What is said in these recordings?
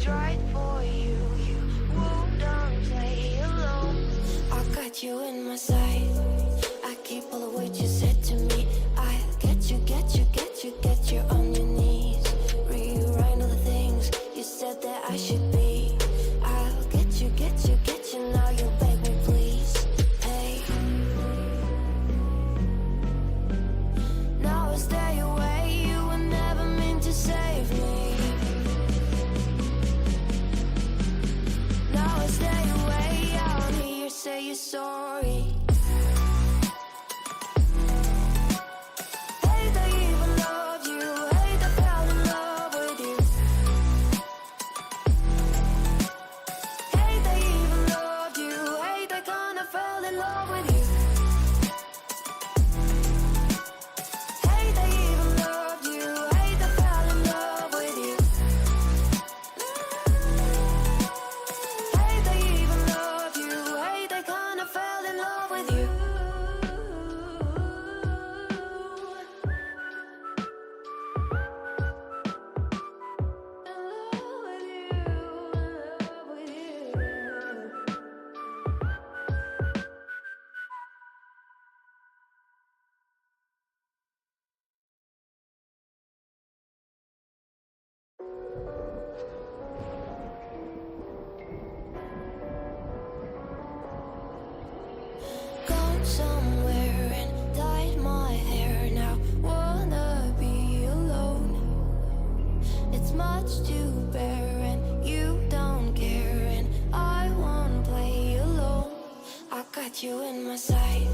tried for you. You wouldn't play alone. I got you in my sight. I keep all the words you said to me. I'll get you, get you, get you, get you on your knees. Rewrite all the things you said that I should be. I'll get you, get you, get you. Now you beg me, please. Hey. Now I stay away. You were never meant to save me. Now I stay away. I don't hear you say you're sorry. Somewhere and dyed my hair now. Wanna be alone. It's much to bear and you don't care, and I won't play alone. I got you in my sight.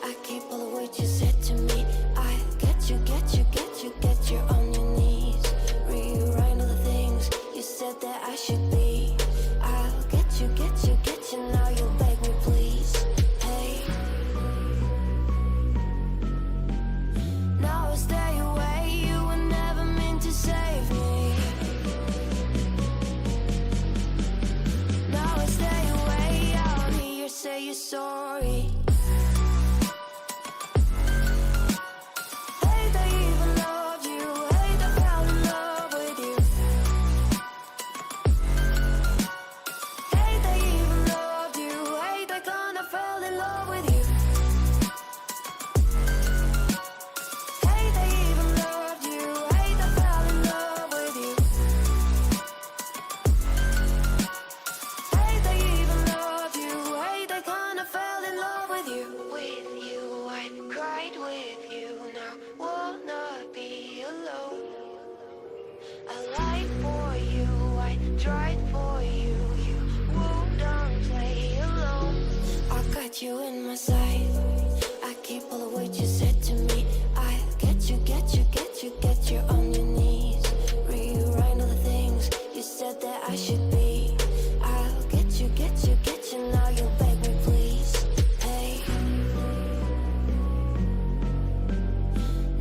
I keep all the words you said to me. I'll get you, get you, get you, get you on your knees. Rewrite all the things you said that I should be. I'll get you, get you, get you. Now you beg me, please. Hey. Now I stay away. You were never meant to save me. Now I stay away. I don't hear you say you're sorry. Hate I even loved you. Hate I fell in love with you. Hate I even loved you. Hate I kinda fell in love with you. Hate I even loved you. Hate I fell in love with you. Hate I even loved you. Hate I kinda fell in love with you. With you, I cried with you. Now wanna be alone. I lied for you. I tried for you. You wouldn't play alone. I got you in my sight. I keep all the words you said to me. I'll get you, get you, get you, get you on your knees. Rewrite all the things you said that I should be. I'll get you, get you, get you. Now you beg me, please. Hey.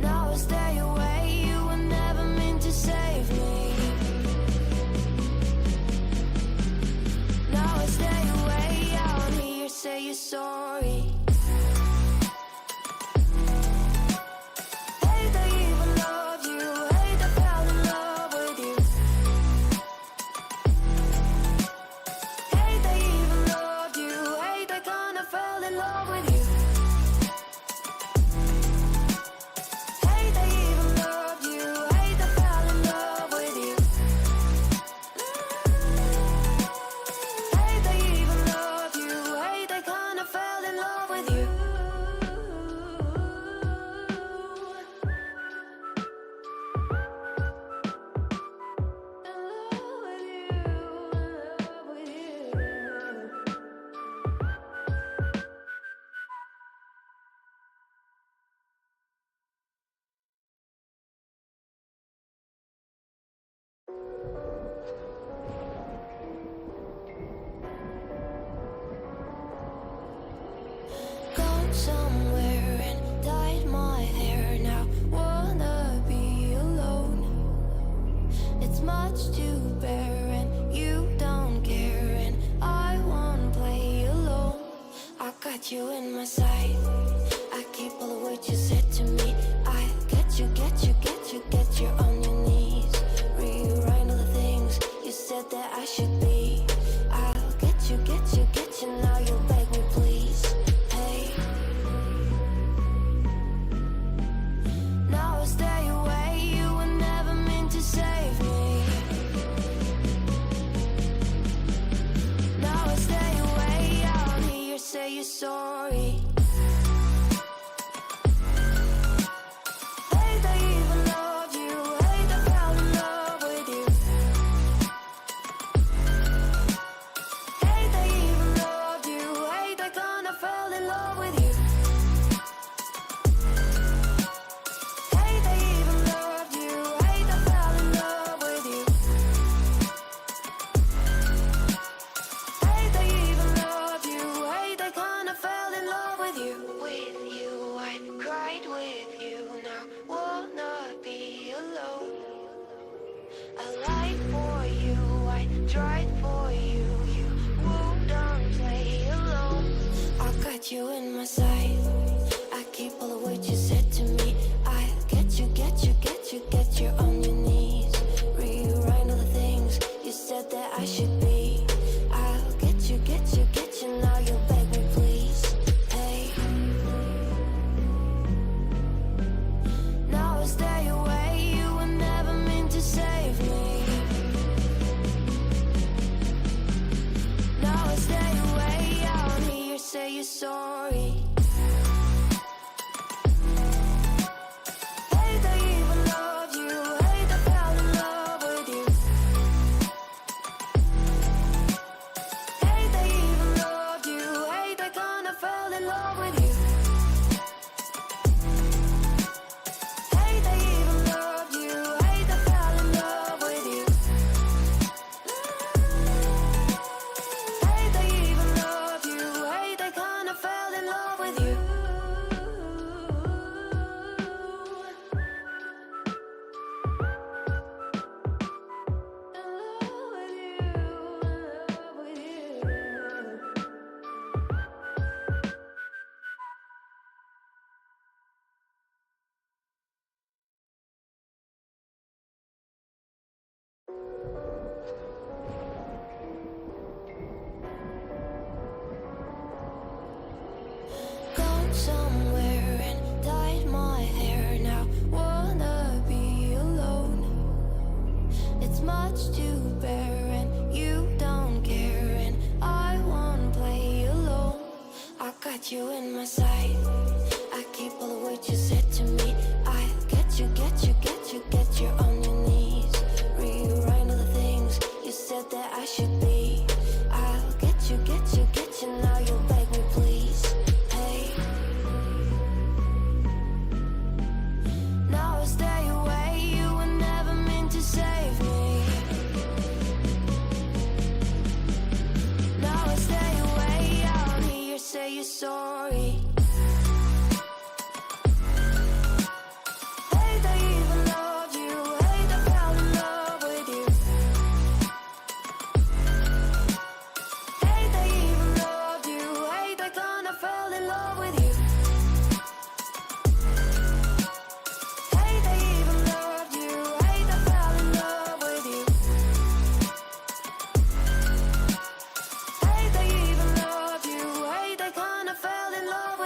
Now I stay away. You were never meant to save me. Now I stay away. I don't hear you say you're sorry. Hate I even loved you. Hate I fell in love with you. Hate I even loved you. Hate I kinda fell in love with you. Hate I even loved you. Hate I fell in love with you. Hate I even loved you. Hate I kinda fell in love with you. Gone somewhere and dyed my hair. Now wanna be alone. It's much to bear and you don't care, and I won't play alone. I got you in my sight. I keep all the words you said to me. I'll get you, get you, get you, get you on your knees. Rewrite all the things say you're sorry. Hey, they even loved you. Hey, they fell in love with you. Hey, they even loved you. Hey, they kinda fell in love with you. Hey, they even loved you. Hey, they fell in love with you. Hey, they even loved you. Hey, they kinda fell in love with you. With you, I cried with you. Now wanna be alone. I lied for you, I tried for you. You wouldn't play alone. I got you in my sight. I keep all the words you said to me. I get you, get you, get you, get you on your knees. Rewrite all the things you said that I should be. I'll get you, get you, get you. Now you beg me, please. Hey. Now I stay away. You were never meant to save me. Now I stay away. I don't hear you say you're sorry. Hey, they even loved you. Hey, they fell in love with you. Hey, they even loved you. Hey, they kinda fell in love with you. Hey, they even loved you. Hey, they fell in love with you. Hey, they even loved you. Hey, they kinda fell in love with you. Gone somewhere and dyed my hair. Now wanna be alone. It's much to bear and you don't care. And I won't play alone. I got you in my sight. I keep all the words you said to me. I get you, get you, get you, get you on your knees. Rewrite all the things you said that I should be. I'll get you, get you, get you. Now you beg me, please. Hey. Now I stay away. You were never meant to save me. Now I stay away. I don't hear you say you're sorry. Hey, they even loved you. Hey, they fell in love with you. Hey, they even loved you. Hey, they kinda fell in love with you. Hey, they even loved you. Hey, they fell in love with you. Hey, they even loved you. Hey, they kinda fell in love with you.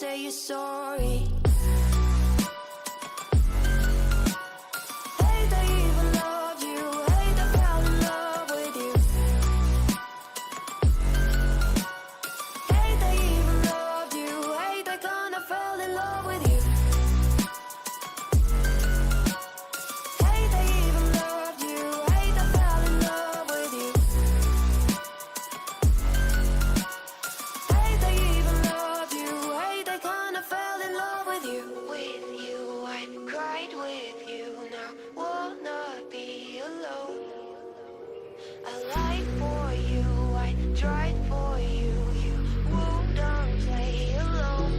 say you're sorry. Hey, they even loved you. Hey, they fell in love with you. Hey, they even loved you. Hey, they kinda fell in love with you. Hey, they even loved you. Hey, they fell in love with you. Hey, they even loved you. Hey, they kinda fell in love with you. With you, I cried with you. Now wanna be alone. I lied for you, I tried for you. You wouldn't play alone.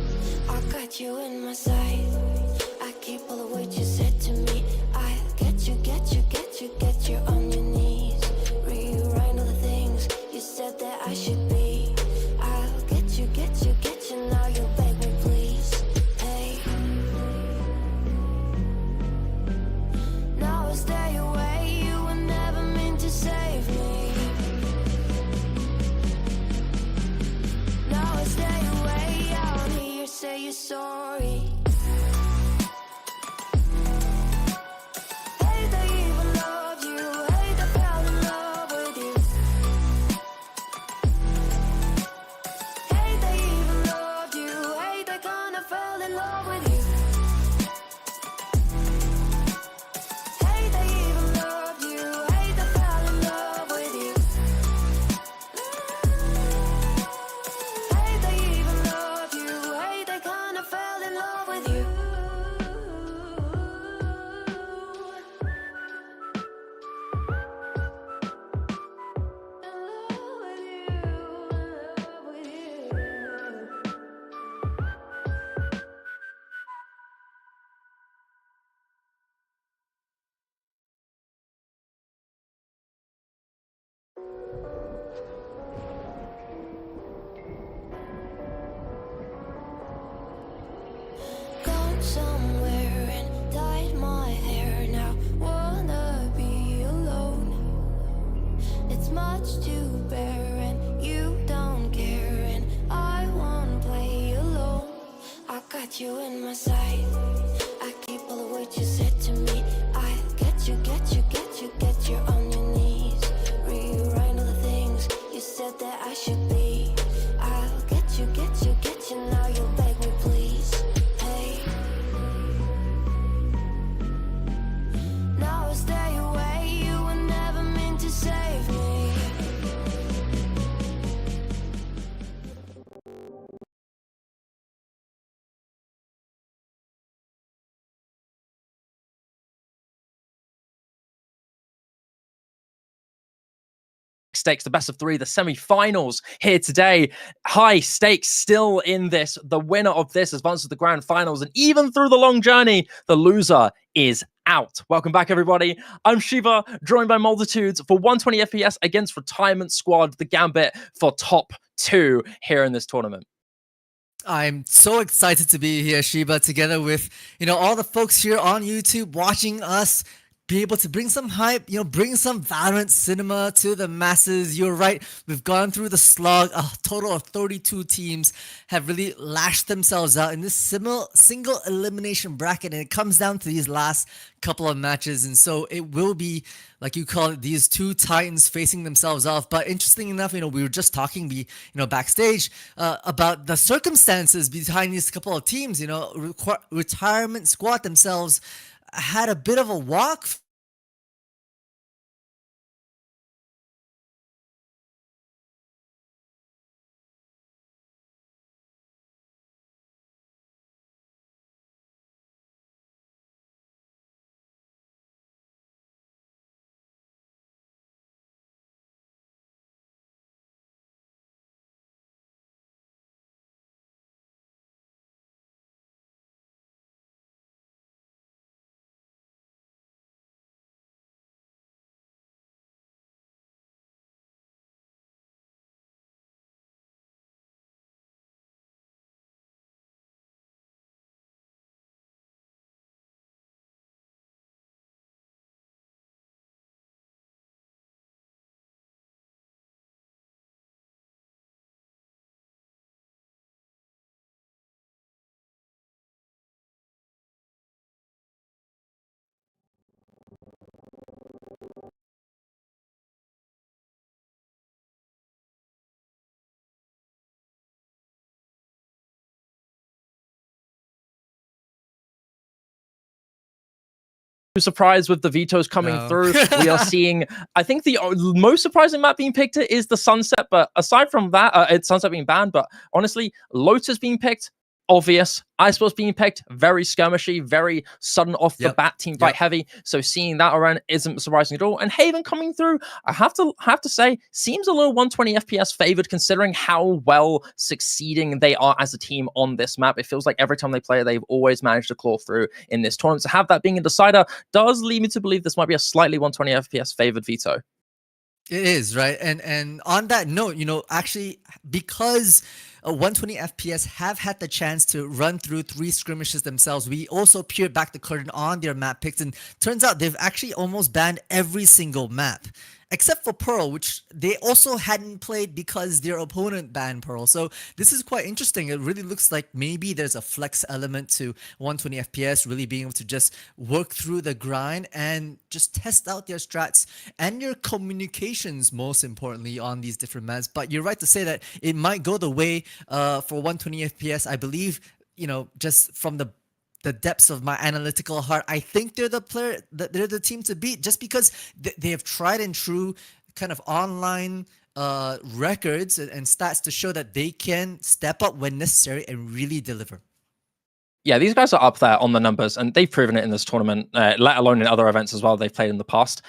I got you in my sight. I keep all the words you said to me. I get you, get you, get you, get you on your knees. Rewrite all the things you said that I should be. I'll get you, get you, get you. Now you beg me, please. Hey. Now I stay away. You were never meant to save me. Now I stay away. I don't hear you say you're sorry. Hey, they even loved you. Hey, they fell in love with you. Hey, they even loved you. Hey, they kinda fell in love with you. Hey, they even loved you. Hey, they fell in love with you. Hey, they even loved you. Hey, they kinda fell in love with you. Gone somewhere and dyed my hair. Now wanna be alone. It's much to bear and you don't care. And I won't play alone. I got you in my sight. I keep all the words you said to me. I get you, get you, get you, get you on your knees. Rewrite all the things you said that I should be. I'll get you, get you, get you. Now you beg me, please. Hey. Now I stay away. You were never meant to save me. Stakes, the best of three, the semi-finals here today. High stakes still in this. The winner of this advances to the grand finals, and even through the long journey, the loser is out. Welcome back, everybody. I'm Shiva, joined by multitudes for 120 FPS against Retirement Squad, the Gambit for top 2 here in this tournament. I'm so excited to be here, Shiba, together with, all the folks here on YouTube watching us be able to bring some hype, bring some Valorant cinema to the masses. You're right. We've gone through the slog. A total of 32 teams have really lashed themselves out in this single elimination bracket, and it comes down to these last couple of matches. And so it will be, like you call it, these two titans facing themselves off. But interesting enough, we were just talking, backstage about the circumstances behind these couple of teams. Retirement Squad themselves had a bit of a walk surprised with the vetoes coming No. through. We are seeing, I think the most surprising map being picked is the Sunset, but aside from that, it's Sunset being banned, but honestly, Lotus being picked, obvious. Icebox being picked, very skirmishy, very sudden off the bat, team fight heavy. So seeing that around isn't surprising at all. And Haven coming through, I have to say, seems a little 120 FPS favored considering how well succeeding they are as a team on this map. It feels like every time they play, they've always managed to claw through in this tournament. To have that being a decider does lead me to believe this might be a slightly 120 FPS favored veto. It is, right? And on that note, actually, because 120 FPS have had the chance to run through 3 skirmishes themselves, we also peered back the curtain on their map picks, and turns out they've actually almost banned every single map. Except for Pearl, which they also hadn't played because their opponent banned Pearl. So this is quite interesting. It really looks like maybe there's a flex element to 120 FPS, really being able to just work through the grind and just test out their strats and your communications, most importantly, on these different maps. But you're right to say that it might go the way for 120 FPS. I believe, just from the depths of my analytical heart, I think they're the team to beat, just because they have tried and true kind of online records and stats to show that they can step up when necessary and really deliver. Yeah, these guys are up there on the numbers, and they've proven it in this tournament, let alone in other events as well they've played in the past.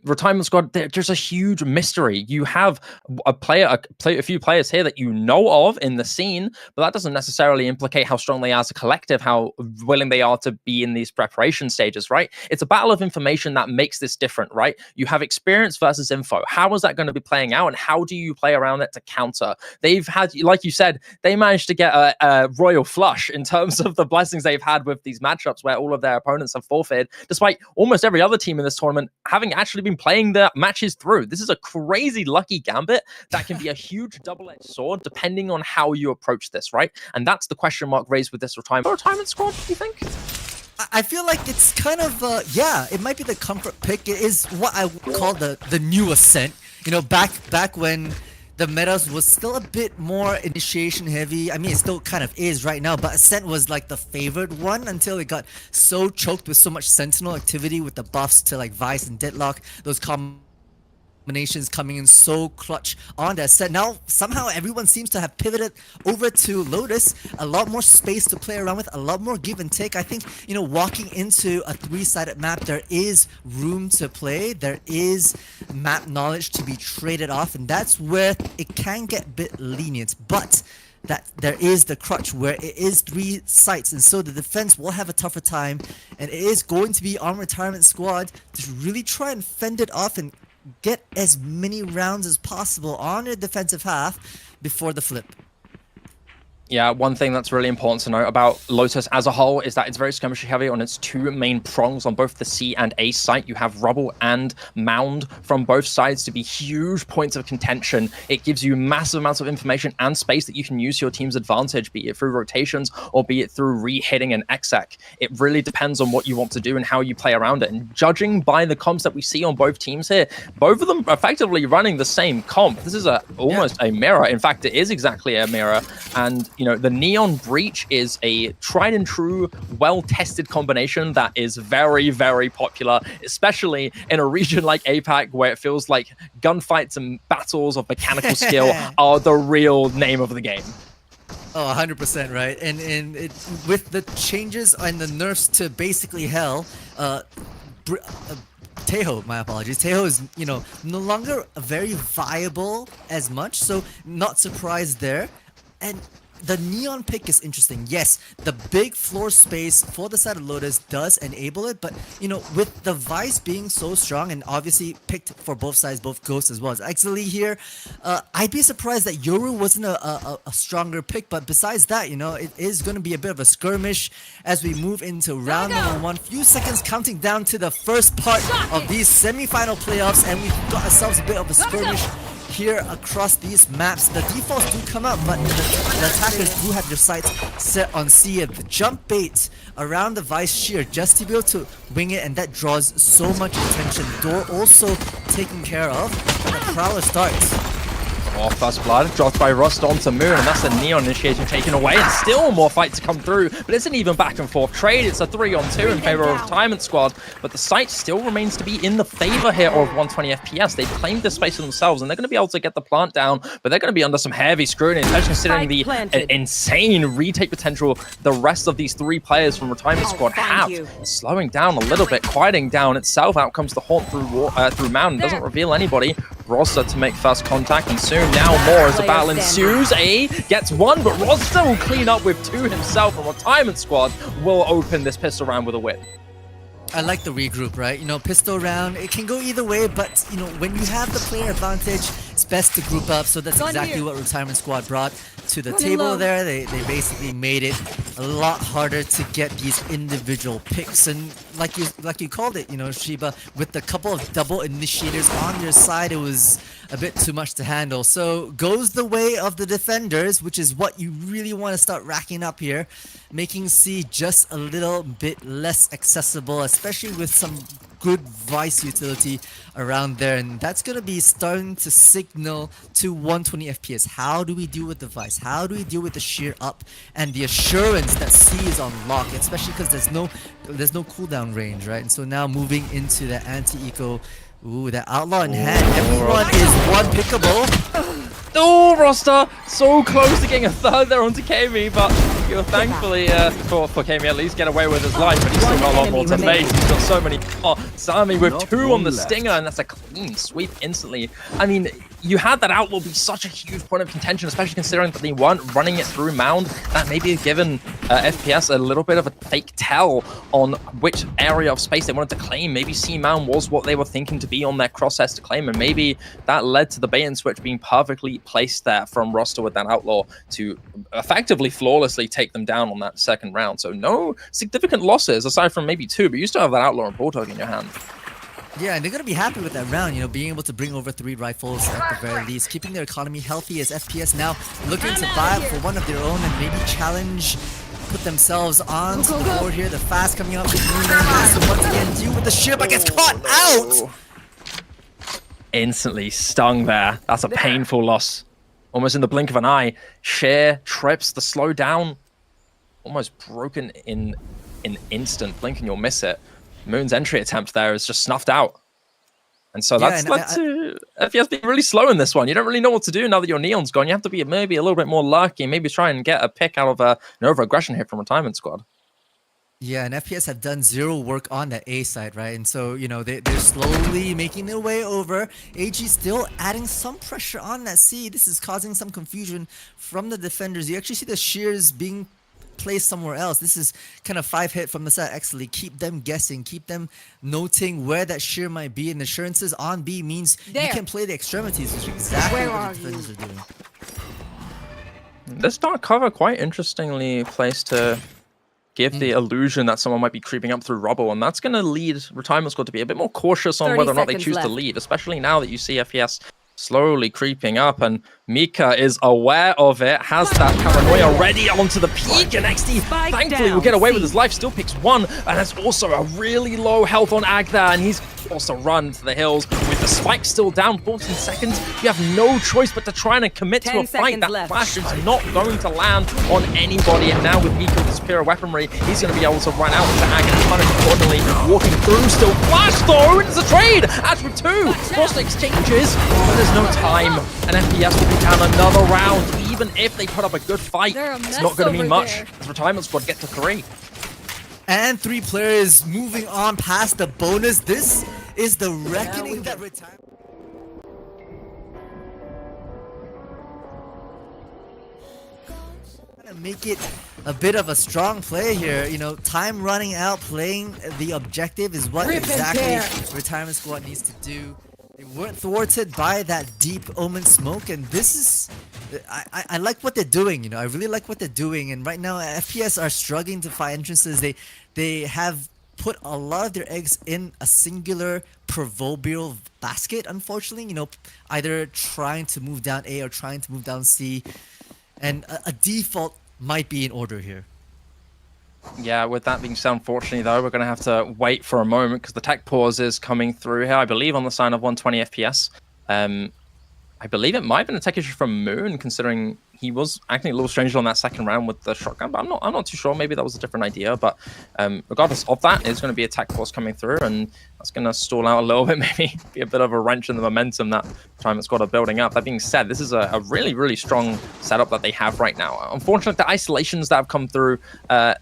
Retirement squad, they're just a huge mystery. You have a few players here that you know of in the scene, but that doesn't necessarily implicate how strong they are as a collective, how willing they are to be in these preparation stages, right? It's a battle of information that makes this different, right? You have experience versus info. How is that going to be playing out, and how do you play around it to counter? They've had, like you said, they managed to get a royal flush in terms of the blessings they've had with these matchups where all of their opponents have forfeited, despite almost every other team in this tournament having actually been playing their matches through. This is a crazy lucky gambit that can be a huge double-edged sword depending on how you approach this, right? And that's the question mark raised with this retirement squad, do you think? I feel like it's kind of, it might be the comfort pick. It is what I would call the new Ascent. Back when the metas was still a bit more initiation heavy. I mean, it still kind of is right now, but Ascent was like the favored one until it got so choked with so much Sentinel activity with the buffs to like Vice and Deadlock, those combinations coming in so clutch on that set. Now, somehow everyone seems to have pivoted over to Lotus. A lot more space to play around with, a lot more give and take. I think, walking into a 3-sided map, there is room to play. There is map knowledge to be traded off, and that's where it can get a bit lenient. But that there is the crutch where it is 3 sites, and so the defense will have a tougher time, and it is going to be on Retirement Squad to really try and fend it off and get as many rounds as possible on your defensive half before the flip. Yeah, one thing that's really important to note about Lotus as a whole is that it's very skirmishy heavy on its 2 main prongs on both the C and A site. You have Rubble and Mound from both sides to be huge points of contention. It gives you massive amounts of information and space that you can use to your team's advantage, be it through rotations or be it through re-hitting an exec. It really depends on what you want to do and how you play around it. And judging by the comps that we see on both teams here, both of them effectively running the same comp. This is almost a mirror. In fact, it is exactly a mirror. And the Neon Breach is a tried and true, well-tested combination that is very, very popular, especially in a region like APAC where it feels like gunfights and battles of mechanical skill are the real name of the game. Oh, 100%, right? And with the changes and the nerfs to basically hell, Teho, my apologies. Teho is, no longer very viable as much, so not surprised there. And the Neon pick is interesting. Yes, the big floor space for the side of Lotus does enable it, but with the Vice being so strong and obviously picked for both sides, both Ghosts as well as Exile here, I'd be surprised that Yoru wasn't a stronger pick. But besides that, it is going to be a bit of a skirmish as we move into round number 1. Few seconds counting down to the first part of these semi-final playoffs, and we've got ourselves a bit of a skirmish here across these maps. The defaults do come up, but the attackers do have their sights set on C. And the jump bait around the Vice Shear just to be able to wing it, and that draws so much attention. Door also taken care of, and the Prowler starts. Oh, first blood dropped by Rust onto Moon, and that's a Neon initiation taken away, and still more fight to come through. But it's an even back and forth trade. It's a 3-on-2 in favor of Retirement Squad, but the site still remains to be in the favor here of 120 FPS. They've claimed this space for themselves, and they're going to be able to get the plant down, but they're going to be under some heavy scrutiny, especially considering the insane retake potential the rest of these 3 players from Retirement Squad have. Slowing down a little bit, quieting down itself. Out comes the Haunt through Mountain. Doesn't reveal anybody. Roster to make first contact, and soon now more as the battle ensues. A gets 1, but Roster will clean up with 2 himself, and Retirement Squad will open this pistol round with a win. I like the regroup, right? You know, pistol round, it can go either way, but, you know, when you have the player advantage, it's best to group up, so that's exactly what Retirement Squad brought to the table there. They basically made it a lot harder to get these individual picks, and like you called it, you know, Shiba, with the couple of double initiators on your side, it was a bit too much to handle. So goes the way of the defenders, which is what you really want to start racking up here, making C just a little bit less accessible, especially with some good Vice utility around there, and that's going to be starting to signal to 120 FPS. How do we deal with the Vice? How do we deal with the sheer up and the assurance that C is on lock, especially because there's no cooldown range, right? And so now moving into the anti-eco. Ooh, that outlaw in hand. Everyone is one pickable. Oh, Roster! So close to getting a third there onto Kami, but you'll thankfully for Kami at least get away with his life, but he's still got a lot more to face. He's got so many. Oh, Sami with 2 on the Stinger, and that's a clean sweep instantly. I mean, you had that outlaw be such a huge point of contention, especially considering that they weren't running it through Mound. That maybe had given FPS a little bit of a fake tell on which area of space they wanted to claim. Maybe C Mound was what they were thinking to be on their crosshairs to claim, and maybe that led to the bait and switch being perfectly placed there from Roster with that outlaw to effectively flawlessly take them down on that second round. So no significant losses aside from maybe 2, but you still have that outlaw and Bulldog in your hand. Yeah, and they're going to be happy with that round, you know, being able to bring over 3 rifles at the very least, keeping their economy healthy as FPS now looking to buy up for one of their own and maybe challenge, put themselves onto the board here. The fast coming up, so once again deal with the ship, but gets caught out! Instantly stung there. That's a painful loss. Almost in the blink of an eye. Sheer trips, the slow down, almost broken in an instant. Blink and you'll miss it. Moon's entry attempt there is just snuffed out. And so that's led to FPS being really slow in this one. You don't really know what to do now that your Neon's gone. You have to be maybe a little bit more lucky, maybe try and get a pick out of an over-aggression hit from Retirement Squad. Yeah, and FPS have done 0 work on that A side, right? And so, you know, they're slowly making their way over. AG still adding some pressure on that C. This is causing some confusion from the defenders. You actually see the shears being placed somewhere else. This is kind of 5 hit from the side. Actually, keep them guessing, keep them noting where that shear might be. And assurances on B means you can play the extremities, which is exactly what the defenders are doing. This dark cover quite interestingly placed to give the illusion that someone might be creeping up through rubble, and that's going to lead Retirement Squad to be a bit more cautious on whether or not they choose to lead, especially now that you see FPS slowly creeping up, and Mika is aware of it, has that paranoia ready onto the peak, and XD thankfully will get away with his life, still picks 1, and has also a really low health on Ag there, and he's also run to the hills with the spike still down 14 seconds. You have no choice but to try and commit to a fight. That flash is not going to land on anybody, and now with Mika with the superior weaponry, he's going to be able to run out to Ag and punish accordingly. Walking through, still flash though, it's a trade! Ash with 2, cross exchanges, but there's no time, and FPS will be down another round. Even if they put up a good fight, it's not going to mean much, as Retirement Squad get to 3. And 3 players moving on past the bonus. This is the reckoning that Retirement... Make it a bit of a strong play here. You know, time running out, playing the objective is what exactly Retirement Squad needs to do. They weren't thwarted by that deep Omen smoke, and this is... I like what they're doing, you know. I really like what they're doing, and right now FPS are struggling to find entrances. They have put a lot of their eggs in a singular proverbial basket, unfortunately. You know, either trying to move down A or trying to move down C, and a default might be in order here. Yeah, with that being said, unfortunately, though, we're going to have to wait for a moment because the tech pause is coming through here, I believe, on the sign of 120 FPS. I believe it might have been a tech issue from Moon, considering he was acting a little strangely on that second round with the shotgun, but I'm not too sure. Maybe that was a different idea, but regardless of that, it's going to be a tech force coming through, and that's going to stall out a little bit, maybe be a bit of a wrench in the momentum that Time Squad are building up. That being said, this is a really, really strong setup that they have right now. Unfortunately, the isolations that have come through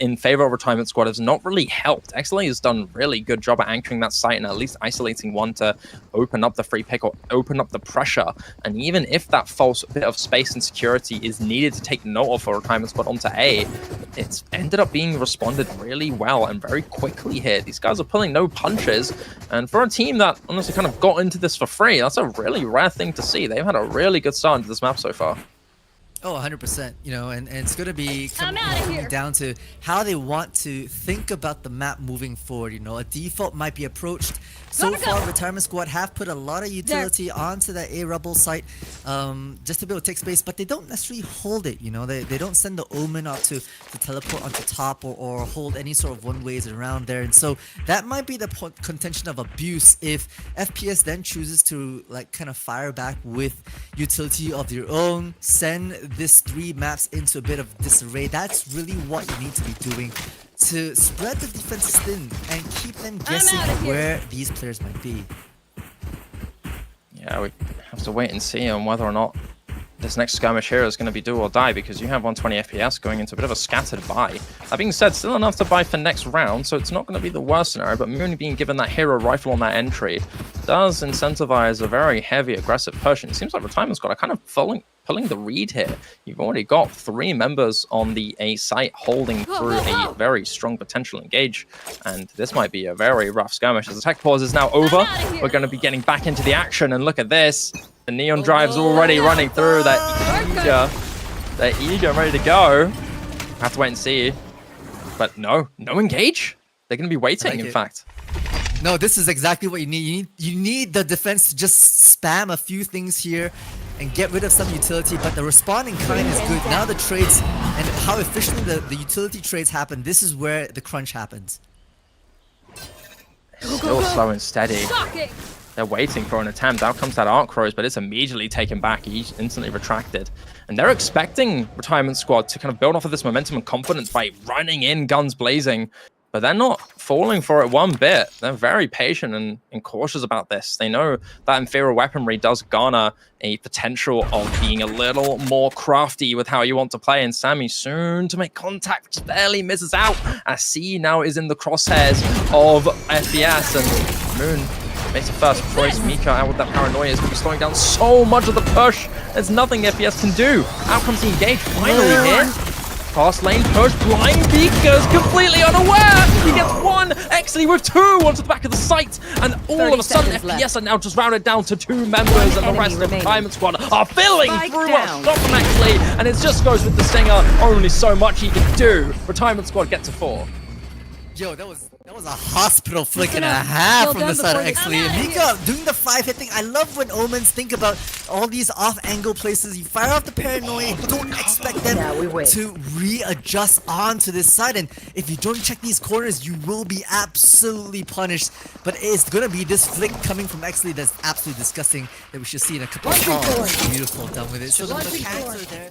in favor of Retirement Squad has not really helped. XLA has done a really good job at anchoring that site and at least isolating one to open up the free pick or open up the pressure. And even if that false bit of space and security is needed to take note of for Retirement Squad onto A, it's ended up being responded really well and very quickly here. These guys are pulling no punches, and for a team that honestly kind of got into this for free, that's a really rare thing to see. They've had a really good start into this map so far. Oh, 100%, you know, and it's going to be coming down to how they want to think about the map moving forward. You know, a default might be approached. So far, Retirement Squad have put a lot of utility onto that A Rebel site just to be able to take space, but they don't necessarily hold it, you know. They don't send the Omen out to teleport onto top or hold any sort of one-ways around there. And so that might be the contention of abuse if FPS then chooses to like kind of fire back with utility of their own, send this 3 maps into a bit of disarray. That's really what you need to be doing to spread the defenses thin and keep them guessing where these players might be. Yeah, we have to wait and see on whether or not this next skirmish here is going to be do or die, because you have 120 FPS going into a bit of a scattered buy. That being said, still enough to buy for next round, so it's not going to be the worst scenario, but Moon being given that hero rifle on that entry does incentivize a very heavy aggressive push, and it seems like Retirement Squad are kind of pulling the read here. You've already got 3 members on the A site holding through a very strong potential engage, and this might be a very rough skirmish. As the tech pause is now over, we're going to be getting back into the action, and look at this. The Neon Drive's already running through. They're eager and ready to go. Have to wait and see. But no engage. They're going to be waiting, in fact. No, this is exactly what you need. You need the defense to just spam a few things here and get rid of some utility, but the responding kind is good. Now the trades and how efficiently the utility trades happen, this is where the crunch happens. Still slow and steady. They're waiting for an attempt. Out comes that Arc Rose, but it's immediately taken back. He's instantly retracted. And they're expecting Retirement Squad to kind of build off of this momentum and confidence by running in, guns blazing. But they're not falling for it one bit. They're very patient and cautious about this. They know that inferior weaponry does garner a potential of being a little more crafty with how you want to play. And Sammy soon to make contact, just barely misses out. As C now is in the crosshairs of FPS, and Moon makes a first choice. Mika out with that paranoia is going to be slowing down so much of the push. There's nothing FPS can do. Out comes the engage finally here. Fast lane push, blind Mika's completely unaware. He gets 1, XLE with 2 onto the back of the site, and all of a sudden FPS are now just rounded down to 2 members, and the rest of the Retirement Squad are filling through a shot from XLE, and it just goes with the Stinger. Only so much he can do. Retirement Squad get to 4. Yo, that was a hospital flick and a half from the side of XLE. And Mika doing the 5-hit thing. I love when Omens think about all these off-angle places. You fire off the paranoia, you don't expect them to readjust onto this side. And if you don't check these corners, you will be absolutely punished. But it's gonna be this flick coming from XLE that's absolutely disgusting that we should see in a couple of calls. Beautiful, done with it. So the mechanics are there.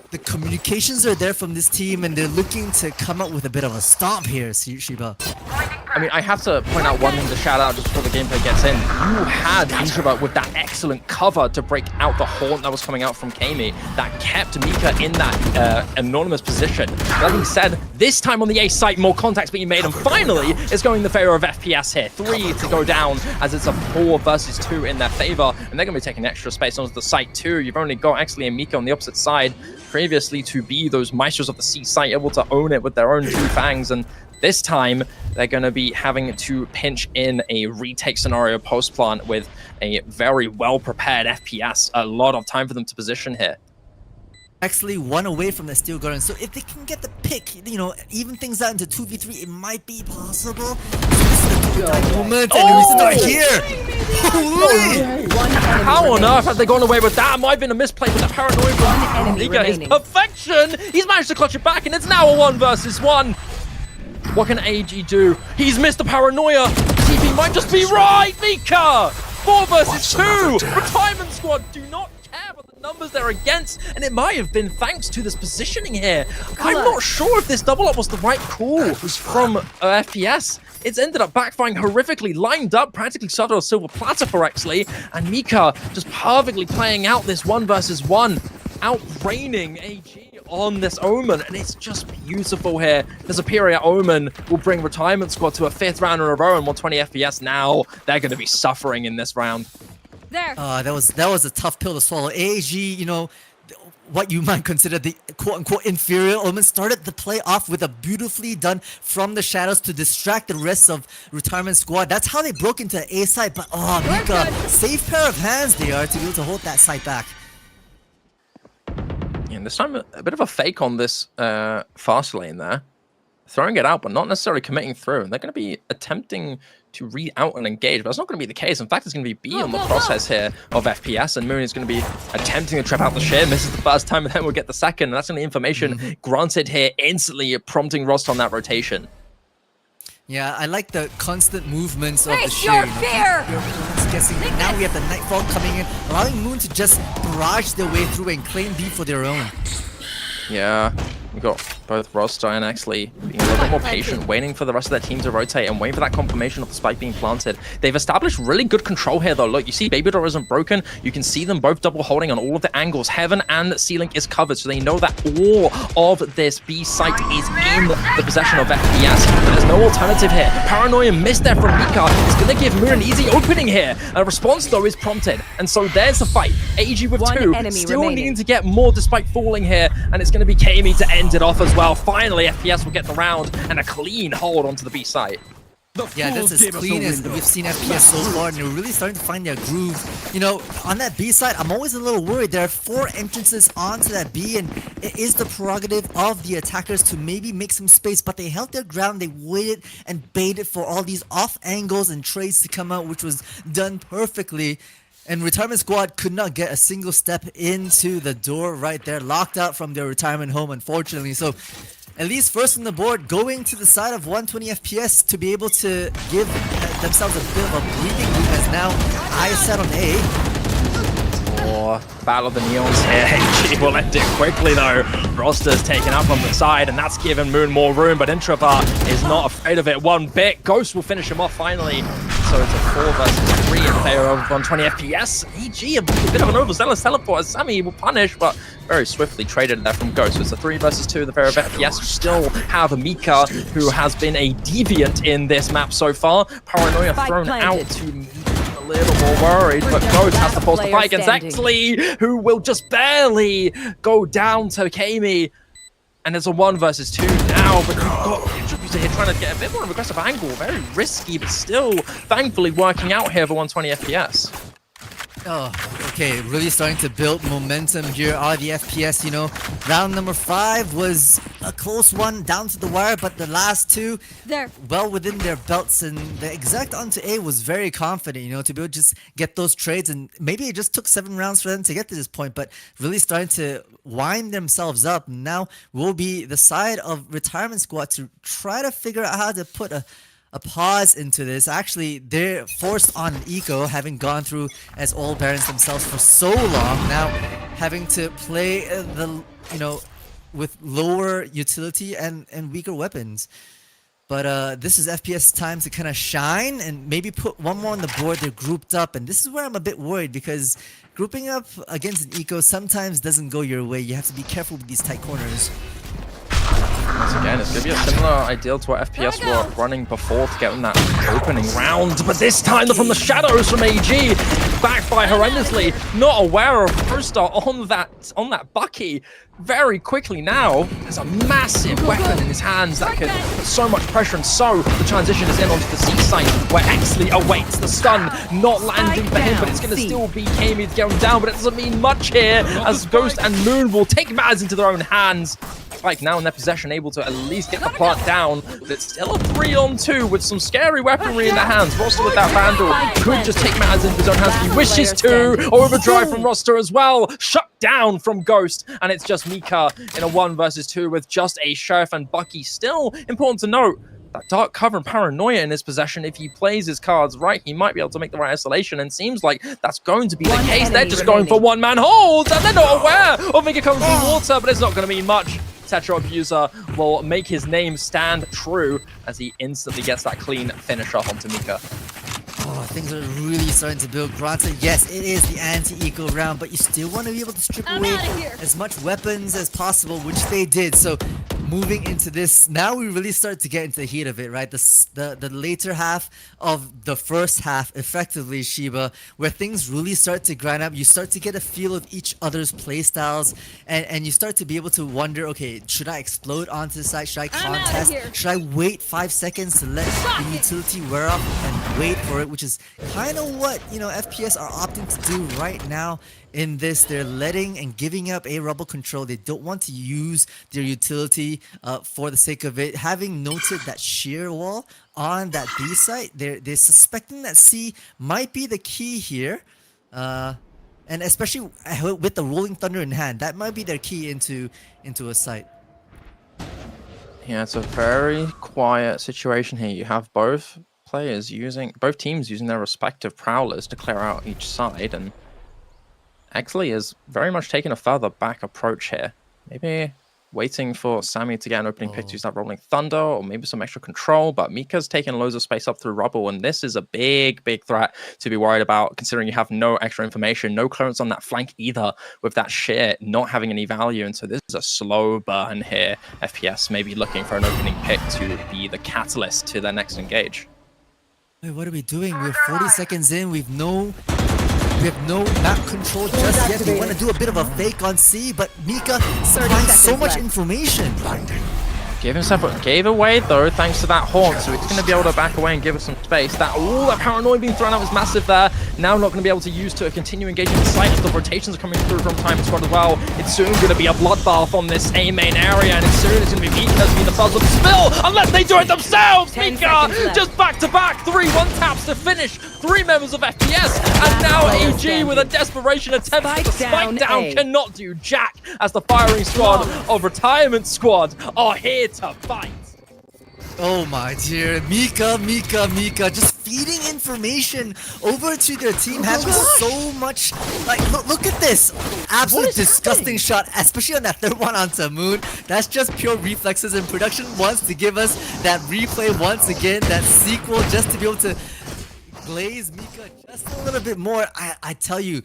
The communications are there from this team, and they're looking to come up with a bit of a stomp here, Shiba. I mean, I have to point out one thing to shout out just before the gameplay gets in. You had Shiba with that excellent cover to break out the haunt that was coming out from Kami that kept Mika in that anonymous position. That being said, this time on the A site, more contacts being made, and finally, it's going in the favor of FPS here. 3 to go down, as it's a 4 versus 2 in their favor, and they're going to be taking extra space onto the site too. You've only got XLE and Mika on the opposite side, previously to be those maestros of the C site, able to own it with their own 2 fangs, and this time they're going to be having to pinch in a retake scenario post plant with a very well prepared FPS. A lot of time for them to position here. Actually 1 away from the Steel Garden, so if they can get the pick, you know, even things out into 2v3, it might be possible. So this is the moment, and we start here. Holy! How on earth have they gone away with that? Might have been a misplay with the paranoia from Mika. His perfection! He's managed to clutch it back, and it's now a 1 versus 1. What can AG do? He's missed the paranoia. TP might just be right. Mika! 4 versus 2. Retirement Squad do not care about the numbers they're against, and it might have been thanks to this positioning here. I'm not sure if this double up was the right call from FPS. It's ended up backfiring horrifically, lined up, practically started on a silver platter for Exley, and Mika just perfectly playing out this 1 versus 1, outraining AG on this Omen, and it's just beautiful here. The superior Omen will bring Retirement Squad to a 5th round in a row and 120 FPS. Now they're going to be suffering in this round. There. That was a tough pill to swallow. AG, you know, what you might consider the quote-unquote inferior Omen started the play off with a beautifully done from the shadows to distract the rest of Retirement Squad. That's how they broke into the A side, but Mika, safe pair of hands they are to be able to hold that side back. And this time, a bit of a fake on this fast lane there. Throwing it out, but not necessarily committing through. And they're going to be attempting to read out and engage, but that's not going to be the case. In fact, it's going to be B on the crosshairs here of FPS, and Moon is going to be attempting to trap out the share. Misses the first time, and then we'll get the second. And that's going to be information granted here, instantly prompting Rost on that rotation. Yeah, I like the constant movements of the shear. Guessing now we have the Nightfall coming in, allowing Moon to just barrage their way through and claim B for their own. Yeah, we got both Roster and Exley being a little bit more patient, waiting for the rest of their team to rotate and waiting for that confirmation of the spike being planted. They've established really good control here though. Look, you see Baby Door isn't broken. You can see them both double holding on all of the angles. Heaven and Ceiling is covered, so they know that all of this B site is in the possession of FPS. But there's no alternative here. Paranoia missed there from Mika. It's going to give Moon an easy opening here. A response though is prompted, and so there's the fight. AG with 2, still needing to get more despite falling here, and it's going to be Kami to end it off as well. Finally, FPS will get the round and a clean hold onto the B site. Yeah, that's as clean as we've seen FPS so far, and they're really starting to find their groove. You know, on that B side, I'm always a little worried. There are 4 entrances onto that B, and it is the prerogative of the attackers to maybe make some space, but they held their ground, they waited and baited for all these off angles and trades to come out, which was done perfectly. And Retirement Squad could not get a single step into the door right there, locked out from their retirement home, unfortunately. So, at least first on the board, going to the side of 120 FPS to be able to give themselves a bit of a breathing room as now I set on A. Battle of the Neons here. AG will end it quickly though. Roster's taken up on the side, and that's given Moon more room, but Introvar is not afraid of it one bit. Ghost will finish him off finally. So it's a 4 versus 3 in favor of 120 FPS. AG, a bit of an overzealous teleport as Sammy will punish, but very swiftly traded there from Ghost. So it's a 3 versus 2 in the favor of FPS. Still have Mika, who has been a deviant in this map so far. Paranoia thrown out to a little more worried, but Ghost has to force the fight against Exley, who will just barely go down to Kami. And it's a 1 versus 2 now, but you've got Introducer here trying to get a bit more of an aggressive angle. Very risky, but still thankfully working out here for 120 FPS. Oh, okay, really starting to build momentum here are the FPS, you know. Round number 5 was a close one, down to the wire, but the last 2, well within their belts, and the exact onto A was very confident, you know, to be able to just get those trades, and maybe it just took 7 rounds for them to get to this point, but really starting to wind themselves up. Now will be the side of Retirement Squad to try to figure out how to put a pause into this. Actually, they're forced on Eco, having gone through as all Barons themselves for so long, now having to play with lower utility and weaker weapons. But this is FPS time to kind of shine and maybe put one more on the board. They're grouped up, and this is where I'm a bit worried, because grouping up against an Eco sometimes doesn't go your way. You have to be careful with these tight corners. Once again, it's going to be a similar ideal to what FPS were running before to get in that opening round. But this time, from the shadows from AG, backed by horrendously, not aware of Prostar on that Bucky. Very quickly now, there's a massive weapon in his hands that could put so much pressure, and so the transition is in onto the C site, where Exley awaits the stun, not landing for him, but it's going to still be Kami going down, but it doesn't mean much here, as Ghost and Moon will take matters into their own hands. Like now in their possession, able to at least get the plant down, but it's still a 3-on-2 with some scary weaponry in their hands. Roster with that Vandal could just take matters into his own hands if he wishes to. Overdrive from Roster as well, shut down from Ghost, and it's just Mika in a 1 versus 2 with just a Sheriff and Bucky. Still important to note, that dark cover and paranoia in his possession. If he plays his cards right, he might be able to make the right isolation, and seems like that's going to be the case. They're just going for one-man holds, and they're not aware of Mika coming through water, but it's not going to mean much. Tetra Abuser will make his name stand true as he instantly gets that clean finish off onto Mika. Oh, things are really starting to build. Granted, yes, it is the anti-eco round, but you still want to be able to strip away as much weapons as possible, which they did. So moving into this, now we really start to get into the heat of it, right? The later half of the first half, effectively, Shiba, where things really start to grind up. You start to get a feel of each other's playstyles, and you start to be able to wonder, okay, should I explode onto the site? Should I contest? Should I wait 5 seconds to let the utility wear off and wait for it? Which is kind of what, you know, FPS are opting to do right now in this. They're letting and giving up A rubble control. They don't want to use their utility for the sake of it. Having noted that shear wall on that B site, they're suspecting that C might be the key here. And especially with the Rolling Thunder in hand, that might be their key into a site. Yeah, it's a very quiet situation here. You have both teams using their respective prowlers to clear out each side, and Exley is very much taking a further back approach here. Maybe waiting for Sammy to get an opening pick to use that Rolling Thunder, or maybe some extra control, but Mika's taking loads of space up through rubble, and this is a big threat to be worried about, considering you have no extra information, no clearance on that flank either, with that shear not having any value, and so this is a slow burn here. FPS maybe looking for an opening pick to be the catalyst to their next engage. Wait, what are we doing? We're 40 seconds in. We have no map control just yet. We want to do a bit of a fake on C, but Mika finds so much information. Gave away though, thanks to that haunt, so he's going to be able to back away and give us some space. That paranoia being thrown out was massive there. Now not going to be able to use to continue engaging the site as the rotations are coming through from Time Squad as well. It's soon going to be a bloodbath on this A main area, and it's soon it's going to be Mika's be the buzz of spill, unless they do it themselves. Mika just back-to-back 3 one-taps to finish 3 members of FPS, and now AG with a desperation attempt to spike down cannot do jack, as the firing squad of Retirement Squad are here to fight. Oh my dear, Mika, just feeding information over to their team, having so much, like, look at this, absolute disgusting shot, especially on that third one onto Moon. That's just pure reflexes, and production wants to give us that replay once again, that sequel, just to be able to glaze Mika just a little bit more. I tell you,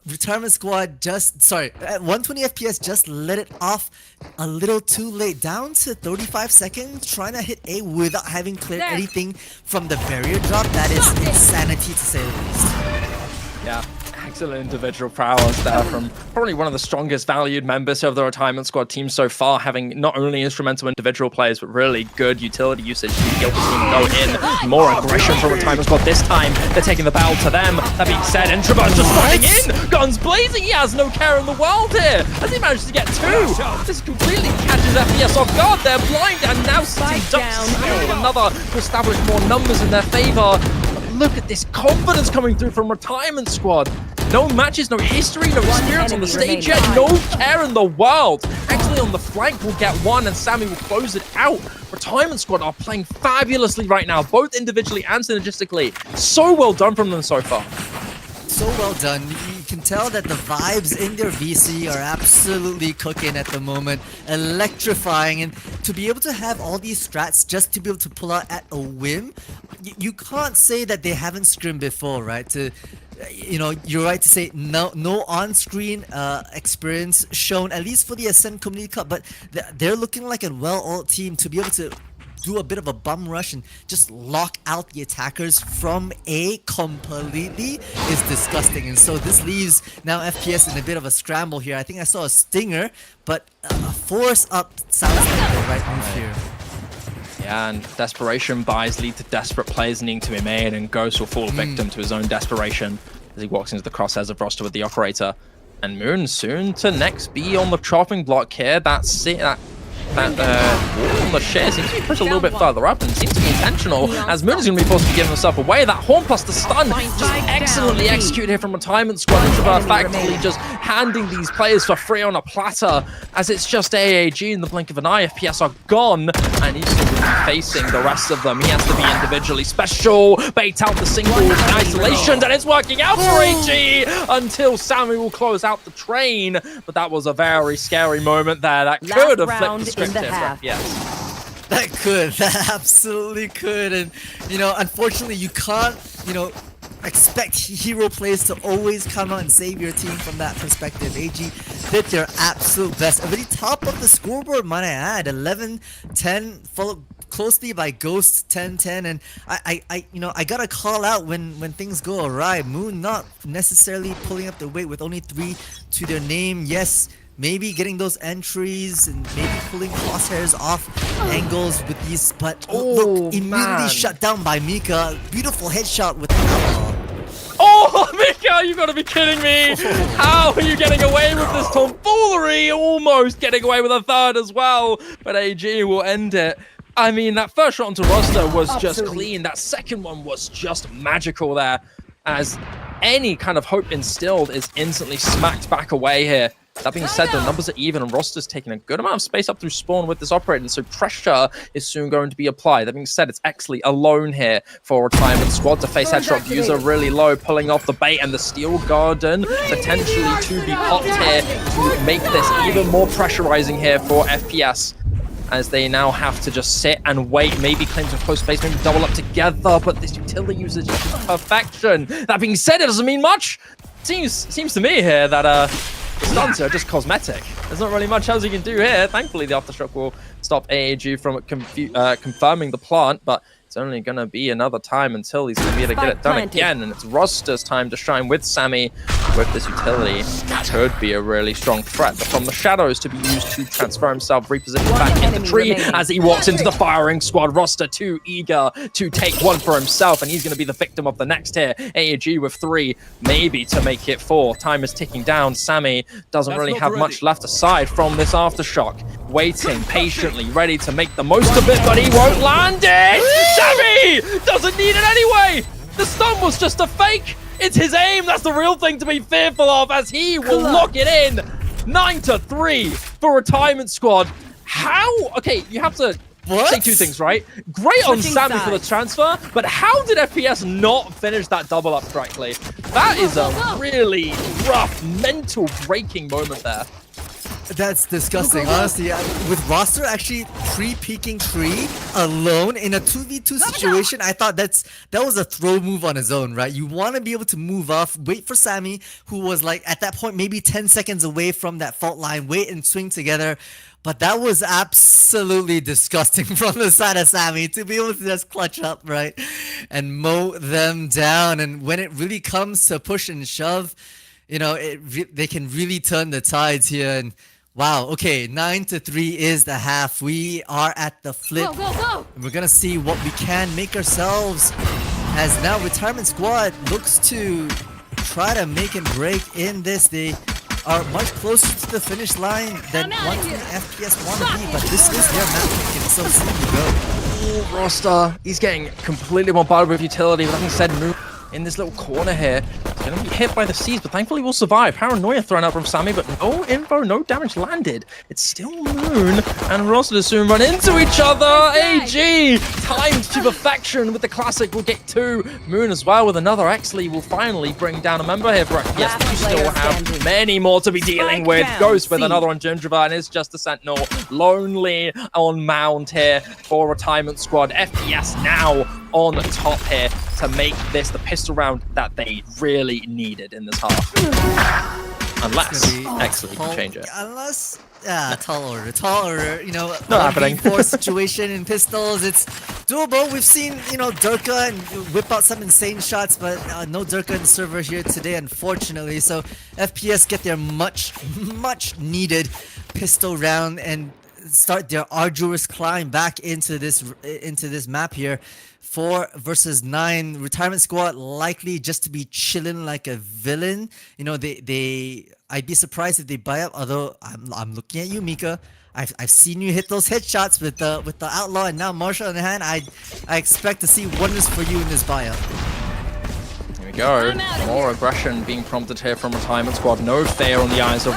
Retirement Squad at 120 FPS just let it off a little too late. Down to 35 seconds, trying to hit A without having cleared anything from the barrier drop. That is insanity, to say the least. Yeah, excellent individual prowess there from probably one of the strongest valued members of the Retirement Squad team so far, having not only instrumental individual players, but really good utility usage to be able to see him go in. More aggression from Retirement Squad this time. They're taking the battle to them. That being said, Introvert's just running in! Guns blazing! He has no care in the world here! As he manages to get 2! This completely catches FPS off guard. They're blind, and now City dumps another to establish more numbers in their favor. Look at this confidence coming through from Retirement Squad. No matches, no history, no experience on the stage yet, no care in the world. Actually, on the flank, we'll get 1 and Sammy will close it out. Retirement Squad are playing fabulously right now, both individually and synergistically. So well done from them so far. So well done. You can tell that the vibes in their VC are absolutely cooking at the moment, electrifying, and to be able to have all these strats just to be able to pull out at a whim, you can't say that they haven't scrimmed before, right? You know, you're right to say no on-screen experience shown, at least for the Ascent Community Cup, but they're looking like a well-oiled team to be able to do a bit of a bum rush and just lock out the attackers from A completely is disgusting. And so this leaves now FPS in a bit of a scramble here. I think I saw a stinger, but a force up sounds like the right move here. Yeah, and desperation buys lead to desperate plays needing to be made, and Ghost will fall victim to his own desperation as he walks into the crosshairs of Roster with the operator. And Moon soon to next be on the chopping block here. That's it. That That wall on the share seems to be pushed a little bit further up and seems to be intentional, as Moon is going to be forced to be giving himself away. That Horn plus the stun just excellently executed here from Retirement Squad. Introvert effectively just handing these players for free on a platter, as it's just AAG in the blink of an eye. FPS are gone, and he's going to be facing the rest of them. He has to be individually special, bait out the singles in isolation, and it's working out for AG until Sammy will close out the train. But that was a very scary moment there. That could have flipped the script here for FPS. That absolutely could. And, you know, unfortunately, you can't, you know, expect hero plays to always come out and save your team from that perspective. AG did their absolute best. At the top of the scoreboard, might I add, 11-10, followed closely by Ghost 10-10, and I gotta call out when things go awry. Moon not necessarily pulling up the weight with only 3 to their name. Yes, maybe getting those entries and maybe pulling crosshairs off angles with these, but look, immediately shut down by Mika. Beautiful headshot with the Oh, Mika, you gotta be kidding me! How are you getting away with this tomfoolery? Almost getting away with a third as well, but AG will end it. I mean, that first shot onto roster was just clean. That second one was just magical there, as any kind of hope instilled is instantly smacked back away here. That being said, the numbers are even, and roster's taking a good amount of space up through spawn with this operator, and so pressure is soon going to be applied. That being said, it's Exley alone here for Retirement Squad to face headshot views are really low, pulling off the bait, and the Steel Garden potentially to be popped here to make this even more pressurizing here for FPS, as they now have to just sit and wait, maybe claim some close space, maybe double up together, but this utility usage is just perfection. That being said, it doesn't mean much. Seems to me here that the stuns are just cosmetic. There's not really much else you can do here. Thankfully, the Aftershock will stop AAG from confirming the plant, but it's only going to be another time until he's going to be able to get it done again, and it's roster's time to shine with Sammy. With this utility, could be a really strong threat, but from the shadows to be used to transfer himself, reposition back in the tree as he walks into the firing squad. Roster too eager to take one for himself, and he's going to be the victim of the next here. AAG with 3, maybe to make it 4. Time is ticking down. Sammy doesn't really have much left aside from this Aftershock. Waiting patiently, ready to make the most of it, but he won't land it! Sammy doesn't need it anyway! The stun was just a fake! It's his aim that's the real thing to be fearful of, as he will lock it in. 9-3 for Retirement Squad. How? Okay, you have to say 2 things, right? Great on Sammy for the transfer, but how did FPS not finish that double up correctly? That is a really rough, mental breaking moment there. That's disgusting, honestly. With roster actually pre-peeking tree alone in a 2v2 situation, I thought that was a throw move on his own, right? You want to be able to move off, wait for Sammy, who was like at that point maybe 10 seconds away from that fault line, wait and swing together. But that was absolutely disgusting from the side of Sammy to be able to just clutch up, right? And mow them down. And when it really comes to push and shove, you know, they can really turn the tides here. And wow, okay, 9-3 is the half. We are at the flip. Go. And we're gonna see what we can make ourselves, as now Retirement Squad looks to try to make and break in this. They are much closer to the finish line than 120 FPS want to be, but this is their map pick, and so see you go. Oh, roster, he's getting completely bombarded with utility. With nothing said, Moon in this little corner here. He's going to be hit by the C's, but thankfully will survive. Paranoia thrown out from Sammy, but no info, no damage landed. It's still Moon and Roster to soon run into each other. AG timed to perfection with the classic. Will get 2. Moon as well with another. Exley will finally bring down a member here for FPS. But you still have many more to be dealing with. Ghost with another on Gingerva, and it's just a Sentinel. Lonely on Mound here for Retirement Squad. FPS now on top here to make this the pistol round that they really needed in this half. Unless Exley can change it. Unless, tall order, you know, not happening. 4 situation in pistols, it's doable. We've seen, you know, Durka and whip out some insane shots, but no Durka in the server here today, unfortunately. So FPS get their much needed pistol round and start their arduous climb back into this map here. 4 versus 9. Retirement squad likely just to be chilling like a villain. You know, I'd be surprised if they buy up. Although I'm looking at you, Mika. I've seen you hit those headshots with the outlaw and now Marshall in hand. I expect to see wonders for you in this buyout. Here we go. More aggression being prompted here from Retirement Squad. No fear on the eyes of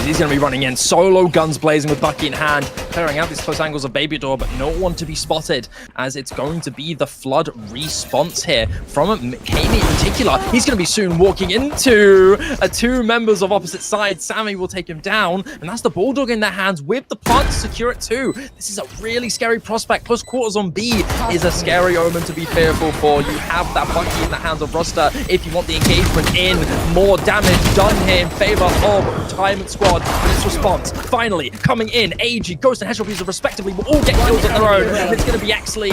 he's going to be running in. Solo guns blazing with Bucky in hand. Clearing out these close angles of Baby Door, but no one to be spotted as it's going to be the Flood response here from Kami in particular. He's going to be soon walking into two members of opposite sides. Sammy will take him down, and that's the Bulldog in their hands with the plant to secure it too. This is a really scary prospect. Close quarters on B is a scary omen to be fearful for. You have that Bucky in the hands of Roster if you want the engagement in. More damage done here in favor of Retirement Squad. And its response finally coming in. AG, Ghost and Headshot User respectively will all get kills on their own. And it's going to be Exley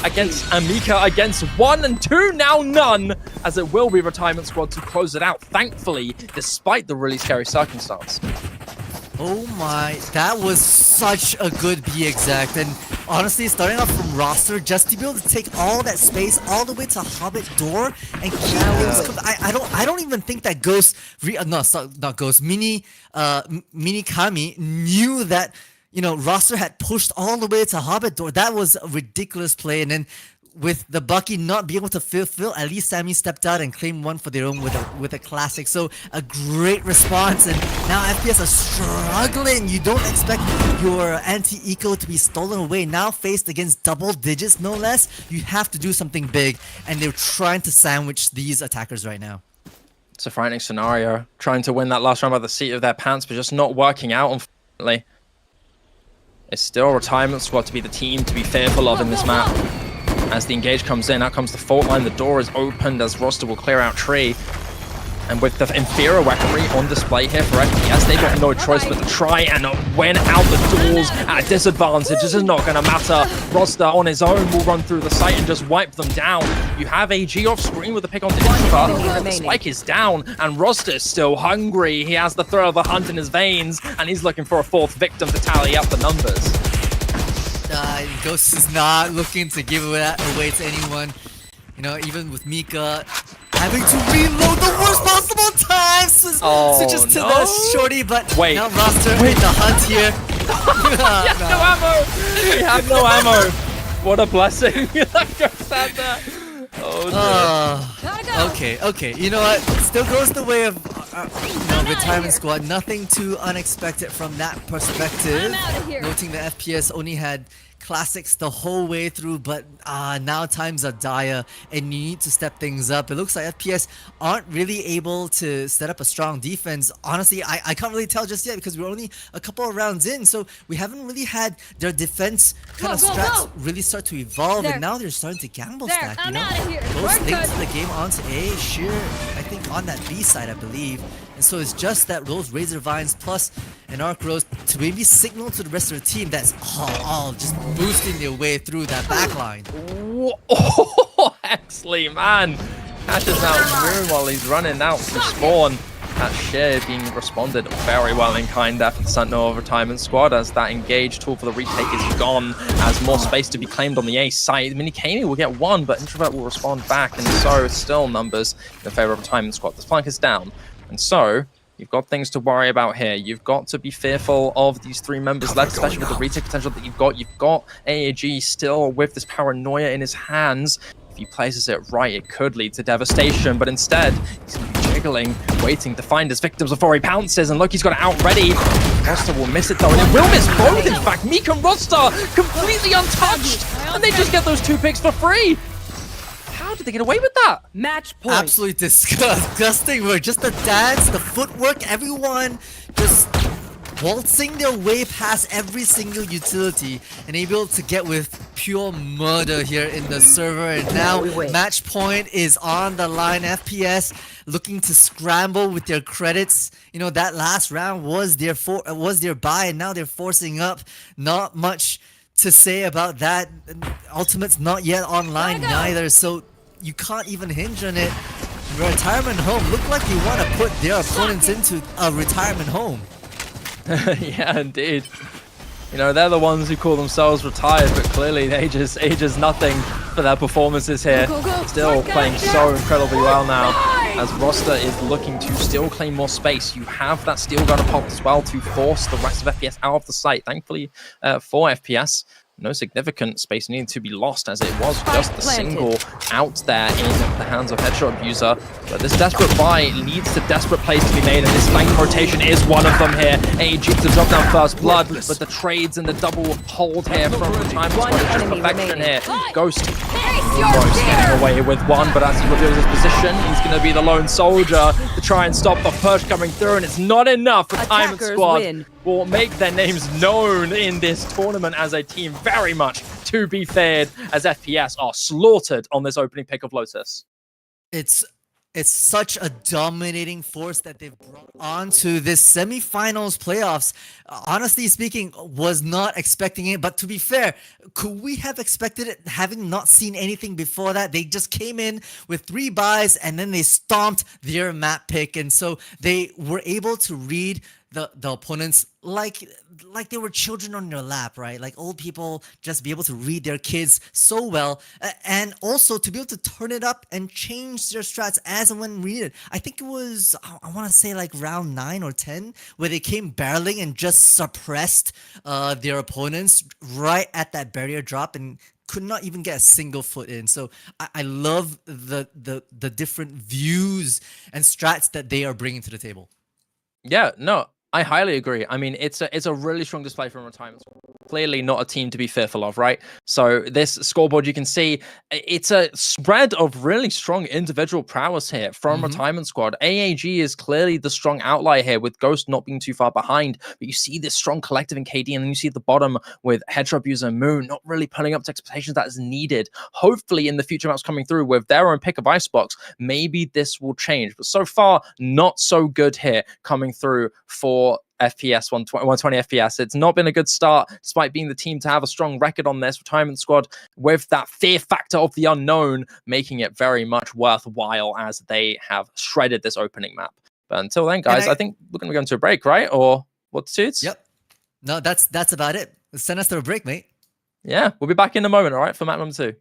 against Amika against 1 and 2, now none, as it will be Retirement Squad to close it out, thankfully, despite the really scary circumstance. Oh my, that was such a good B exact, and honestly, starting off from Roster, just to be able to take all that space all the way to Hobbit Door and keep things. I don't even think that Ghost, not Ghost, Mini Kami knew that, you know, Roster had pushed all the way to Hobbit Door. That was a ridiculous play, and then with the Bucky not being able to fulfill, at least Sammy stepped out and claimed one for their own with a classic. So a great response, and now FPS are struggling. You don't expect your anti-eco to be stolen away. Now faced against double digits, no less, you have to do something big, and they're trying to sandwich these attackers right now. It's a frightening scenario, trying to win that last round by the seat of their pants, but just not working out, unfortunately. It's still Retirement Squad to be the team to be fearful of in this map. As the engage comes in, out comes the fault line. The door is opened as Roster will clear out Tree. And with the inferior weaponry on display here for FPS, they've got no choice but to try and win out the doors at a disadvantage. This is not going to matter. Roster on his own will run through the site and just wipe them down. You have AG off screen with the pick on Introvert. The spike is down, and Roster is still hungry. He has the thrill of the hunt in his veins, and he's looking for a fourth victim to tally up the numbers. Ghost is not looking to give that away to anyone. You know, even with Mika having to reload the worst possible time, switches to the shorty, but now Roster in the hunt here. No ammo! We have no ammo. What a blessing. Ghost had that. Oh dear. Okay. You know what? Still goes the way of Retirement Squad. Nothing too unexpected from that perspective. Noting the FPS only had classics the whole way through, but now times are dire and you need to step things up. It looks like FPS aren't really able to set up a strong defense. Honestly, I can't really tell just yet because we're only a couple of rounds in, so we haven't really had their defense kind of strats really start to evolve, and now they're starting to gamble stack, you know? Those things in the game onto A, sure, I think on that B side, I believe. And so it's just that those Razor Vines plus an Arc Rose to maybe signal to the rest of the team that's all just boosting their way through that backline. Oh, Exley, man. Catches out Rune while he's running out from spawn. That share being responded very well in kind there for the Sentinel of Retirement Squad, as that engage tool for the retake is gone, as more space to be claimed on the A side. Mini Kami will get one, but Introvert will respond back, and so it's still numbers in favor of Retirement Squad. This flank is down. And so, you've got things to worry about here. You've got to be fearful of these three members left, especially with the retake potential that you've got. You've got AAG still with this paranoia in his hands. If he places it right, it could lead to devastation, but instead, he's going to be jiggling, waiting to find his victims before he pounces, and look, he's got it out ready. Roster will miss it though, and it will miss both, in fact. Meek and Roster completely untouched, and they just get those 2 picks for free. How did they get away with that? Match point. Absolutely disgusting. We're just the dance, the footwork, everyone just waltzing their way past every single utility and able to get with pure murder here in the server. And now match point is on the line. FPS looking to scramble with their credits. You know, that last round was their buy, and now they're forcing up. Not much to say about that. Ultimate's not yet online neither, so you can't even hinge on it. Retirement home. Look like they want to put their opponents into a retirement home. Yeah, indeed. You know, they're the ones who call themselves retired, but clearly they just ages nothing for their performances here. Still playing so incredibly well now, as Roster is looking to still claim more space. You have that steel gun pop as well to force the rest of FPS out of the site. Thankfully for FPS, no significant space needed to be lost, as it was just the single out there in the hands of Headshot Abuser. But this desperate buy leads to desperate plays to be made, and this flank rotation is one of them here. AEG to drop down first blood, but the trades and the double hold here from the time squad is just perfection here. Ghost almost getting away with one, but as he reveals his position, he's going to be the lone soldier to try and stop the push coming through, and it's not enough for Time and Squad. Will make their names known in this tournament as a team very much to be feared, as FPS are slaughtered on this opening pick of Lotus. It's such a dominating force that they've brought onto this semifinals playoffs. Honestly speaking, was not expecting it. But to be fair, could we have expected it, having not seen anything before that? They just came in with 3 buys and then they stomped their map pick. And so they were able to read the opponents like they were children on their lap, right? Like old people just be able to read their kids so well, and also to be able to turn it up and change their strats as and when needed. I think it was, I want to say like round 9 or 10, where they came barreling and just suppressed their opponents right at that barrier drop and could not even get a single foot in. So I love the different views and strats that they are bringing to the table. Yeah, no, I highly agree. I mean, it's a really strong display from Retirement. Clearly not a team to be fearful of, right? So this scoreboard, you can see it's a spread of really strong individual prowess here from Retirement Squad. AAG is clearly the strong outlier here, with Ghost not being too far behind. But you see this strong collective in KD, and then you see at the bottom with Headshot Abuser and Moon not really pulling up to expectations that is needed. Hopefully in the future maps coming through with their own pick of Icebox, maybe this will change. But so far, not so good here coming through for FPS 120 FPS. It's not been a good start, despite being the team to have a strong record on this. Retirement Squad, with that fear factor of the unknown, making it very much worthwhile as they have shredded this opening map. But until then, guys, I think we're going to go into a break, right? Or what suits? Yep. No, that's about it. Send us to a break, mate. Yeah, we'll be back in a moment, all right, for map number 2.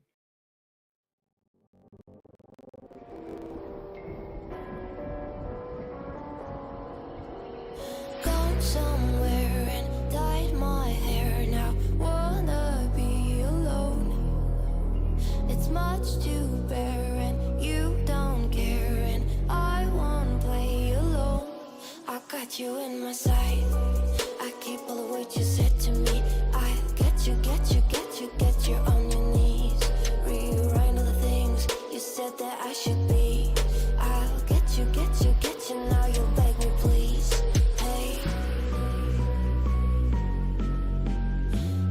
Gone somewhere and dyed my hair now. Wanna be alone. It's much to bear and you don't care, and I won't play alone. I got you in my sight. I keep all the words you said to me. I get you, get you, get you, get you on your knees. Rewrite all the things you said that I should be. I'll get you, get you, get you. Now you'll beg me, please. Hey.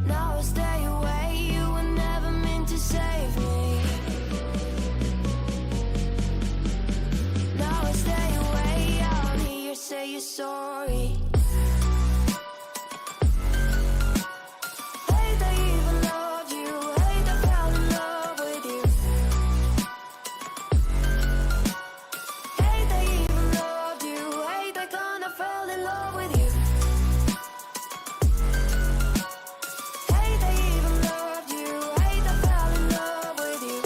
Now I stay away. You were never meant to save me. Now I stay away. I'll hear you say you're sorry. Hey, they even loved you. Hey, they fell in love with you. Hey, they even loved you. Hey, they kinda fell in love with you. Hey, they even loved you. Hey, they fell in love with you.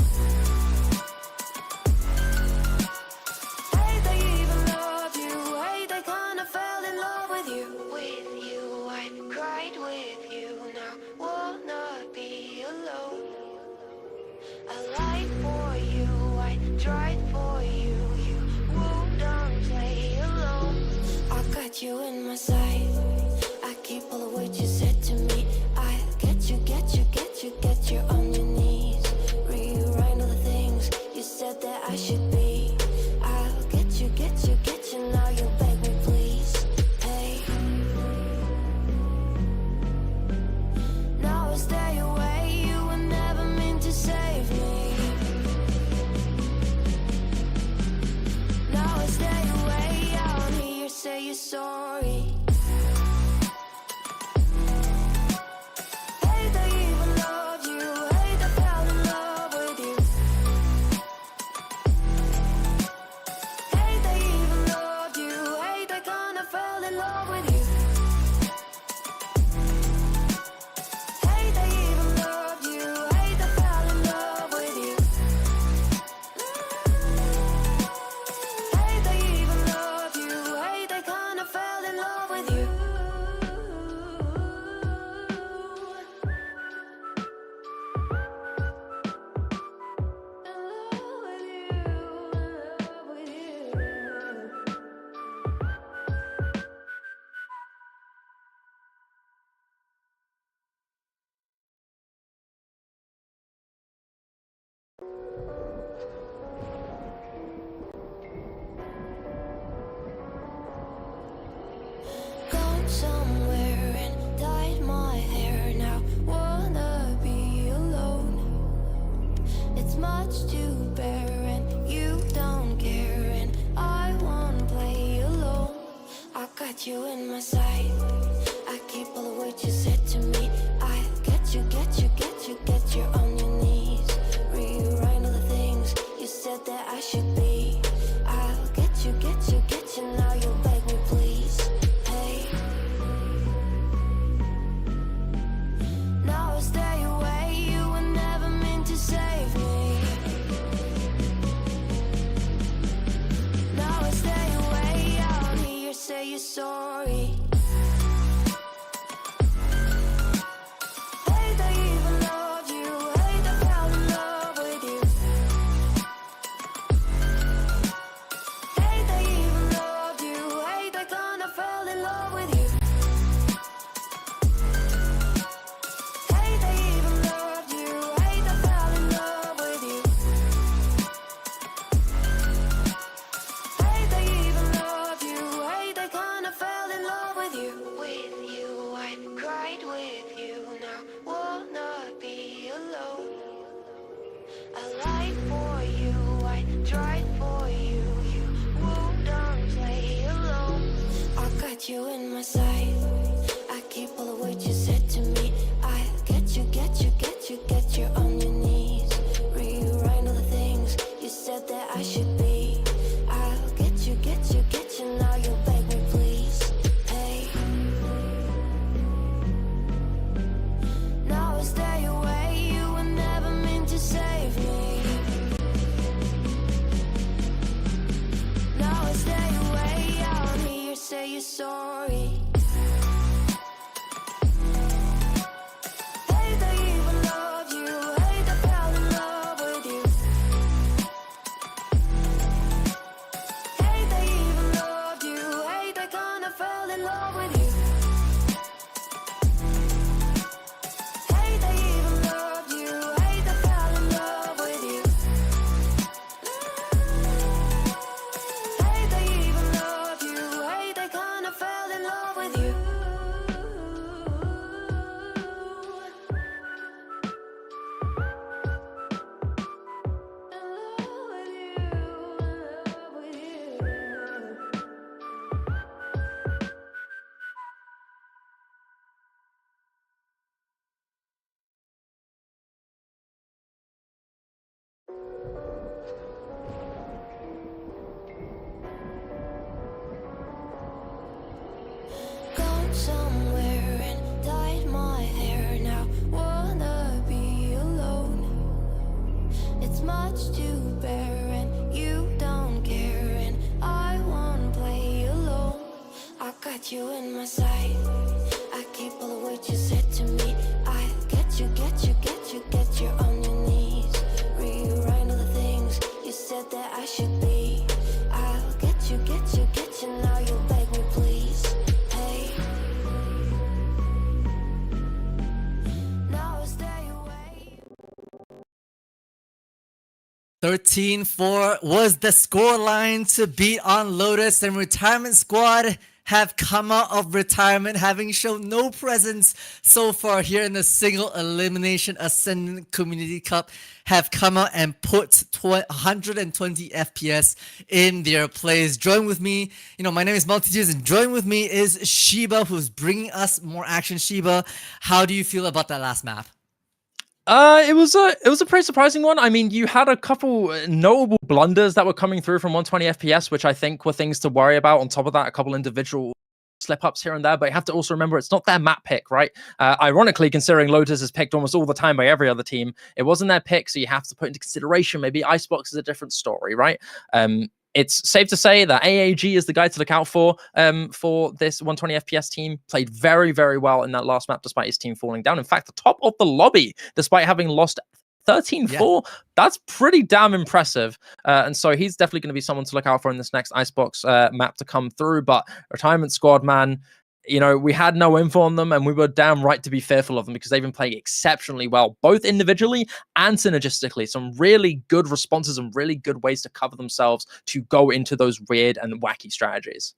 Hey, they even loved you. Hey, they kinda fell in love with you. With you, I cried with you. Now wanna be alone. I lied for you, I tried for you. You wouldn't play alone. I got you in my sight. I keep all the words you said to me. I get you, get you, get you, get you on your knees. Rewrite all the things you said that I should be. I'll get you, get you, get you. Now you'll beg me, please. Hey. Now I stay away. You were never meant to save me. Now I stay away. I'll hear you say you're sorry. Hey, they even loved you. Hey, they fell in love with you. Hey, they even loved you. Hey, they kinda fell in love with you. got you in my sight. I keep all the words you said to me. I get you, get you, get you, get you on your knees. Rewrite all the things you said that I should be. I'll get you, get you, get you. Now you'll beg me, please. Hey. Now I'll stay away. You were never meant to save me. Now I stay away. I'll hear you say you're sorry. Hate I even loved you. Hate I fell in love with you. Hate I even loved you. Hate I kinda fell in love with you. Hate I even loved you. Hate I fell in love with you. Hate I even loved you. Hate I kinda fell in love with you. With you, I cried with you. Now wanna be alone. I lied for you. I tried for you. You wouldn't play alone. I got you in my sight. I keep all the words you said to me. I get you, get you, get you, get you on your knees. Rewrite all the things you said that I should be. I'll get you, get you, get you. Now you'll beg me, please. Hey. Now I'll stay away. You were never meant to save me. Now I stay away. I'll hear you say you're sorry. Hate I even loved you. Hate I fell in love with you. Hate I even loved you. Hate I kinda fell in love with you. Hate I even loved you. Hate I fell in love with you. Hate I even loved you. Hate I kinda fell in love with you. Gone somewhere and dyed my hair. Now wanna be alone. It's much to bear and you don't care. And I won't play alone. I got you in my sight. I keep all the words you said to me. I get you, get you, get you, get you on your knees. Rewrite all the things you said that I should be. I'll get you, get you, get you. Now you'll beg me, please. Hey. Now I'll stay away. 13-4 was the scoreline to beat on Lotus, and Retirement Squad have come out of retirement, having shown no presence so far here in the single elimination Ascendant Community Cup, have come out and put 120 FPS in their plays. Join with me, my name is Multitudes, and join with me is Sheba, who's bringing us more action. Sheba, how do you feel about that last map? It was a pretty surprising one. I mean, you had a couple notable blunders that were coming through from 120 FPS, which I think were things to worry about. On top of that, a couple individual slip-ups here and there, but you have to also remember it's not their map pick, right? Ironically, considering Lotus is picked almost all the time by every other team, it wasn't their pick, so you have to put into consideration maybe Icebox is a different story, right? It's safe to say that AAG is the guy to look out for this 120 FPS team. Played very, very well in that last map despite his team falling down. In fact, the top of the lobby, despite having lost 13-4, that's pretty damn impressive. And so he's definitely going to be someone to look out for in this next Icebox map to come through. But Retirement Squad, man, we had no info on them, and we were damn right to be fearful of them because they've been playing exceptionally well, both individually and synergistically. Some really good responses and really good ways to cover themselves to go into those weird and wacky strategies.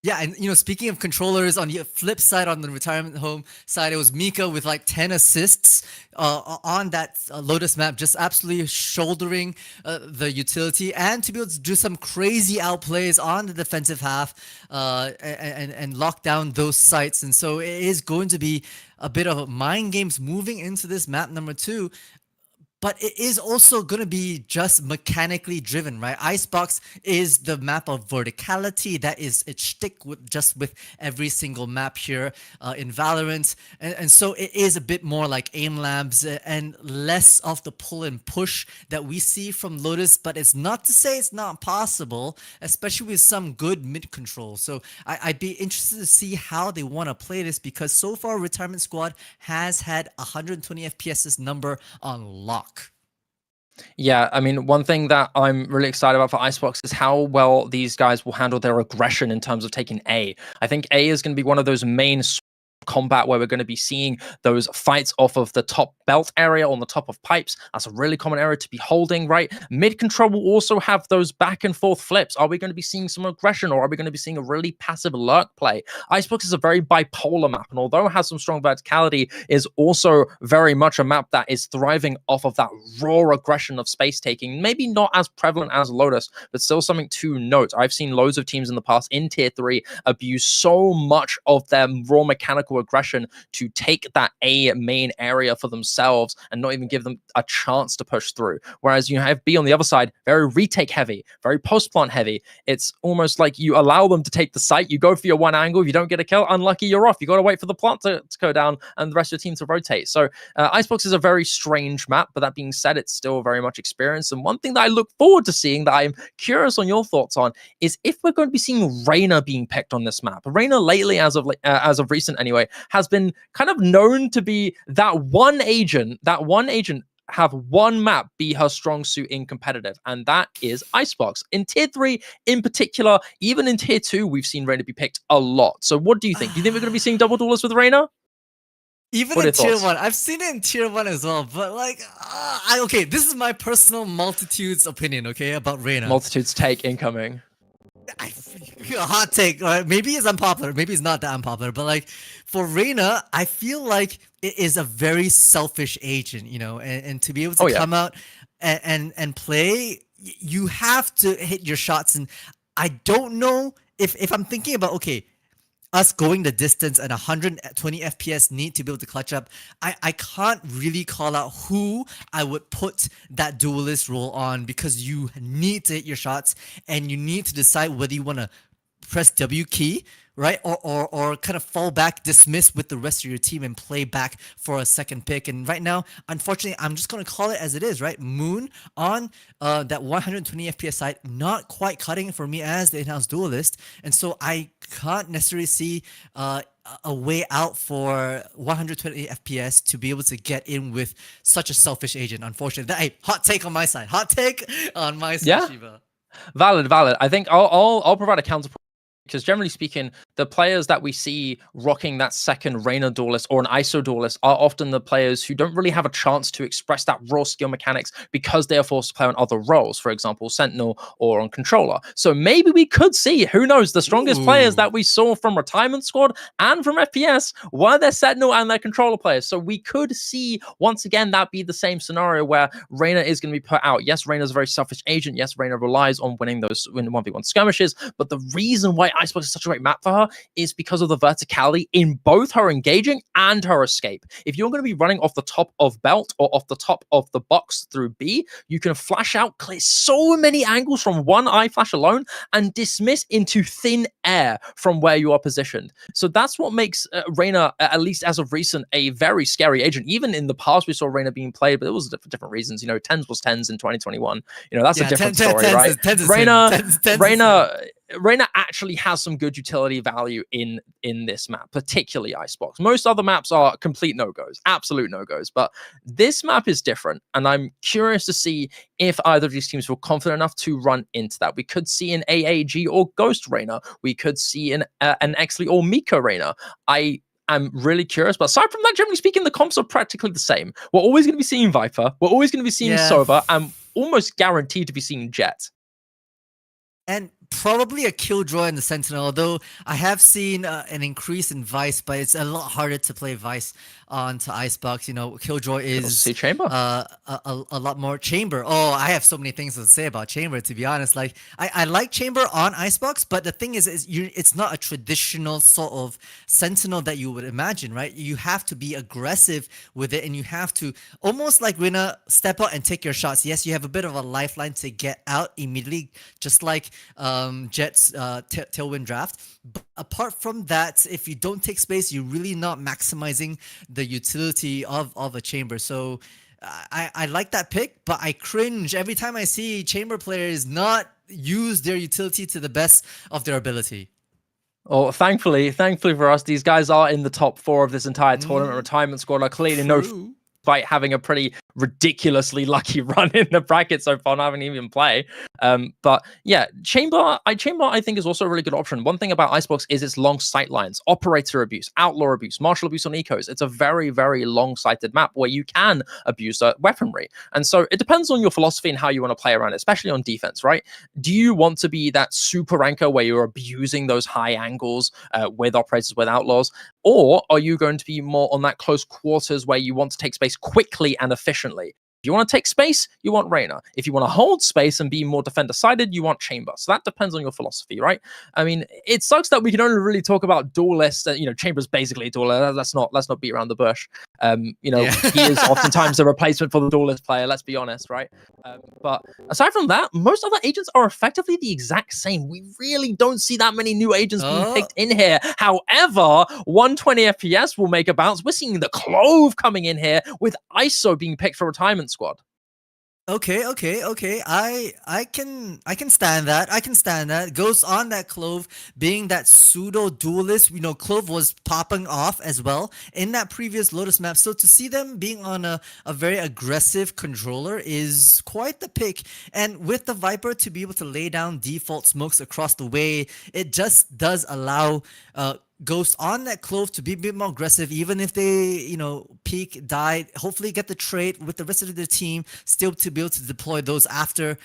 Yeah, and speaking of controllers, on the flip side, on the retirement home side, it was Mika with like 10 assists on that Lotus map, just absolutely shouldering the utility, and to be able to do some crazy outplays on the defensive half and lock down those sites. And so it is going to be a bit of mind games moving into this map number 2. But it is also going to be just mechanically driven, right? Icebox is the map of verticality. That is its shtick with every single map here in Valorant. And so it is a bit more like aim labs and less of the pull and push that we see from Lotus. But it's not to say it's not possible, especially with some good mid control. So I'd be interested to see how they want to play this, because so far Retirement Squad has had 120 FPS's number on lock. Yeah, I mean, one thing that I'm really excited about for Icebox is how well these guys will handle their aggression in terms of taking A. I think A is going to be one of those main combat where we're going to be seeing those fights off of the top belt area on the top of pipes. That's a really common area to be holding, right? Mid control will also have those back and forth flips. Are we going to be seeing some aggression, or are we going to be seeing a really passive lurk play? Icebox is a very bipolar map, and although it has some strong verticality, is also very much a map that is thriving off of that raw aggression of space taking. Maybe not as prevalent as Lotus, but still something to note. I've seen loads of teams in the past in tier 3 abuse so much of their raw mechanical aggression to take that A main area for themselves and not even give them a chance to push through. Whereas you have B on the other side, very retake heavy, very post plant heavy. It's almost like you allow them to take the site, you go for your one angle, if you don't get a kill, unlucky, you're off. You got to wait for the plant to go down and the rest of your team to rotate. So Icebox is a very strange map, but that being said, it's still very much experienced. And one thing that I look forward to seeing, that I'm curious on your thoughts on, is if we're going to be seeing Reyna being picked on this map. Reyna lately, as of recent anyway, has been kind of known to be that one agent have one map be her strong suit in competitive, and that is Icebox. In tier 3 in particular, even in tier 2, we've seen Reyna be picked a lot. So what do you think? Do you think we're going to be seeing double duelists with Reyna? Even in tier 1, I've seen it in tier 1 as well, but like, okay, this is my personal multitudes opinion, okay, about Reyna. Multitudes take incoming. A hot take, right? Maybe it's unpopular, maybe it's not that unpopular, but like for Reyna, I feel like it is a very selfish agent, and to be able to come out and play, you have to hit your shots. And I don't know if I'm thinking about, okay, us going the distance and 120 FPS need to be able to clutch up, I can't really call out who I would put that duelist role on, because you need to hit your shots and you need to decide whether you want to press W key, right? Or kind of fall back, dismiss with the rest of your team and play back for a second pick. And right now, unfortunately, I'm just going to call it as it is, right? Moon on that 120 FPS side, not quite cutting it for me as the in-house duelist. And so I can't necessarily see a way out for 120 FPS to be able to get in with such a selfish agent, unfortunately. Hey, hot take on my side. Hot take on my side, yeah. Shiva. Valid. I think I'll provide a counterpoint, because generally speaking, the players that we see rocking that second Reyna duelist or an ISO duelist are often the players who don't really have a chance to express that raw skill mechanics because they are forced to play on other roles, for example, Sentinel or on controller. So maybe we could see, who knows, the strongest players that we saw from Retirement Squad and from FPS were their Sentinel and their controller players. So we could see, once again, that be the same scenario where Reyna is going to be put out. Yes, Reyna's a very selfish agent. Yes, Reyna relies on winning those 1v1 skirmishes, but the reason why Icebox is such a great map for her is because of the verticality in both her engaging and her escape. If you're going to be running off the top of belt or off the top of the box through B, you can flash out, clear so many angles from one eye flash alone, and dismiss into thin air from where you are positioned. So that's what makes Reyna, at least as of recent, a very scary agent. Even in the past, we saw Reyna being played, but it was for different reasons. 10s was 10s in 2021. That's a different story, right? Reyna actually has some good utility value in this map, particularly Icebox. Most other maps are complete no-goes, absolute no-goes, but this map is different, and I'm curious to see if either of these teams feel confident enough to run into that. We could see an AAG or Ghost Reyna. We could see an Exley or Mika Reyna. I'm really curious, but aside from that, generally speaking, the comps are practically the same. We're always going to be seeing Viper. We're always going to be seeing Sova. I'm almost guaranteed to be seeing Jet. And probably a Killjoy in the Sentinel, although I have seen an increase in Vice, but it's a lot harder to play Vice onto Icebox. You know, Killjoy is see Chamber. a lot more Chamber. Oh, I have so many things to say about Chamber, to be honest. Like, I like Chamber on Icebox, but the thing is it's not a traditional sort of Sentinel that you would imagine, right? You have to be aggressive with it, and you have to almost like Rina step out and take your shots. Yes, you have a bit of a lifeline to get out immediately, just like Jet's Tailwind Draft. But apart from that, if you don't take space, you're really not maximizing the utility of a Chamber. So I like that pick, but I cringe every time I see Chamber players not use their utility to the best of their ability. Oh, thankfully for us, these guys are in the top 4 of this entire tournament. Retirement squad are clearly no despite having a pretty ridiculously lucky run in the bracket so far, not having even play. But yeah, Chamber I think is also a really good option. One thing about Icebox is its long sight lines, operator abuse, outlaw abuse, martial abuse on ecos. It's a very, very long-sighted map where you can abuse weaponry. And so it depends on your philosophy and how you want to play around it, especially on defense, right? Do you want to be that super ranker where you're abusing those high angles with operators, with outlaws? Or are you going to be more on that close quarters where you want to take space quickly and efficiently? If you want to take space, you want Reyna. If you want to hold space and be more defender-sided, you want Chamber. So that depends on your philosophy, right? I mean, it sucks that we can only really talk about duelists. You know, Chamber's basically a duelist. Let's not beat around the bush. You know, he is oftentimes a replacement for the duelist player. Let's be honest, right? But aside from that, most other agents are effectively the exact same. We really don't see that many new agents being picked in here. However, 120 FPS will make a bounce. We're seeing the Clove coming in here with ISO being picked for retirement squad. Okay. I can stand that. I can stand that. Ghost on that Clove being that pseudo duelist. You know, Clove was popping off as well in that previous Lotus map. So to see them being on a very aggressive controller is quite the pick. And with the Viper to be able to lay down default smokes across the way, it just does allow Ghost on that Clove to be a bit more aggressive, even if they, you know, peek, die, hopefully get the trade with the rest of the team, still to be able to deploy those after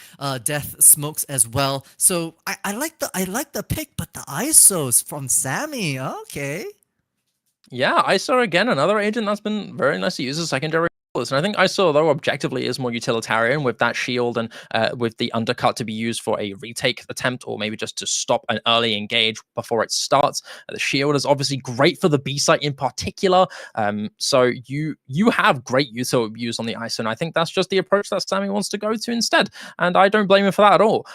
death smokes as well. So I like the pick, but the ISOs from Sammy, okay. Yeah, ISO again, another agent that's been very nice to use as a secondary. And I think ISO, though, objectively is more utilitarian with that shield and with the undercut to be used for a retake attempt or maybe just to stop an early engage before it starts. The shield is obviously great for the B site in particular. So you have great util use on the ISO, and I think that's just the approach that Sammy wants to go to instead. And I don't blame him for that at all.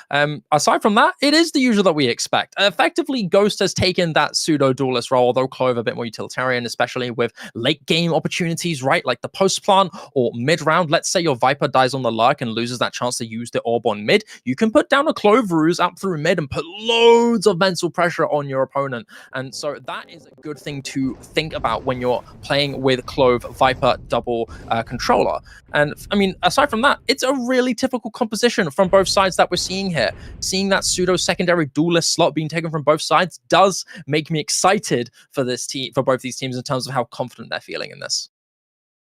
Aside from that, it is the usual that we expect. Effectively, Ghost has taken that pseudo duelist role, although Clove a bit more utilitarian, especially with late game opportunities, right? Like the post plant or mid-round. Let's say your Viper dies on the lurk and loses that chance to use the orb on mid. You can put down a Clove ruse up through mid and put loads of mental pressure on your opponent. And so that is a good thing to think about when you're playing with Clove Viper double controller. And I mean, aside from that, it's a really typical composition from both sides that we're seeing here. Seeing that pseudo secondary duelist slot being taken from both sides does make me excited for this team, for both these teams, in terms of how confident they're feeling in this.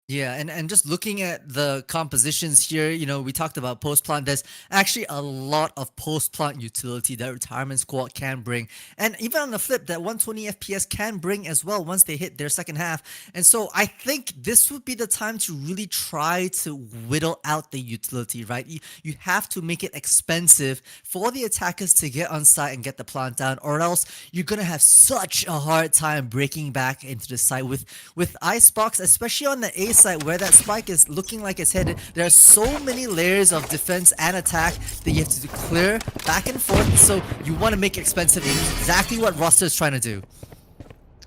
Yeah, and just looking at the compositions here, you know, we talked about post-plant. There's actually a lot of post-plant utility that Retirement Squad can bring. And even on the flip, that 120 FPS can bring as well once they hit their second half. And so I think this would be the time to really try to whittle out the utility, right? You have to make it expensive for the attackers to get on site and get the plant down, or else you're going to have such a hard time breaking back into the site with Icebox, especially on the A side where that spike is looking like it's headed. There are so many layers of defense and attack that you have to clear back and forth, so you want to make it expensive. Exactly what Roster is trying to do.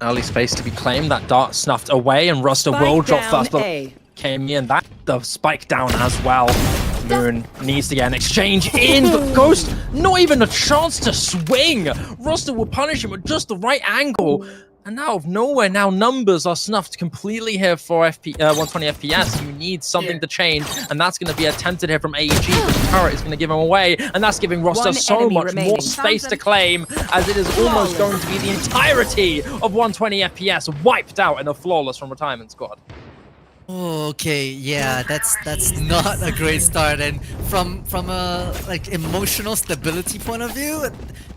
Early space to be claimed, that dart snuffed away, and Roster will drop first, but came in, that the spike down as well. Moon needs to get an exchange in, but Ghost, not even a chance to swing. Roster will punish him at just the right angle. And out of nowhere, now numbers are snuffed completely here for 120 FPS. You need something to change, and that's going to be attempted here from AEG, but the turret is going to give him away, and that's giving Roster so much more space to claim, as it is almost going to be the entirety of 120 FPS wiped out in a flawless from Retirement Squad. Oh, okay, yeah, that's not a great start. And from a like emotional stability point of view,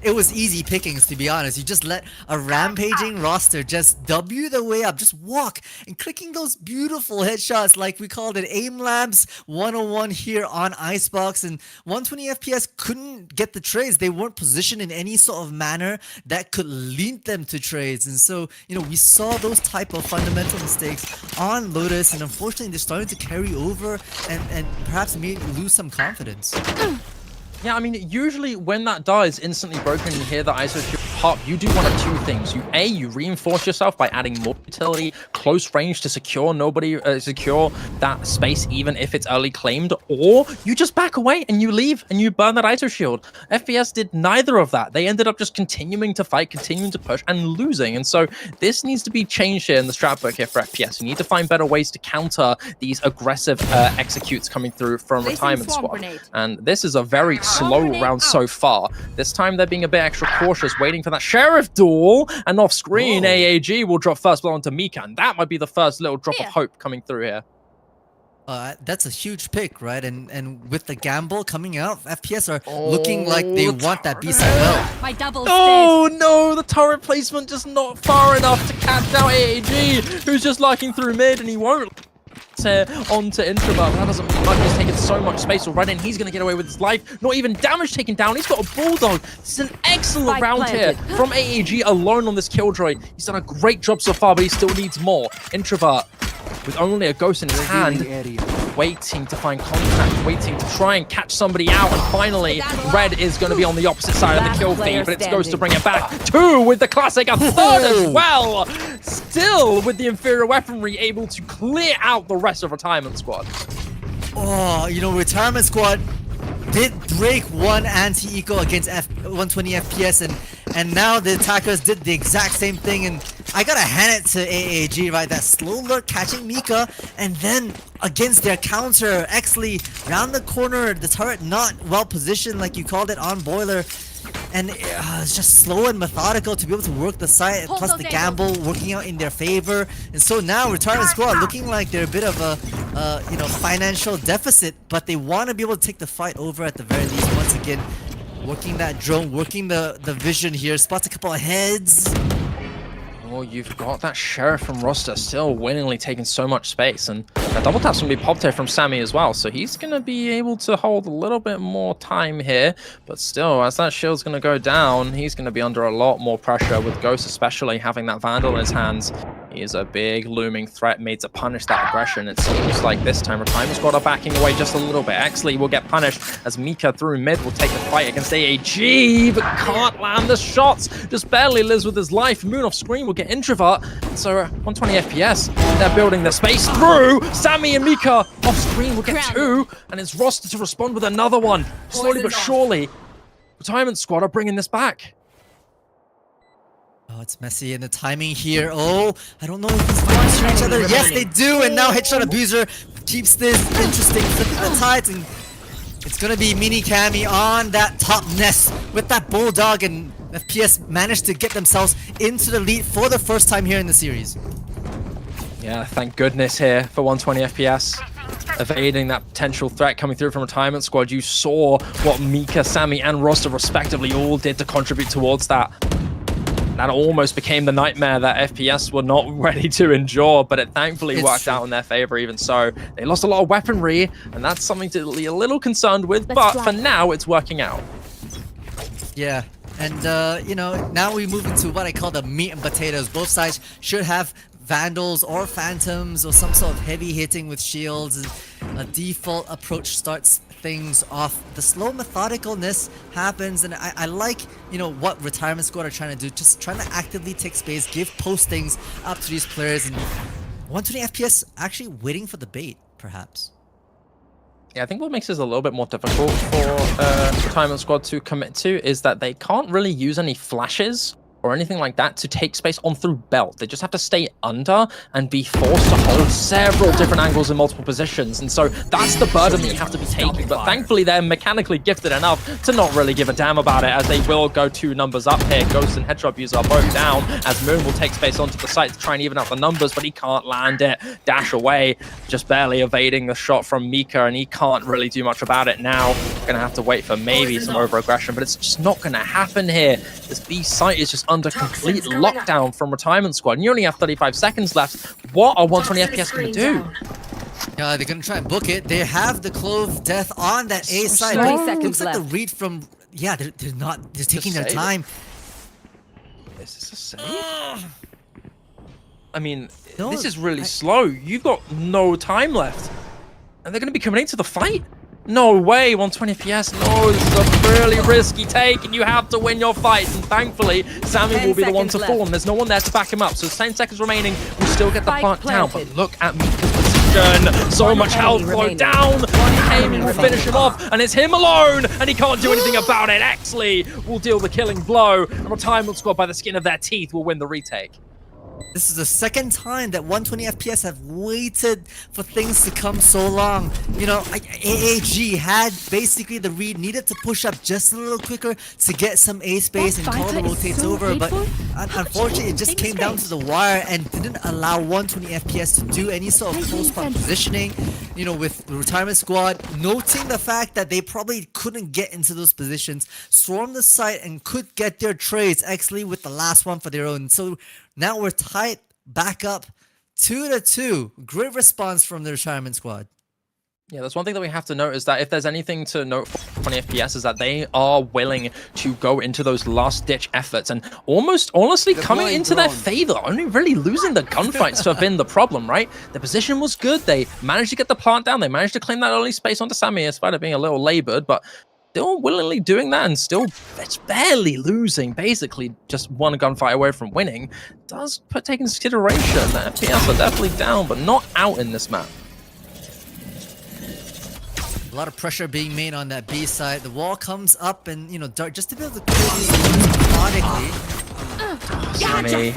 it was easy pickings, to be honest. You just let a rampaging roster just W the way up, just walk and clicking those beautiful headshots like we called it Aim Labs 101 here on Icebox, and 120 FPS couldn't get the trades. They weren't positioned in any sort of manner that could lead them to trades. And so, we saw those type of fundamental mistakes on Lotus, and unfortunately they're starting to carry over and perhaps may lose some confidence. Yeah, I mean, usually when that does instantly broken and you hear the ISO shield pop, you do one of two things. You reinforce yourself by adding more utility, close range to secure secure that space even if it's early claimed, or you just back away and you leave and you burn that ISO shield. FPS did neither of that. They ended up just continuing to fight, continuing to push, and losing. And so this needs to be changed here in the strat book here for FPS. You need to find better ways to counter these aggressive executes coming through from Retirement Squad. And this is a very slow round so far. This time they're being a bit extra cautious, waiting for that Sheriff duel, and off screen AAG will drop first blow onto Mika, and that might be the first little drop of hope coming through here. That's a huge pick, right? And with the gamble coming out, FPS are looking like they want that B-side well. My double Oh no, the turret placement just not far enough to catch out AAG, who's just lurking through mid, and he won't onto Introvert. That doesn't mean much. He's taken so much space already, and he's going to get away with his life. Not even damage taken down. He's got a Bulldog. This is an excellent round here from AAG alone on this Killjoy. He's done a great job so far, but he still needs more. Introvert, with only a ghost in his hand, waiting to find contact, waiting to try and catch somebody out, and finally, Red is going to be on the opposite side of the kill feed, but it's Ghost to bring it back. Two with the classic, a third as well. Still with the inferior weaponry, able to clear out the rest of Retirement Squad. Oh, Retirement Squad did break one anti-eco against 120 FPS, and now the attackers did the exact same thing, and I gotta hand it to AAG, right? That slow lurk catching Mika, and then against their counter, Exley round the corner, the turret not well positioned like you called it on Boiler, and it's just slow and methodical to be able to work the site, plus the gamble working out in their favor. And so now Retirement Squad looking like they're a bit of a financial deficit, but they want to be able to take the fight over at the very least. Once again, working that drone, working the vision here, spots a couple of heads. Oh, you've got that Sheriff from Roster still winningly taking so much space, and that double tap's going to be popped here from Sammy as well, so he's going to be able to hold a little bit more time here, but still, as that shield's going to go down, he's going to be under a lot more pressure, with Ghost especially having that Vandal in his hands. He is a big looming threat made to punish that aggression. It seems like this time Retirement Squad are backing away just a little bit. Exley will get punished as Mika through mid will take the fight against AAG, but can't land the shots. Just barely lives with his life. Moon off screen will get Introvert. So 120 FPS, they're building the space through. Sammy and Mika off screen will get two, and it's Roster to respond with another one. Slowly but surely, Retirement Squad are bringing this back. Oh, it's messy in the timing here. Oh, I don't know if these ones hear each other. Yes, they do, and now Headshot Abuser keeps this interesting, flipping the tides, and it's gonna be Mini Cammy on that top nest with that Bulldog, and FPS managed to get themselves into the lead for the first time here in the series. Yeah, thank goodness here for 120 FPS. Evading that potential threat coming through from Retirement Squad. You saw what Mika, Sammy, and Roster respectively all did to contribute towards that. That almost became the nightmare that FPS were not ready to endure, but it thankfully worked out in their favor even so. They lost a lot of weaponry, and that's something to be a little concerned with, but for now, it's working out. Yeah, and now we move into what I call the meat and potatoes. Both sides should have Vandals or Phantoms or some sort of heavy hitting with shields, and a default approach starts things off. The slow methodicalness happens, and I like what Retirement Squad are trying to do, just trying to actively take space, give postings up to these players, and 120 FPS actually waiting for the bait, perhaps. Yeah, I think what makes this a little bit more difficult for Retirement Squad to commit to is that they can't really use any flashes or anything like that to take space on through belt. They just have to stay under and be forced to hold several different angles in multiple positions. And so that's the burden that you have to be taking. But thankfully, they're mechanically gifted enough to not really give a damn about it, as they will go 2 numbers up here. Ghost and Headshot User are both down, as Moon will take space onto the site to try and even out the numbers, but he can't land it. Dash away, just barely evading the shot from Mika, and he can't really do much about it now. Gonna have to wait for maybe some over-aggression, but it's just not gonna happen here. This B site is just under complete lockdown from Retirement Squad, and you only have 35 seconds left. What are 120 FPS gonna do? They're gonna try and book it. They have the Clove Death on that A side. 20 But it seconds looks like the left. read from they're taking their save? time. Is this a save? I mean, No, this is really slow. You've got no time left. And they're going to be coming into the fight? No way, 120 FPS. No, this is a really risky take, and you have to win your fights. And thankfully, Sammy 10 will be the one to seconds fall, left. and there's no one there to back him up. So 10 seconds remaining. We still get the Spike plant down, planted. but look at Mika's position. So One much enemy health flow remaining. down. One came in to remaining. finish him off, and it's him alone, and he can't do anything about it. Exley will deal the killing blow, and Retirement Squad, by the skin of their teeth, will win the retake. This is the second time that 120 FPS have waited for things to come so long. You know, AAG had basically the read, needed to push up just a little quicker to get some A space and call the rotates over, but unfortunately it just came down to the wire and didn't allow 120 FPS to do any sort of close spot positioning. You know, with the Retirement Squad noting the fact that they probably couldn't get into those positions, swarm the site and could get their trades, actually with the last one for their own. So now we're tied back up 2-2. Great response from the Retirement Squad. Yeah, that's one thing that we have to note, is that if there's anything to note for 20 FPS is that they are willing to go into those last-ditch efforts, and almost honestly coming into their favor, only really losing the gunfights to have been the problem, right? The position was good. They managed to get the plant down. They managed to claim that early space onto Sammy, in spite of being a little labored, but still willingly doing that and still it's barely losing, basically just one gunfight away from winning. Does take into consideration that FPS are definitely down, but not out in this map. A lot of pressure being made on that B side. The wall comes up and, you know, Dark just to be able to kill these methodically. Sammy,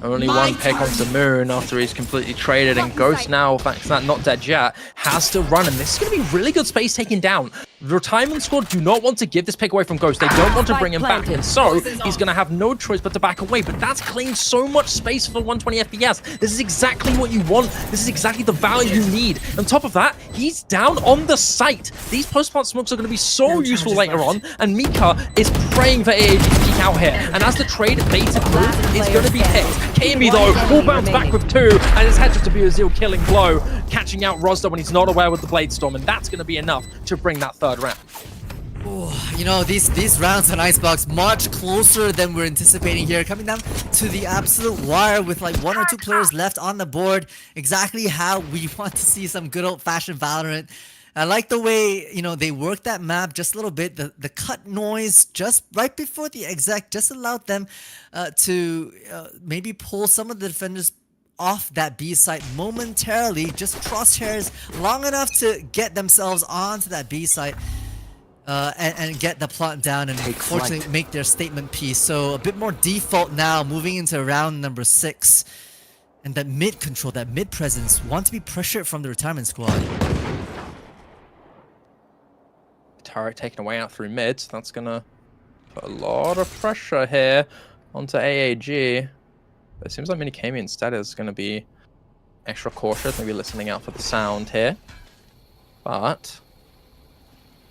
only one pick onto Moon after he's completely traded, and Ghost now, thanks to that, not dead yet, has to run, and this is going to be really good space taken down. The Retirement Squad do not want to give this pick away from Ghost. They don't want to bring him back, and so he's going to have no choice but to back away, but that's claimed so much space for 120 FPS. This is exactly what you want. This is exactly the value you need. On top of that, he's down on the site. These post-plant smokes are going to be so useful later on, and Mika is praying for AAG to peek out here, and as the trade baited through, it's going to be hit. Kami, though, will bounce back with 2, and his head just to be a Zeal killing blow, catching out Rosda when he's not aware with the Blade Storm, and that's going to be enough to bring that third round. Ooh, you know, these rounds on Icebox much closer than we're anticipating here, coming down to the absolute wire with like 1 or 2 players left on the board. Exactly how we want to see some good old-fashioned Valorant. I like the way, you know, they worked that map just a little bit. The cut noise just right before the exec just allowed them to maybe pull some of the defenders off that B site momentarily, just crosshairs long enough to get themselves onto that B site and get the plot down and unfortunately make their statement piece. So a bit more default now, moving into round number 6. And that mid control, that mid presence, want to be pressured from the Retirement Squad. Turret taken away out through mid, so that's gonna put a lot of pressure here onto AAG. But it seems like Minikami instead is gonna be extra cautious, maybe listening out for the sound here. But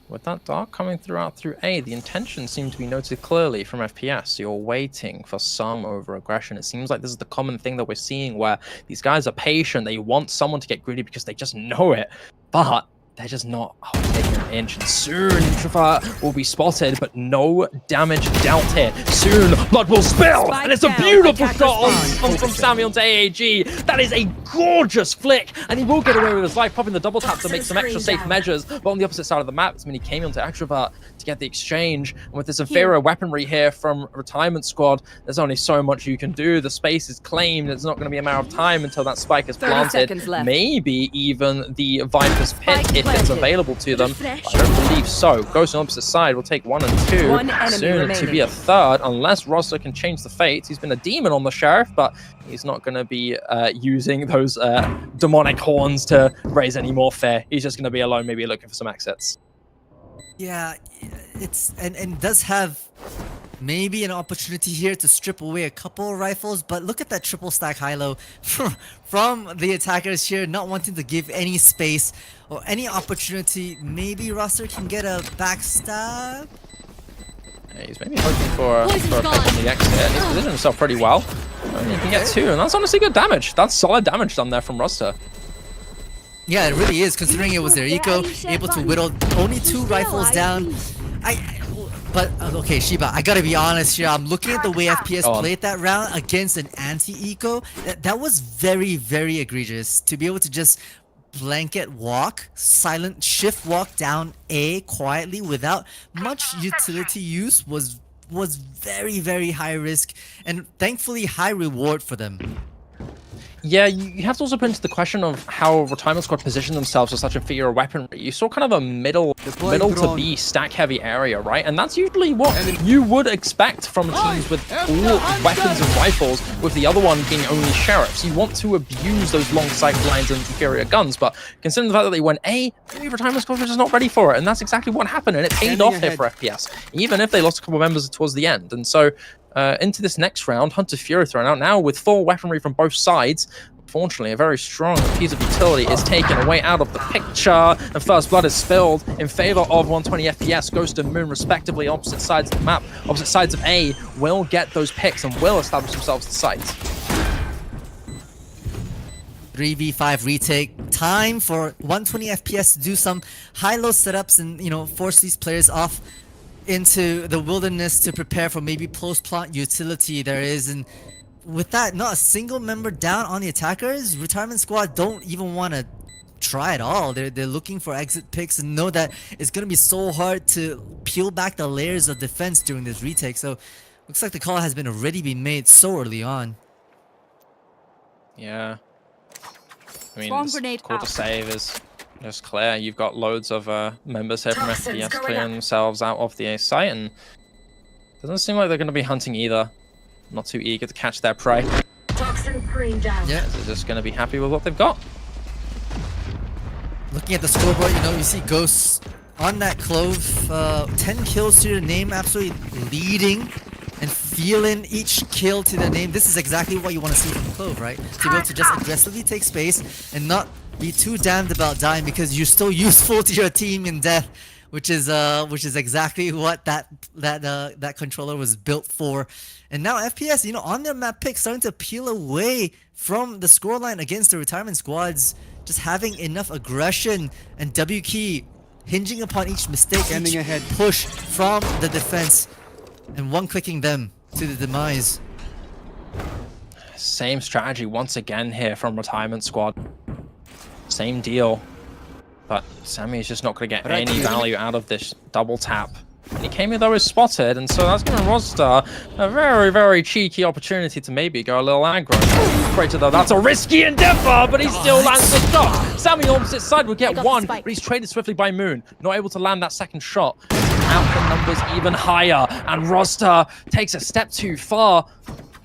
with that dark coming through A, the intention seemed to be noted clearly from FPS. You're waiting for some over-aggression. It seems like this is the common thing that we're seeing, where these guys are patient. They want someone to get greedy because they just know it. But they're just not taking an inch, and soon Introvert will be spotted, but no damage dealt here. Soon blood will spill, and it's a beautiful shot from Sammy onto AAG. That is a gorgeous flick, and he will get away with his life, popping the double tap to make some extra safe measures. But on the opposite side of the map, it's Mini came onto Extrovert to get the exchange. And with this inferior weaponry here from Retirement Squad, there's only so much you can do. The space is claimed. It's not going to be a matter of time until that spike is planted. Maybe even the Viper's Pit if it's available to them. But I don't believe so. Ghost on the opposite side will take 1 and 2. Soon to be a third, unless Roster can change the fate. He's been a demon on the Sheriff, but he's not going to be using those demonic horns to raise any more fear. He's just going to be alone, maybe looking for some exits. Yeah, it's and does have maybe an opportunity here to strip away a couple of rifles, but look at that triple stack high-low from the attackers here, not wanting to give any space or any opportunity. Maybe Roster can get a backstab. Yeah, he's maybe hoping for a pick on the exit. He's positioned himself pretty well. And he can get 2, and that's honestly good damage. That's solid damage done there from Roster. Yeah, it really is, considering it was their eco, able to whittle only 2 rifles down. But okay, Shiba, I gotta be honest here. I'm looking at the way FPS played that round against an anti-eco. That was very, very egregious. To be able to just blanket walk, silent shift walk down A quietly without much utility use was very, very high risk and thankfully high reward for them. Yeah, you have to also put into the question of how Retirement Squad positioned themselves with such inferior weaponry. You saw kind of a middle to B stack heavy area, right? And that's usually what you would expect from teams with all weapons and rifles, with the other one being only sheriffs. You want to abuse those long sight lines and inferior guns, but considering the fact that they went A, maybe Retirement Squad was just not ready for it, and that's exactly what happened, and it paid off here for FPS, even if they lost a couple of members towards the end. And so into this next round, Hunter Fury thrown out now with full weaponry from both sides. Unfortunately, a very strong piece of utility is taken away out of the picture, and first blood is spilled in favor of 120 FPS. Ghost and Moon, respectively, opposite sides of the map, opposite sides of A, will get those picks and will establish themselves at sites. 3v5 retake. Time for 120 FPS to do some high-low setups and, you know, force these players off into the wilderness to prepare for maybe post-plant utility there is. And with that, not a single member down on the attackers, Retirement Squad don't even want to try at all. They're looking for exit picks and know that it's going to be so hard to peel back the layers of defense during this retake. So looks like the call has already been made so early on. Yeah. I mean, it's cool to save is just clear. You've got loads of members here from FPS clearing themselves out of the A site, and doesn't seem like they're going to be hunting either. Not too eager to catch their prey. Yeah, they're just going to be happy with what they've got. Looking at the scoreboard, you know, you see Ghosts on that Clove, 10 kills to your name, absolutely leading and feeling each kill to the name. This is exactly what you want to see from Clove, right? To be able to just aggressively take space and not be too damned about dying because you're still useful to your team in death, which is exactly what that controller was built for. And now FPS, you know, on their map pick, starting to peel away from the scoreline against the Retirement Squads, just having enough aggression and W key hinging upon each mistake, each push from the defense, and one-clicking them to the demise. Same strategy once again here from Retirement Squad. Same deal. But Sammy is just not going to get any value out of this double tap. And he came in though is spotted, and so that's giving Roster a very, very cheeky opportunity to maybe go a little aggro. Crater though, that's a risky endeavor, but he still lands the shot. Sammy on the opposite side would get 1, but he's traded swiftly by Moon. Not able to land that second shot. Out the numbers even higher, and Roster takes a step too far.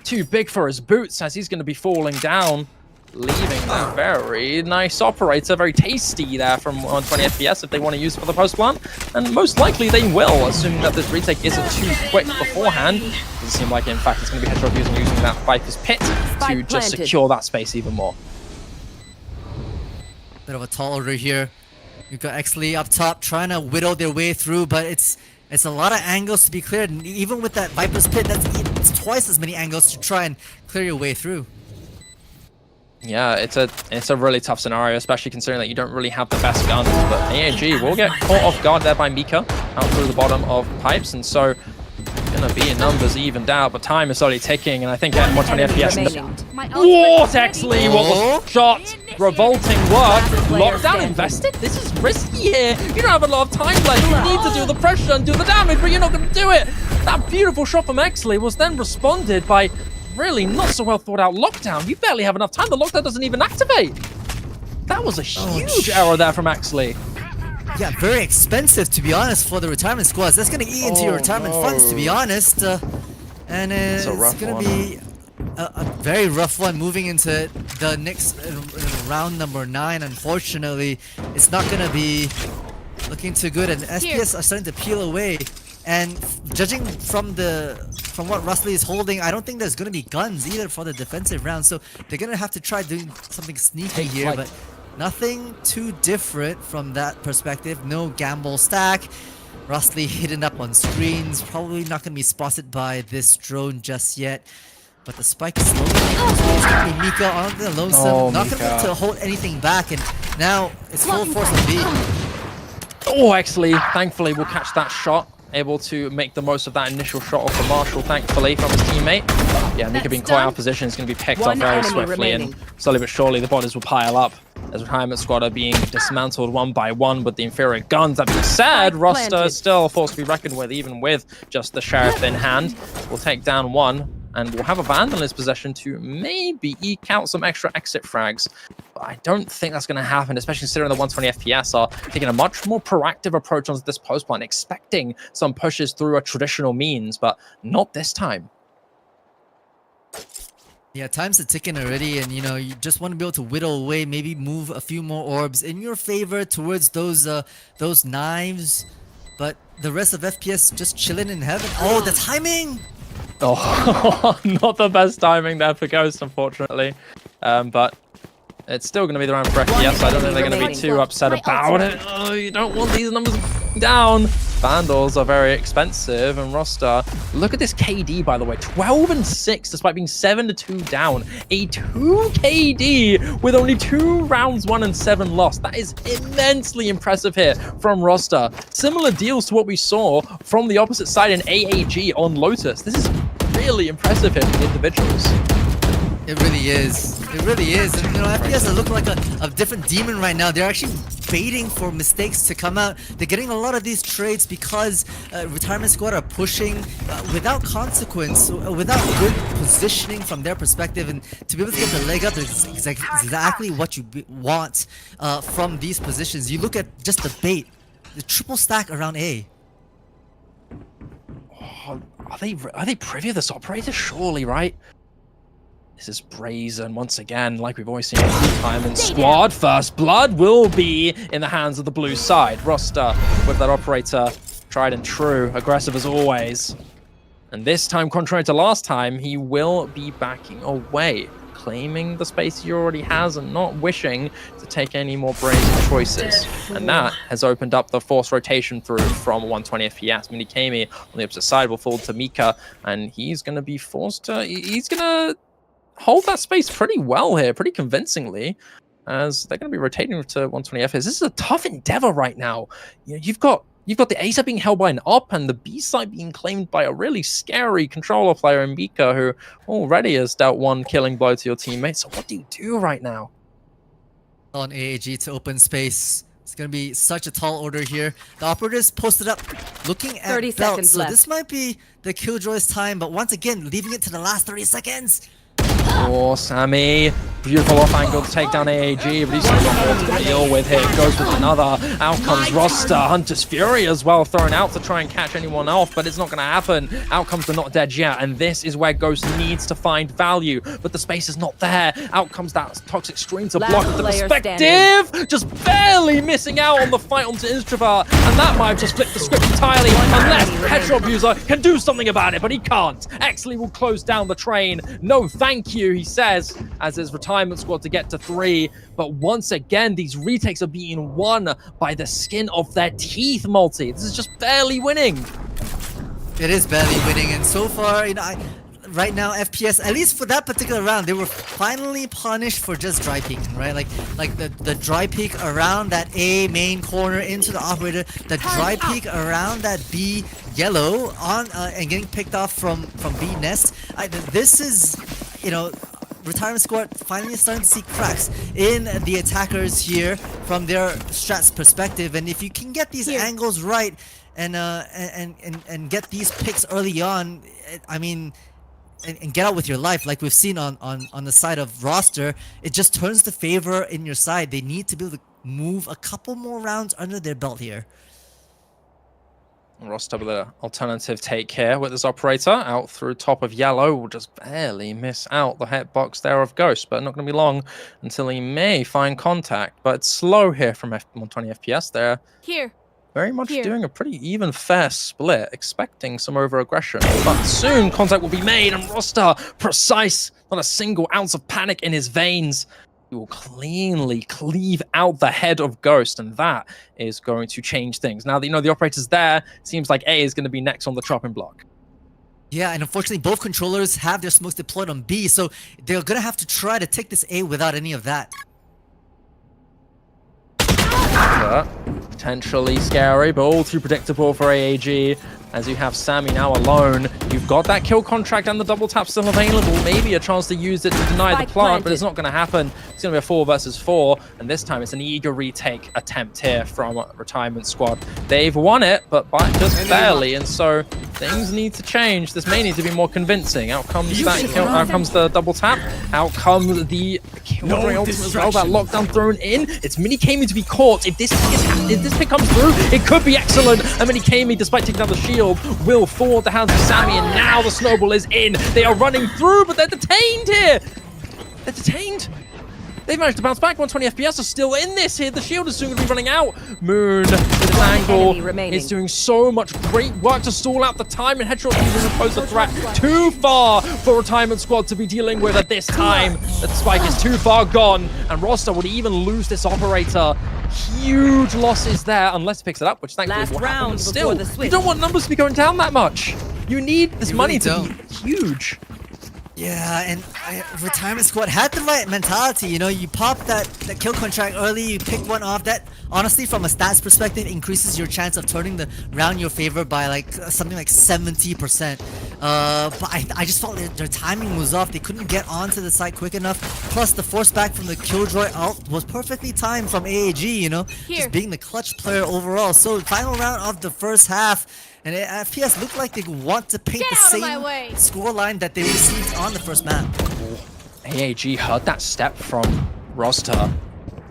Too big for his boots as he's going to be falling down, leaving that very nice operator, very tasty there from 120 FPS if they want to use for the post plant. And most likely they will, assuming that this retake isn't too quick beforehand. Doesn't seem like, in fact, it's going to be Hedgehog using that Viper's Pit to just secure that space even more. Bit of a tall order here. You've got Exley up top trying to whittle their way through, but it's a lot of angles to be cleared. And even with that Viper's Pit, it's twice as many angles to try and clear your way through. Yeah, it's a really tough scenario, especially considering that you don't really have the best guns. But AAG will get caught off guard there by Mika out through the bottom of pipes, and so gonna gonna be in numbers evened out, but time is slowly ticking, and I think at 120 FPS. My What, Exley? What was shot? Revolting work. Player Lockdown standing. invested? This is risky here. You don't have a lot of time left. You need to do the pressure and do the damage, but you're not gonna do it. That beautiful shot from Exley was then responded by really not so well thought out lockdown. You barely have enough time. The lockdown doesn't even activate. That was a huge error there from Exley. Yeah, very expensive to be honest for the retirement squads. That's gonna eat into your retirement funds to be honest. And it's gonna be a very rough one moving into the next round number 9. Unfortunately, it's not gonna be looking too good, and FPS are starting to peel away. And judging from what Rustley is holding, I don't think there's gonna be guns either for the defensive round. So they're gonna have to try doing something sneaky here, but nothing too different from that perspective. No gamble stack. Rustley hidden up on screens. Probably not gonna be spotted by this drone just yet. But the spike is slowly making its way. It's gonna be Mika on the lonesome. Not gonna be able to hold anything back, and now it's full force on B. Oh, Exley, thankfully, will catch that shot. Able to make the most of that initial shot off the Marshall, thankfully, from his teammate. Yeah, Mika being caught out of position is going to be picked up very swiftly, and slowly but surely the bodies will pile up as retirement squad are being dismantled one by one with the inferior guns. That being said, roster is still a force to be reckoned with, even with just the sheriff in hand. We'll take down one, and we'll have a Vandal in his possession to maybe eke out some extra exit frags. But I don't think that's going to happen, especially considering the 120 FPS are taking a much more proactive approach on this post plan, expecting some pushes through a traditional means, but not this time. Yeah, time's a ticking already, and you know, you just want to be able to whittle away, maybe move a few more orbs in your favor towards those knives. But the rest of FPS just chilling in heaven. Oh, the timing! Oh, not the best timing there for Ghost, unfortunately. But it's still going to be the round for FPS. I don't think they're going to be too upset about it. Oh, you don't want these numbers down. Vandals are very expensive, and roster. Look at this KD, by the way, 12 and 6, despite being 7-2 down. A 2 KD with only 2 rounds 1 and 7 lost. That is immensely impressive here from roster. Similar deals to what we saw from the opposite side in AAG on Lotus. This is really impressive here for the individuals. It really is. It really is. And you know, FPS are looking like a different demon right now. They're actually baiting for mistakes to come out. They're getting a lot of these trades because retirement squad are pushing without consequence, without good positioning from their perspective, and to be able to get the leg up is exactly what you want from these positions. You look at just the bait, the triple stack around A. Oh, are they privy of this operator? Surely, right? This is brazen once again, like we've always seen every time in squad. First blood will be in the hands of the blue side. Roster with that operator, tried and true, aggressive as always. And this time, contrary to last time, he will be backing away, claiming the space he already has and not wishing to take any more brazen choices. And that has opened up the forced rotation through from 120 FPS. Minikami on the opposite side will fall to Mika, and he's going to be forced to... He's going to hold that space pretty well here, pretty convincingly, as they're going to be rotating to 120 FPS. This is a tough endeavor right now. You know, you've got the A side being held by an op and the B side being claimed by a really scary controller player in Mika, who already has dealt one killing blow to your teammates. So what do you do right now? On AAG to open space. It's going to be such a tall order here. The operators posted up looking at 30 seconds so left. this might be the Killjoy's time, but once again, leaving it to the last 30 seconds. Oh, Sammy. Beautiful off angle to take down AAG, but he's still got more to deal with here. Goes with another. Out comes roster. Hunter's Fury as well, thrown out to try and catch anyone off, but it's not going to happen. Out comes the Not Dead yet, and this is where Ghost needs to find value, but the space is not there. Out comes that Toxic Screen to block the perspective. Just barely missing out on the fight onto Introvert, and that might have just flipped the script entirely, unless Headshot Abuser can do something about it, but he can't. Exley will close down the train. No, thank you, he says, as his retirement squad to get to 3. But once again, these retakes are being won by the skin of their teeth, Multi. This is just barely winning. It is barely winning, and so far, you know, right now, FPS, at least for that particular round, they were finally punished for just dry peeking, right? Like the dry peek around that A main corner into the operator, the dry peek around that B yellow on and getting picked off from B nest. This is, you know, retirement squad finally starting to see cracks in the attackers here from their strats perspective, and if you can get these angles right and get these picks early on, I mean, and get out with your life, like we've seen on the side of roster, it just turns the favor in your side. They need to be able to move a couple more rounds under their belt here. Roster with an alternative take here with this operator out through top of yellow. Will just barely miss out the hitbox there of Ghost, but not going to be long until he may find contact. But it's slow here from 120 FPS. They're very much doing a pretty even fair split, expecting some over-aggression. But soon contact will be made, and Roster, precise, not a single ounce of panic in his veins. He will cleanly cleave out the head of Ghost, and that is going to change things. Now that you know the operator's there, it seems like A is going to be next on the chopping block. Yeah, and unfortunately both controllers have their smokes deployed on B, so they're going to have to try to take this A without any of that. Potentially scary, but all too predictable for AAG. As you have Sammy now alone, you've got that kill contract and the double tap still available. Maybe a chance to use it to deny the plant, but it's not going to happen. It's going to be a 4 versus 4, and this time it's an eager retake attempt here from Retirement Squad. They've won it, but by just barely, and so things need to change. This may need to be more convincing. Out comes that kill, out comes the double tap, out comes the Killjoy ultimate as well, that lockdown thrown in. It's Mini Kami to be caught. If this pick comes through, it could be excellent. And Mini Kami, despite taking down the shield, will fall at the hands of Sammy, and now the snowball is in. They are running through, but they're detained here. They're detained. They've managed to bounce back. 120 FPS are still in this here. The shield is soon going to be running out. Moon with his angle is doing so much great work to stall out the time, and Headshot even pose a threat too far for Retirement Squad to be dealing with at this time. The spike is too far gone, and Roster would even lose this operator. Huge losses there, unless he picks it up, which thankfully is what happened. Still, you don't want numbers to be going down that much. You need this money to be huge. Yeah, and Retirement Squad had the right mentality. You know, you pop that kill contract early, you pick one off. That, honestly, from a stats perspective, increases your chance of turning the round in your favor by like something like 70%. But I just felt their timing was off. They couldn't get onto the site quick enough. Plus, the force back from the Killjoy ult was perfectly timed from AAG, you know, just being the clutch player overall. So, final round of the first half. And FPS looked like they want to paint the same scoreline that they received on the first map. AAG heard that step from Roster,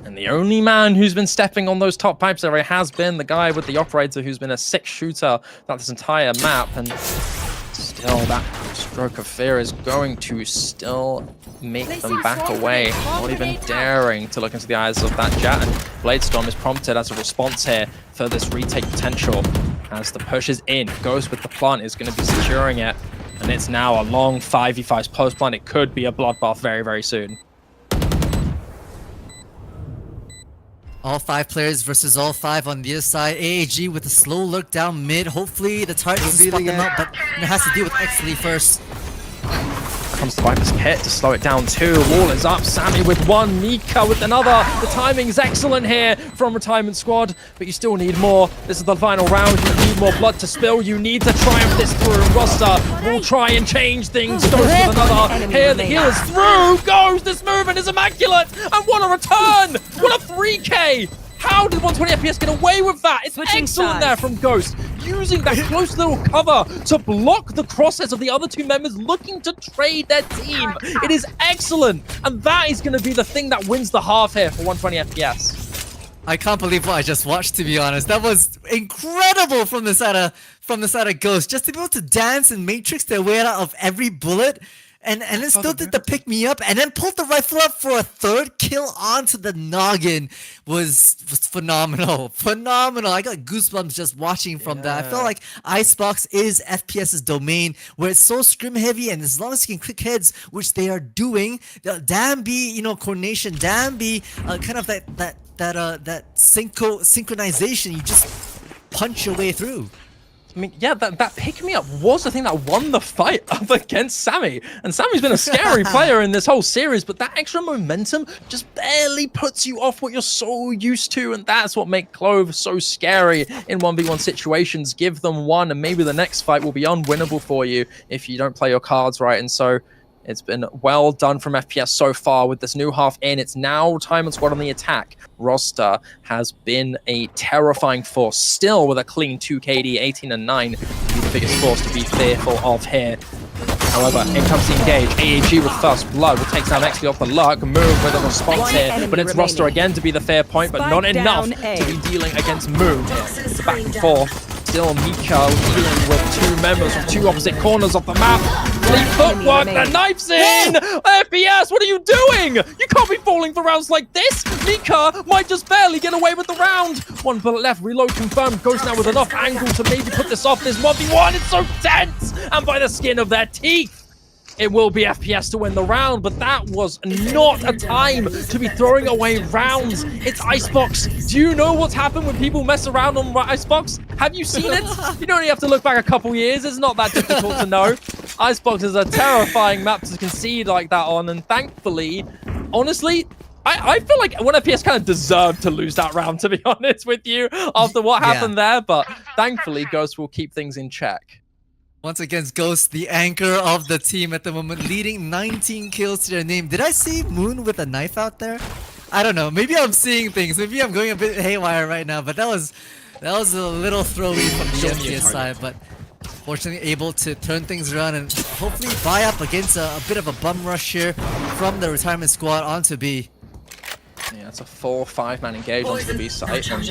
and the only man who's been stepping on those top pipes area has been the guy with the operator who's been a 6 shooter throughout this entire map, and still that stroke of fear is going to still make them back away, not even daring to look into the eyes of that Jet, and Bladestorm is prompted as a response here for this retake potential. As the push is in, Ghost with the plant is going to be securing it, and it's now a long 5v5 post plant. It could be a bloodbath very, very soon. All 5 players versus all 5 on the other side. AAG with a slow lurk down mid. Hopefully the target doesn't spot them out, but it has to deal with Exley first. Comes the Viper's kit to slow it down too. Wall is up, Sammy with one, Mika with another. The timing is excellent here from Retirement Squad, but you still need more. This is the final round. You need more blood to spill. You need to triumph this through. Roster will try and change things. Ghost with another. Here, the heal is through. Goes. This movement is immaculate. And what a return. What a 3K. How did 120 FPS get away with that? It's excellent there from Ghost, using that close little cover to block the crosshairs of the other 2 members looking to trade their team. It is excellent, and that is going to be the thing that wins the half here for 120 FPS. I can't believe what I just watched, to be honest. That was incredible from the side of Ghost, just to be able to dance and matrix their way out of every bullet. And then still did the pick me up, and then pulled the rifle up for a 3rd kill onto the noggin was phenomenal. Phenomenal. I got goosebumps just watching from that. I felt like Icebox is FPS's domain, where it's so scrim heavy, and as long as you can click heads, which they are doing, damn be, you know, coordination, damn be kind of that synchronization, you just punch your way through. I mean, yeah, that pick me up was the thing that won the fight up against Sammy. And Sammy's been a scary player in this whole series, but that extra momentum just barely puts you off what you're so used to. And that's what makes Clove so scary in 1v1 situations. Give them one, and maybe the next fight will be unwinnable for you if you don't play your cards right. And so it's been well done from FPS so far with this new half in. It's now Time and Squad on the attack. Roster has been a terrifying force, still with a clean 2 KD, 18 and 9. Be the biggest force to be fearful of here. However, in comes the engage. AAG with first blood will take down XP off the luck. Move with a response here, but it's Roster again to be the fair point, but not enough to be dealing against Moon. It's a back and forth. Still Mika dealing with two members from two opposite corners of the map. Fleet footwork, the knife's in! FPS, what are you doing? You can't be falling for rounds like this! Mika might just barely get away with the round! One bullet left, reload confirmed. Goes now with enough angle to maybe put this off. This 1v1, it's so tense! And by the skin of their teeth, it will be FPS to win the round, but that was not a time to be throwing away rounds. It's Icebox. Do you know what's happened when people mess around on Icebox? Have you seen it? You don't even have to look back a couple years. It's not that difficult to know. Icebox is a terrifying map to concede like that on, and thankfully, honestly, I feel like 1FPS kind of deserved to lose that round, to be honest with you, after what happened there, but thankfully, Ghost will keep things in check. Once again, Ghost, the anchor of the team at the moment, leading 19 kills to their name. Did I see Moon with a knife out there? I don't know. Maybe I'm seeing things. Maybe I'm going a bit haywire right now. But that was a little throwy from the FPS side. But fortunately, able to turn things around and hopefully buy up against a bit of a bum rush here from the retirement squad onto B. Yeah, it's a 4-5-man engage onto the B site. And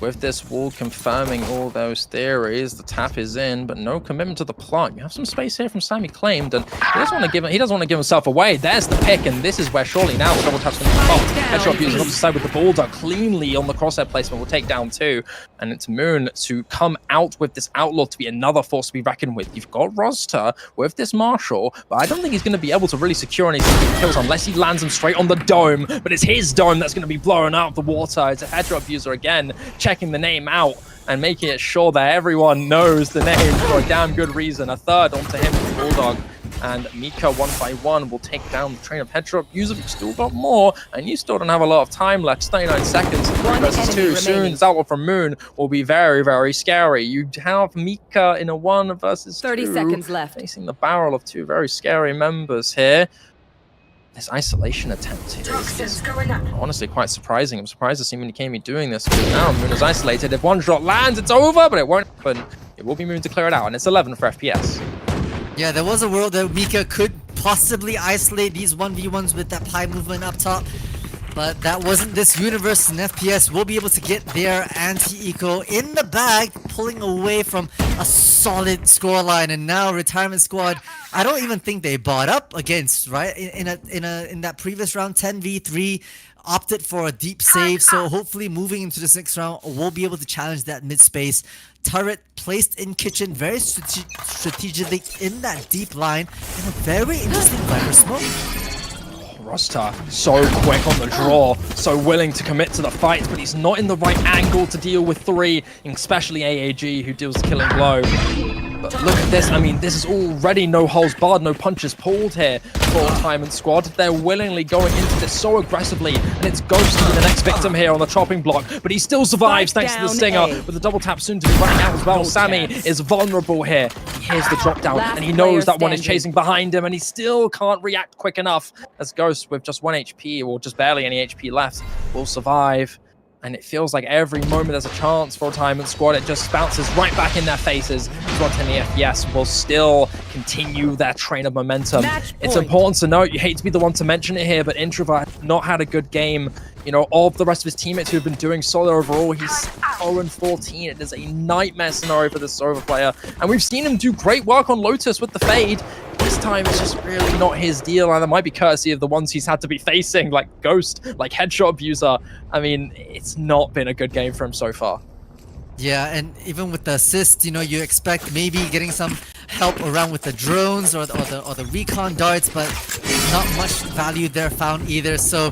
with this wall confirming all those theories, the tap is in, but no commitment to the plot. You have some space here from Sammy claimed, and he doesn't want to give himself away. There's the pick, and this is where surely now the double tap's going to be popped. Headshot using off the side with the bulldog cleanly on the crosshair placement will take down two, and it's Moon to come out with this outlaw to be another force to be reckoned with. You've got Roster with this Marshall, but I don't think he's going to be able to really secure any kills unless he lands them straight on the dome. But it's his dome that's going to be blown out of the water. It's a headshot user again, checking the name out and making it sure that everyone knows the name for a damn good reason. A third onto him with the Bulldog. And Mika, one by one, will take down the train of headshot users. You've still got more, and you still don't have a lot of time left. 39 seconds versus 2. Soon, this outlaw from Moon will be very, very scary. You have Mika in a 1 versus 2. 30 seconds left. Facing the barrel of two very scary members here. This isolation attempt here is honestly quite surprising. I'm surprised to see Minikami doing this, because now Moon is isolated. If one shot lands, it's over, but it won't happen. It will be Moon to clear it out, and it's 11 for FPS. Yeah, there was a world that Mika could possibly isolate these 1v1s with that high movement up top. But that wasn't this universe, and FPS will be able to get their anti-eco in the bag, pulling away from a solid scoreline. And now retirement squad, I don't even think they bought up against, right? In that previous round, 10v3, opted for a deep save. So hopefully moving into this next round, we'll be able to challenge that mid space. Turret placed in kitchen, very strategically in that deep line, and a very interesting Viper smoke. Roster, so quick on the draw, so willing to commit to the fight, but he's not in the right angle to deal with 3, especially AAG, who deals killing blow. But look at this, I mean, this is already no holes barred, no punches pulled here for Time and Squad. They're willingly going into this so aggressively, and it's Ghost to be the next victim here on the chopping block, but he still survives thanks to the Stinger, with the double tap soon to be running out as well. Sammy is vulnerable here. He hears the drop down, and he knows that one is chasing behind him, and he still can't react quick enough, as Ghost, with just 1 HP, or just barely any HP left, will survive. And it feels like every moment there's a chance for Time and Squad, it just bounces right back in their faces. Squad 10 the FPS will still continue their train of momentum. It's important to note, you hate to be the one to mention it here, but Introvert not had a good game. You know, of the rest of his teammates who have been doing solid overall, he's 0-14. It is a nightmare scenario for this Sova player. And we've seen him do great work on Lotus with the fade. This time it's just really not his deal, and that might be courtesy of the ones he's had to be facing, like Ghost, like Headshot Abuser. I mean, it's not been a good game for him so far. Yeah, and even with the assist, you know, you expect maybe getting some help around with the drones or the recon darts, but not much value there found either. So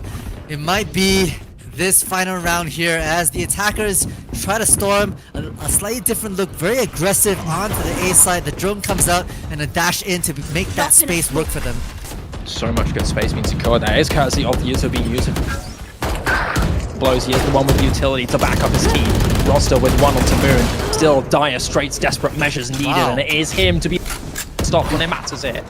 it might be this final round here as the attackers try to storm a slightly different look, very aggressive onto the A side. The drone comes out and a dash in to make that space work for them. So much good space being secured there. It's courtesy of the user being used. Blows, he is the one with the utility to back up his team. Roster with one onto Moon. Still dire straits, desperate measures needed, and it is him to be stopped when it matters here.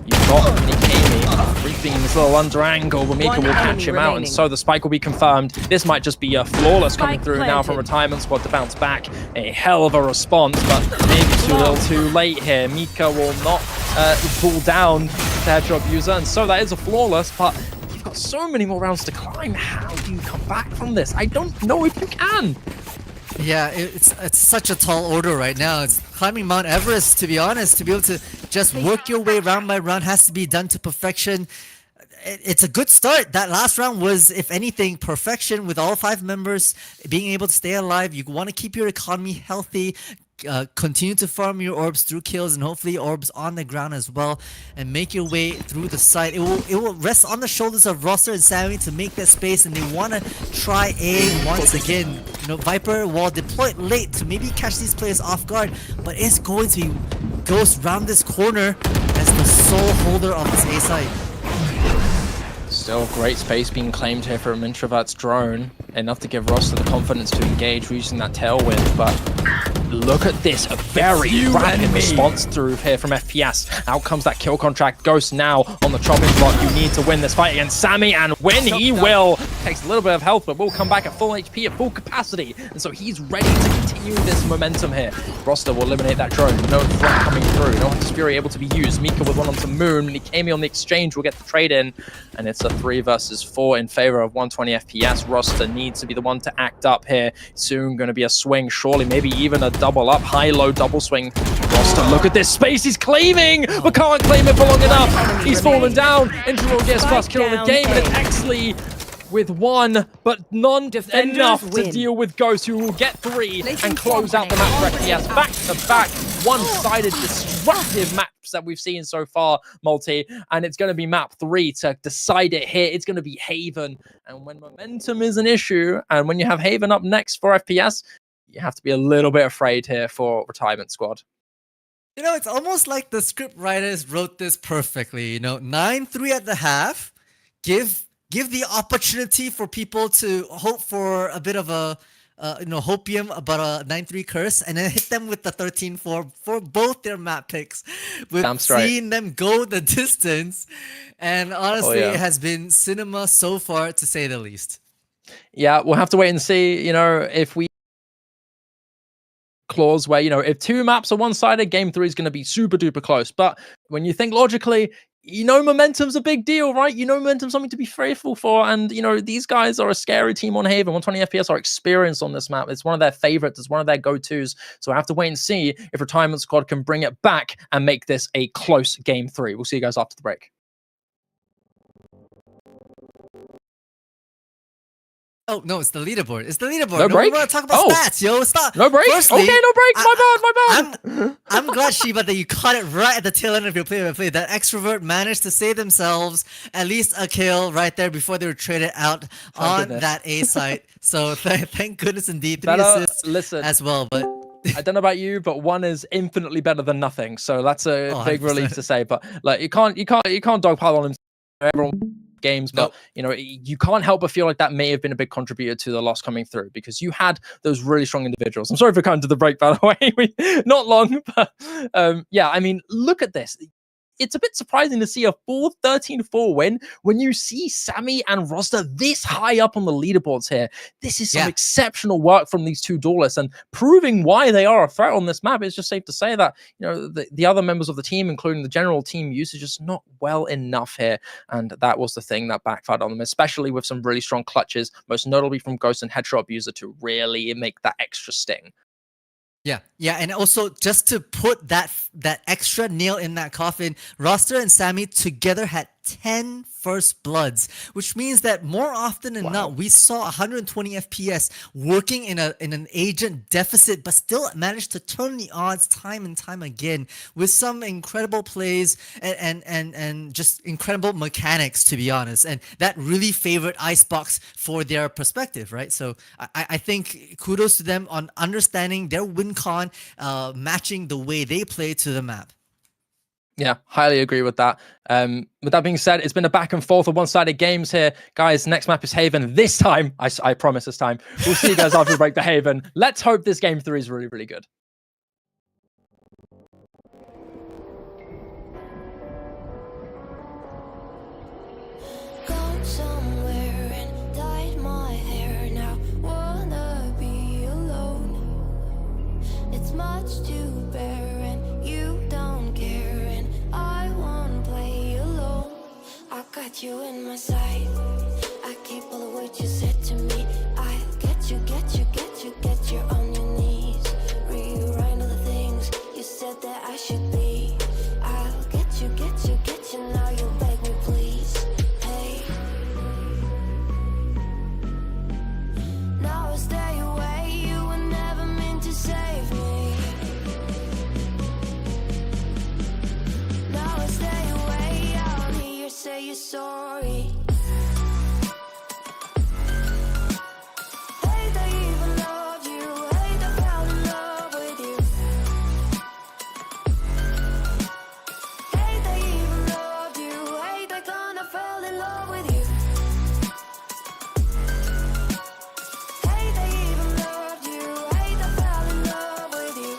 You've got Nikemi reaping this little under angle, but Mika will catch him out, and so the spike will be confirmed. This might just be a flawless coming through now from Retirement Squad to bounce back. A hell of a response, but maybe too little too late here. Mika will not pull down the headshot user, and so that is a flawless, but you've got so many more rounds to climb. How do you come back from this? I don't know if you can. Yeah, it's such a tall order right now. It's climbing Mount Everest, to be honest. To be able to just work your way round by round has to be done to perfection. It's a good start. That last round was, if anything, perfection with all 5 members being able to stay alive. You want to keep your economy healthy, continue to farm your orbs through kills and hopefully orbs on the ground as well, and make your way through the site. It will rest on the shoulders of Roster and Sammy to make that space, and they want to try A once again. You know, Viper, while deployed late to maybe catch these players off guard, but it's going to be Ghost round this corner as the sole holder of this A site. Still great space being claimed here from Introvert's drone. Enough to give Roster the confidence to engage using that tailwind, but look at this, a very rapid response through here from FPS. Out comes that kill contract. Ghost now on the chopping block. You need to win this fight against Sammy, and when he will, takes a little bit of health, but will come back at full HP, at full capacity, and so he's ready to continue this momentum here. Roster will eliminate that drone. No threat coming through. No Hunter's Fury able to be used. Mika with one onto Moon. Nikemi on the exchange will get the trade in, and it's a 3 versus 4 in favor of 120 FPS. Roster needs to be the one to act up here. Soon going to be a swing, surely, maybe even a double up, high-low double swing. Roster, look at this space he's claiming, but can't claim it for long enough. He's fallen down. Integral gets first kill of the game, and it's Exley with 1, but not enough to deal with Ghost, who will get 3 and close out the map for FPS. Back-to-back, one-sided, destructive maps that we've seen so far, Multi, and it's going to be map 3 to decide it here. It's going to be Haven, and when momentum is an issue, and when you have Haven up next for FPS, you have to be a little bit afraid here for Retirement Squad. You know, it's almost like the script writers wrote this perfectly. You know, 9-3 at the half, give the opportunity for people to hope for a bit of a hopium about a 9-3 curse, and then hit them with the 13-4 for both their map picks, with seeing them go the distance. And honestly, it has been cinema so far, to say the least. Yeah, we'll have to wait and see, you know, if we clause where, you know, if 2 maps are one-sided, game 3 is going to be super duper close. But when you think logically, you know, momentum's a big deal, right? You know, momentum's something to be faithful for, and you know, these guys are a scary team on Haven. 120 FPS are experienced on this map. It's one of their favorites. It's one of their go-tos. So I have to wait and see if Retirement Squad can bring it back and make this a close game 3. We'll see you guys after the break. Oh, no, it's the leaderboard. It's the leaderboard. No break? We want to talk about stats, yo. Stop. No break? Firstly, okay, no break. My bad. I'm glad, Shiba, that you caught it right at the tail end of your play-by-play. That extrovert managed to save themselves at least a kill right there before they were traded out on that A site. So thank goodness indeed. 3 assists as well, but I don't know about you, but 1 is infinitely better than nothing. So that's a big 100%. relief to say. But like, you can't dogpile on him. Everyone games, but you know, you can't help but feel like that may have been a big contributor to the loss coming through, because you had those really strong individuals. I'm sorry for coming to the break, by the way. Not long, but yeah, I mean, look at this. It's a bit surprising to see a full 13-4 win when you see Sammy and Roster this high up on the leaderboards here. This is some exceptional work from these 2 duelists, and proving why they are a threat on this map. It's just safe to say that, you know, the other members of the team, including the general team usage, is not well enough here, and that was the thing that backfired on them, especially with some really strong clutches, most notably from Ghost and Headshot Abuser, to really make that extra sting. Yeah, and also just to put that extra nail in that coffin, Roster and Sammy together had 10 first bloods, which means that more often than not, we saw 120 FPS working in an agent deficit, but still managed to turn the odds time and time again with some incredible plays and just incredible mechanics, to be honest. And that really favored Icebox for their perspective, right? So I think kudos to them on understanding their win con, matching the way they play to the map. Yeah, highly agree with that. With that being said, it's been a back and forth of one-sided games here. Guys, next map is Haven. This time, I promise this time, we'll see you guys after we break the Haven. Let's hope this game 3 is really, really good. Gone somewhere and dyed my hair now. Wanna be alone. It's much to bear and you don't care and I won't play alone. I got you in my sight. I keep all the words you said to me. I get you, get you, get you, get you on your knees. Rewrite all the things you said that I should be. I'll get you, get you, get you. Now you beg me please. Hey. Now I'll stay away. You were never meant to save me. Now I stay away. I'll hear you say you're sorry. Hate I even loved you. Hate I fell in love with you. Hate I even loved you. Hate I kinda fell in love with you. Hate I even loved you. Hate I fell in love with you.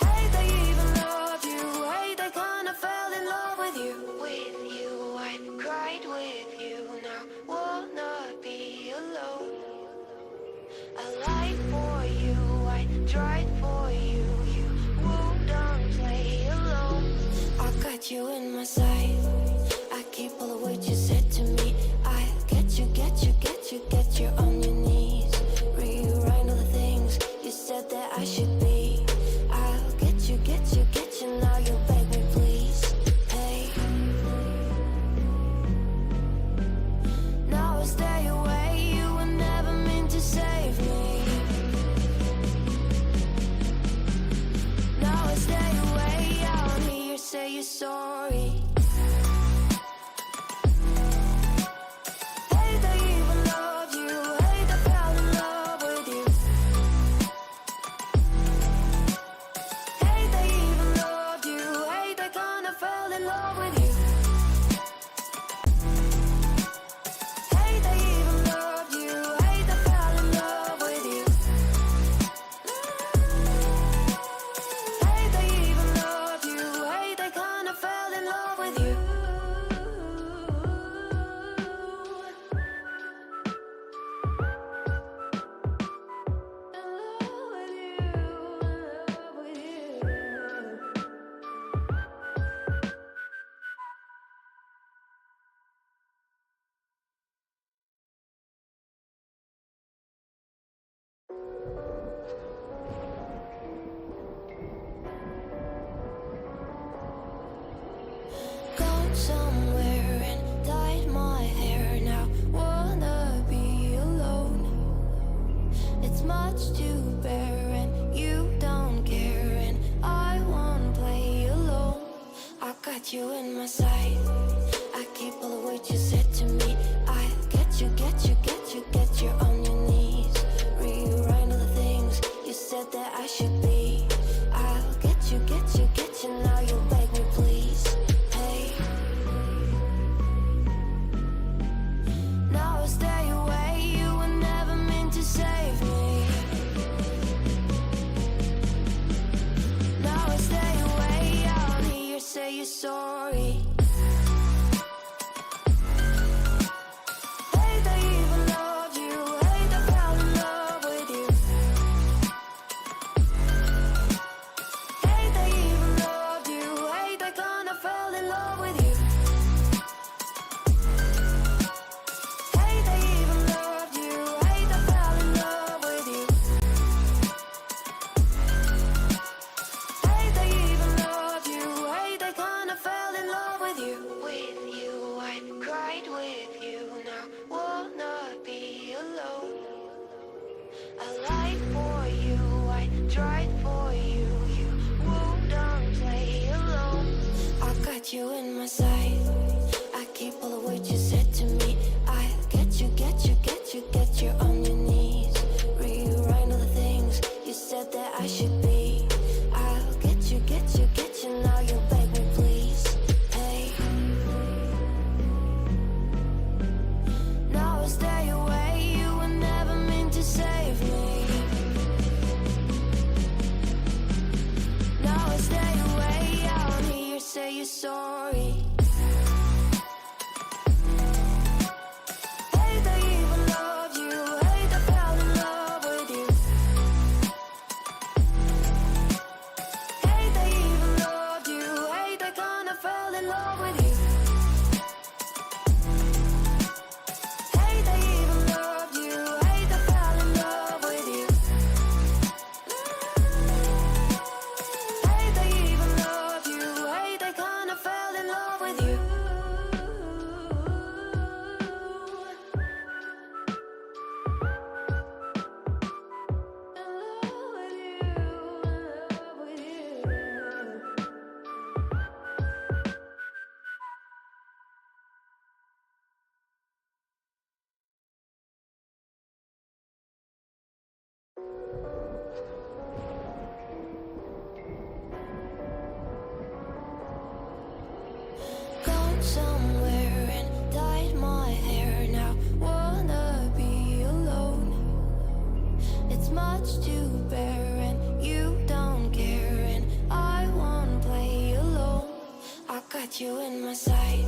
Hate I even loved you. Hate I kinda fell in love with you. With you, I cried with you. Now wanna be alone. I lied for you. I tried for you. You wouldn't play alone. I got you in my sight. I keep all the words you said to me. I get you, get you, get you, get you on your knees. Rewrite all the things you said that I should be. I'll get you, get you, get you. Now you beg me please. Hey. Now I stay away. You were never meant to save me. Now I stay away. I'll hear you say you're sorry. Hate I even loved you. Hate I fell in love with you. Hate I even loved you. Hate I kinda fell in love with you. Hate I even loved you. Hate I fell in love with you. Hate I even loved you. Hate I kinda fell in love with you. Gone somewhere and dyed my hair now. Wanna be alone. It's much to bear and you don't care and I won't play alone. I got you in my sight. I keep all the words you said to me. I get you, get you, get you, get you on your knees. Rewrite all the things you said that I should be. I'll get you, get you, get you. Now you beg me please. Hey. Now I stay away. You were never meant to save me. Now I stay away. I'll hear you say you're sorry. Hate I even loved you. Hate I fell in love with you. Hate I even loved you. Hate I kinda fell in love with you. Hate I even loved you. Hate I fell in love with you. Hate I even loved you. Hate I sorry. Hate they even loved you. Hate they fell in love with you. Hate they even loved you. Hate they kinda fell in love with you. Hate they even loved you. Hate they fell in love with you. Hate they even loved you. Hate they kinda fell in love with you. Gone somewhere and dyed my hair now. Wanna be alone. It's much to bear and you don't care, and I won't play alone. I got you in my sight.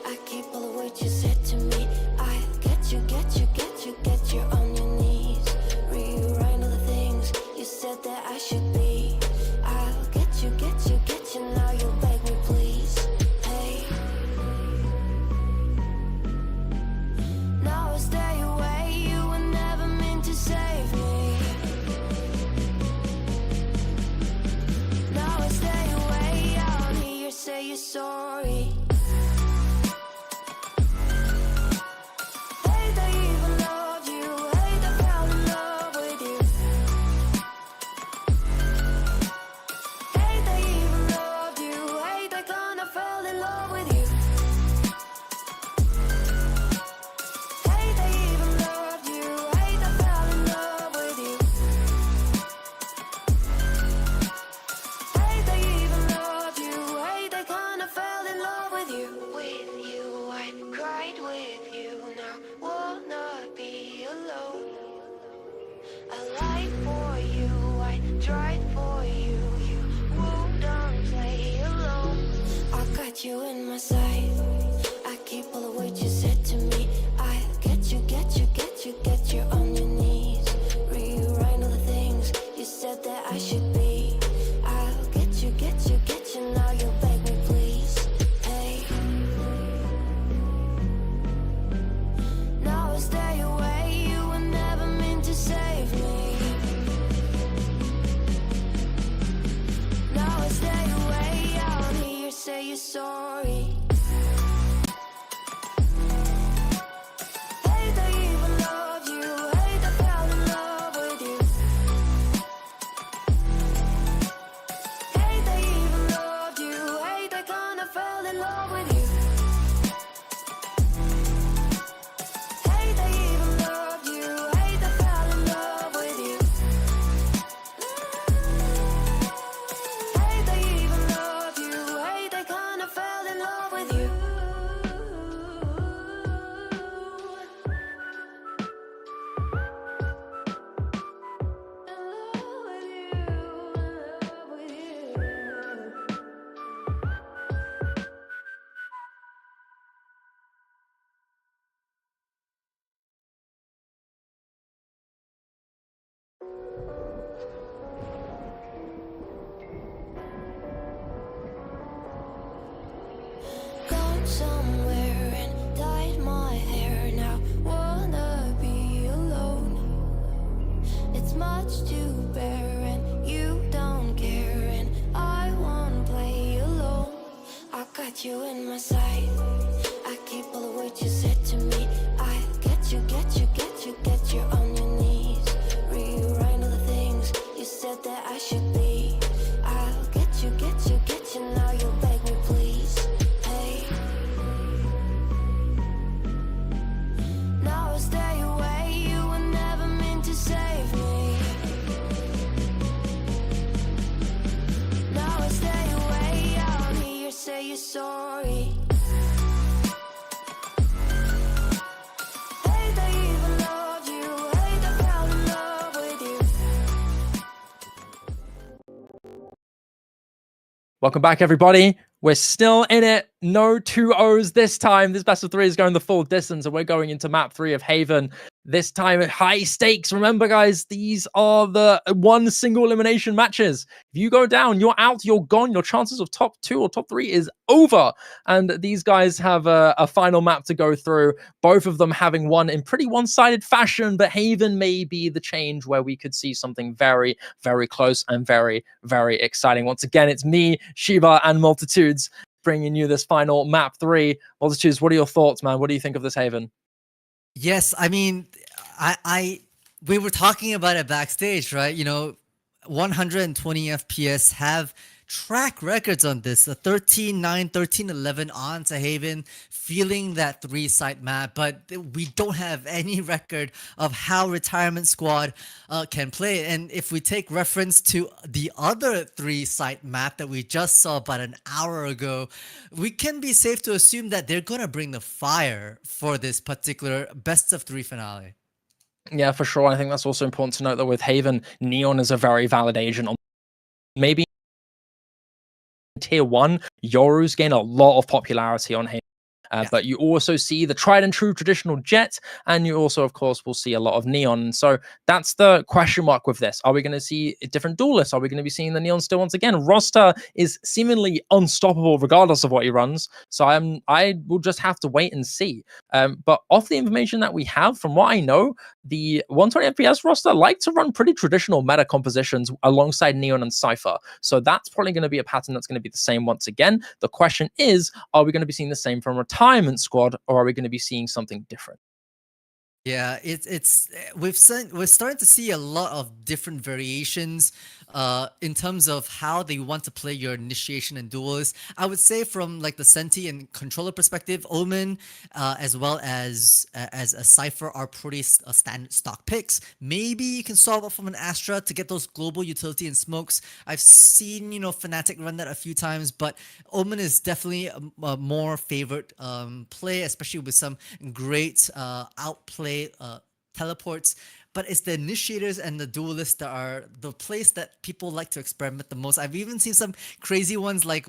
I keep all the words you said to me. I get you, get you, get you, get you on your knees. Rewrite all the things you said that I should be. I'll get you, get you, get you. Now you'll beg me, please. Hey. Now I stay away. You were never meant to save me. Now I stay away. I'll hear you say you're sorry. Hate they even loved you. Hate they fell in love with you. Hate they even loved you. Hate they kinda fell in love with you. Hate they even loved you. Hate they fell in love with you. Hate they even loved you. Hate they kinda fell in love with you. With you, I cried with you. Now wanna be alone. I lied for you. I tried for you. You wouldn't play alone. I got you in my sight. I keep all the words you said to me. I get you, get you, get you, get you on your knees. Rewrite all the things you said that I should be. I'll get you, get you, get you. Now you'll beg me, please. Hey. Now I stay away. You were never meant to save me. Now I stay away. I'll hear you say you're sorry. Hate they even loved you. Hate they fell in love with you. Hate they even loved you. Hate they kinda fell in love with you. Hate they even loved you. Hate they fell in love with you. Hate they even loved you. Hate they kinda fell in love with you. Gone somewhere and dyed my hair. Now wanna be alone. It's much to bear and you don't care, and I won't play alone. I got you in my sight. I keep all the words you said to me. I get you, get you, get you, get you on your knees. Rewrite all the things you said that I should be. I'll get you, get you, get you. Now you'll beg me, please. Hey. Now I stay away. You were never meant to save me. Now I stay away. I'll hear you say you're sorry. Hate they even loved you. Hate they fell in love with you. Welcome back, everybody. We're still in it. No 2-0s this time. This best of 3 is going the full distance, and we're going into map 3 of Haven. This time at high stakes. Remember, guys, these are the one single elimination matches. If you go down, you're out, you're gone. Your chances of top 2 or top 3 is over. And these guys have a final map to go through. Both of them having won in pretty one-sided fashion, but Haven may be the change where we could see something very, very close and very, very exciting. Once again, it's me, Shiba, and Multitudes bringing you this final map 3. Multitudes, what are your thoughts, man? What do you think of this Haven? Yes, I mean, we were talking about it backstage, right? 120 FPS have track records on this, a 13-9, 13-11 on to Haven, feeling that 3-site map, but we don't have any record of how Retirement Squad can play. And if we take reference to the other 3-site map that we just saw about an hour ago, we can be safe to assume that they're going to bring the fire for this particular best of 3 finale. Yeah, for sure. I think that's also important to note that with Haven, Neon is a very valid agent. Maybe Tier 1, Yoru's gain a lot of popularity on Haven. But you also see the tried and true traditional Jet, and you also, of course, will see a lot of Neon. So that's the question mark with this. Are we going to see different duelists? Are we going to be seeing the Neon still once again? Roster is seemingly unstoppable regardless of what he runs. So I will just have to wait and see. But off the information that we have, from what I know, the 120 FPS roster like to run pretty traditional meta compositions alongside Neon and Cypher. So that's probably going to be a pattern that's going to be the same once again. The question is, are we going to be seeing the same from Retirement Squad, or are we going to be seeing something different? Yeah, we're starting to see a lot of different variations in terms of how they want to play your initiation and duels. I would say from like the Senti and controller perspective, Omen as well as a Cypher are pretty standard stock picks. Maybe you can solve up from an Astra to get those global utility and smokes. I've seen Fnatic run that a few times, but Omen is definitely a more favorite play, especially with some great outplay teleports. But it's the initiators and the duelists that are the place that people like to experiment the most. I've even seen some crazy ones like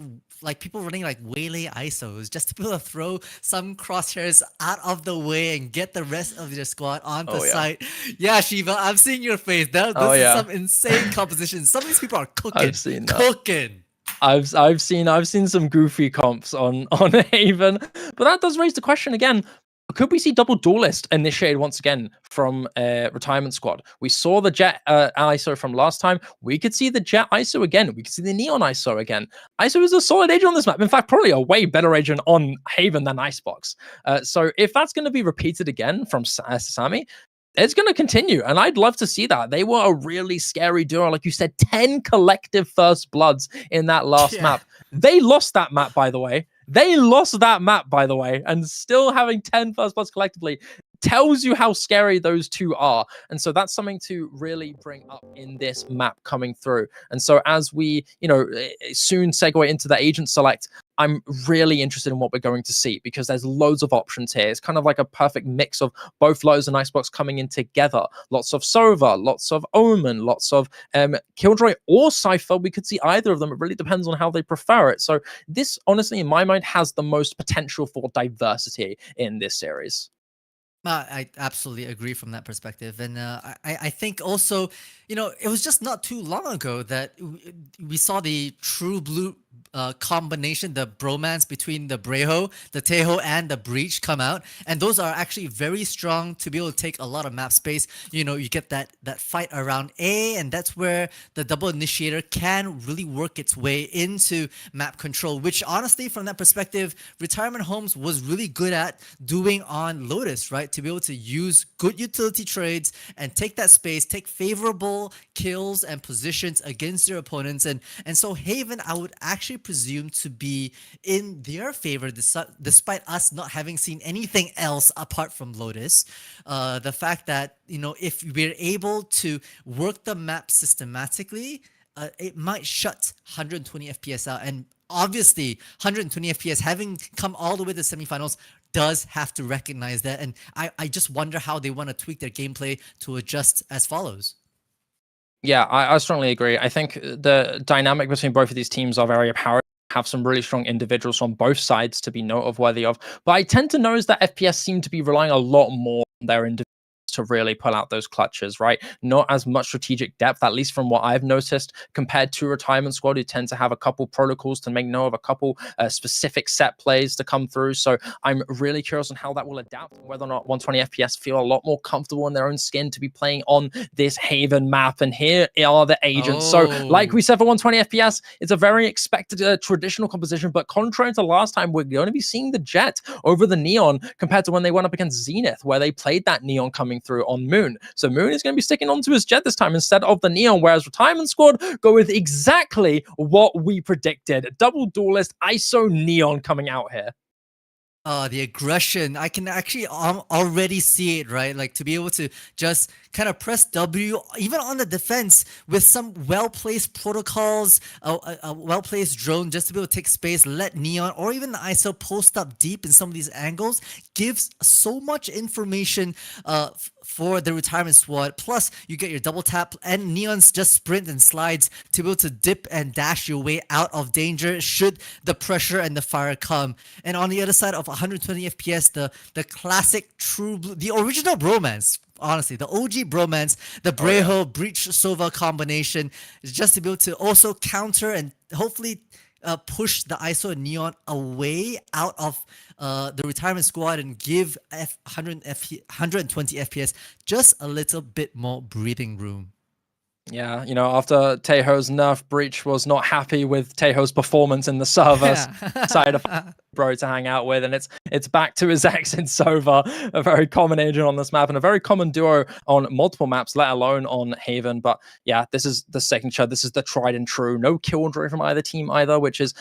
people running like waylay ISOs just to be able to throw some crosshairs out of the way and get the rest of your squad onto site. Yeah, Shiva, I'm seeing your face. This is some insane composition. Some of these people are cooking. I've seen that. Cooking. I've seen some goofy comps on Haven, but that does raise the question again. Could we see double duelist initiated once again from Retirement Squad? We saw the Jet ISO from last time. We could see the Jet ISO again. We could see the Neon ISO again. ISO is a solid agent on this map. In fact, probably a way better agent on Haven than Icebox. So if that's going to be repeated again from Sasami, it's going to continue, and I'd love to see that. They were a really scary duo. Like you said, 10 collective first bloods in that last map. They lost that map, by the way. And still having 10 first bloods collectively tells you how scary those two are. And so that's something to really bring up in this map coming through. And so as we, soon segue into the agent select, I'm really interested in what we're going to see, because there's loads of options here. It's kind of like a perfect mix of both Lotus and Icebox coming in together. Lots of Sova, lots of Omen, lots of Killjoy or Cypher. We could see either of them. It really depends on how they prefer it. So this, honestly, in my mind, has the most potential for diversity in this series. I absolutely agree from that perspective. And I think also, it was just not too long ago that we saw the true blue combination, the bromance between the Breho, the Teho, and the Breach come out. And those are actually very strong to be able to take a lot of map space. You get that fight around A, and that's where the double initiator can really work its way into map control, which honestly, from that perspective, Retirement Homes was really good at doing on Lotus, right? To be able to use good utility trades and take that space, take favorable kills and positions against their opponents. And so Haven, I would actually presume to be in their favor, despite us not having seen anything else apart from Lotus. The fact that, if we're able to work the map systematically, it might shut 120 FPS out. And obviously, 120 FPS, having come all the way to the semifinals, does have to recognize that. And I just wonder how they want to tweak their gameplay to adjust as follows. Yeah, I strongly agree. I think the dynamic between both of these teams are very apparent. have some really strong individuals on both sides to be noteworthy of. But I tend to notice that FPS seem to be relying a lot more on their individuals to really pull out those clutches, right? Not as much strategic depth, at least from what I've noticed, compared to Retirement Squad, who tend to have a couple protocols to make note of, a couple specific set plays to come through. So I'm really curious on how that will adapt, whether or not 120 FPS feel a lot more comfortable in their own skin to be playing on this Haven map. And here are the agents. So like we said, for 120 FPS, it's a very expected traditional composition, but contrary to last time, we're going to be seeing the Jet over the Neon compared to when they went up against Zenith, where they played that Neon coming through on Moon. So Moon is going to be sticking onto his Jet this time instead of the Neon, whereas Retirement Squad go with exactly what we predicted. Double duelist ISO Neon coming out here. The aggression, I can actually already see it, right? Like, to be able to just kind of press W, even on the defense, with some well-placed protocols, a well-placed drone, just to be able to take space, let Neon or even the ISO post up deep in some of these angles, gives so much information for the Retirement Squad. Plus, you get your double tap, and Neon's just sprint and slides to be able to dip and dash your way out of danger should the pressure and the fire come. And on the other side of 120 FPS, the classic true blue, the original bromance. Honestly, the OG bromance, the Breho Breach Sova combination is just to be able to also counter and hopefully push the ISO and Neon away out of the Retirement Squad and give 120 FPS just a little bit more breathing room. Yeah, you know, after Taeho's nerf, Breach was not happy with Taeho's performance in the server side of bro to hang out with, and it's back to his ex in Sova, a very common agent on this map and a very common duo on multiple maps, let alone on Haven. But yeah, this is the signature. This is the tried and true. No killjoy from either team either, which is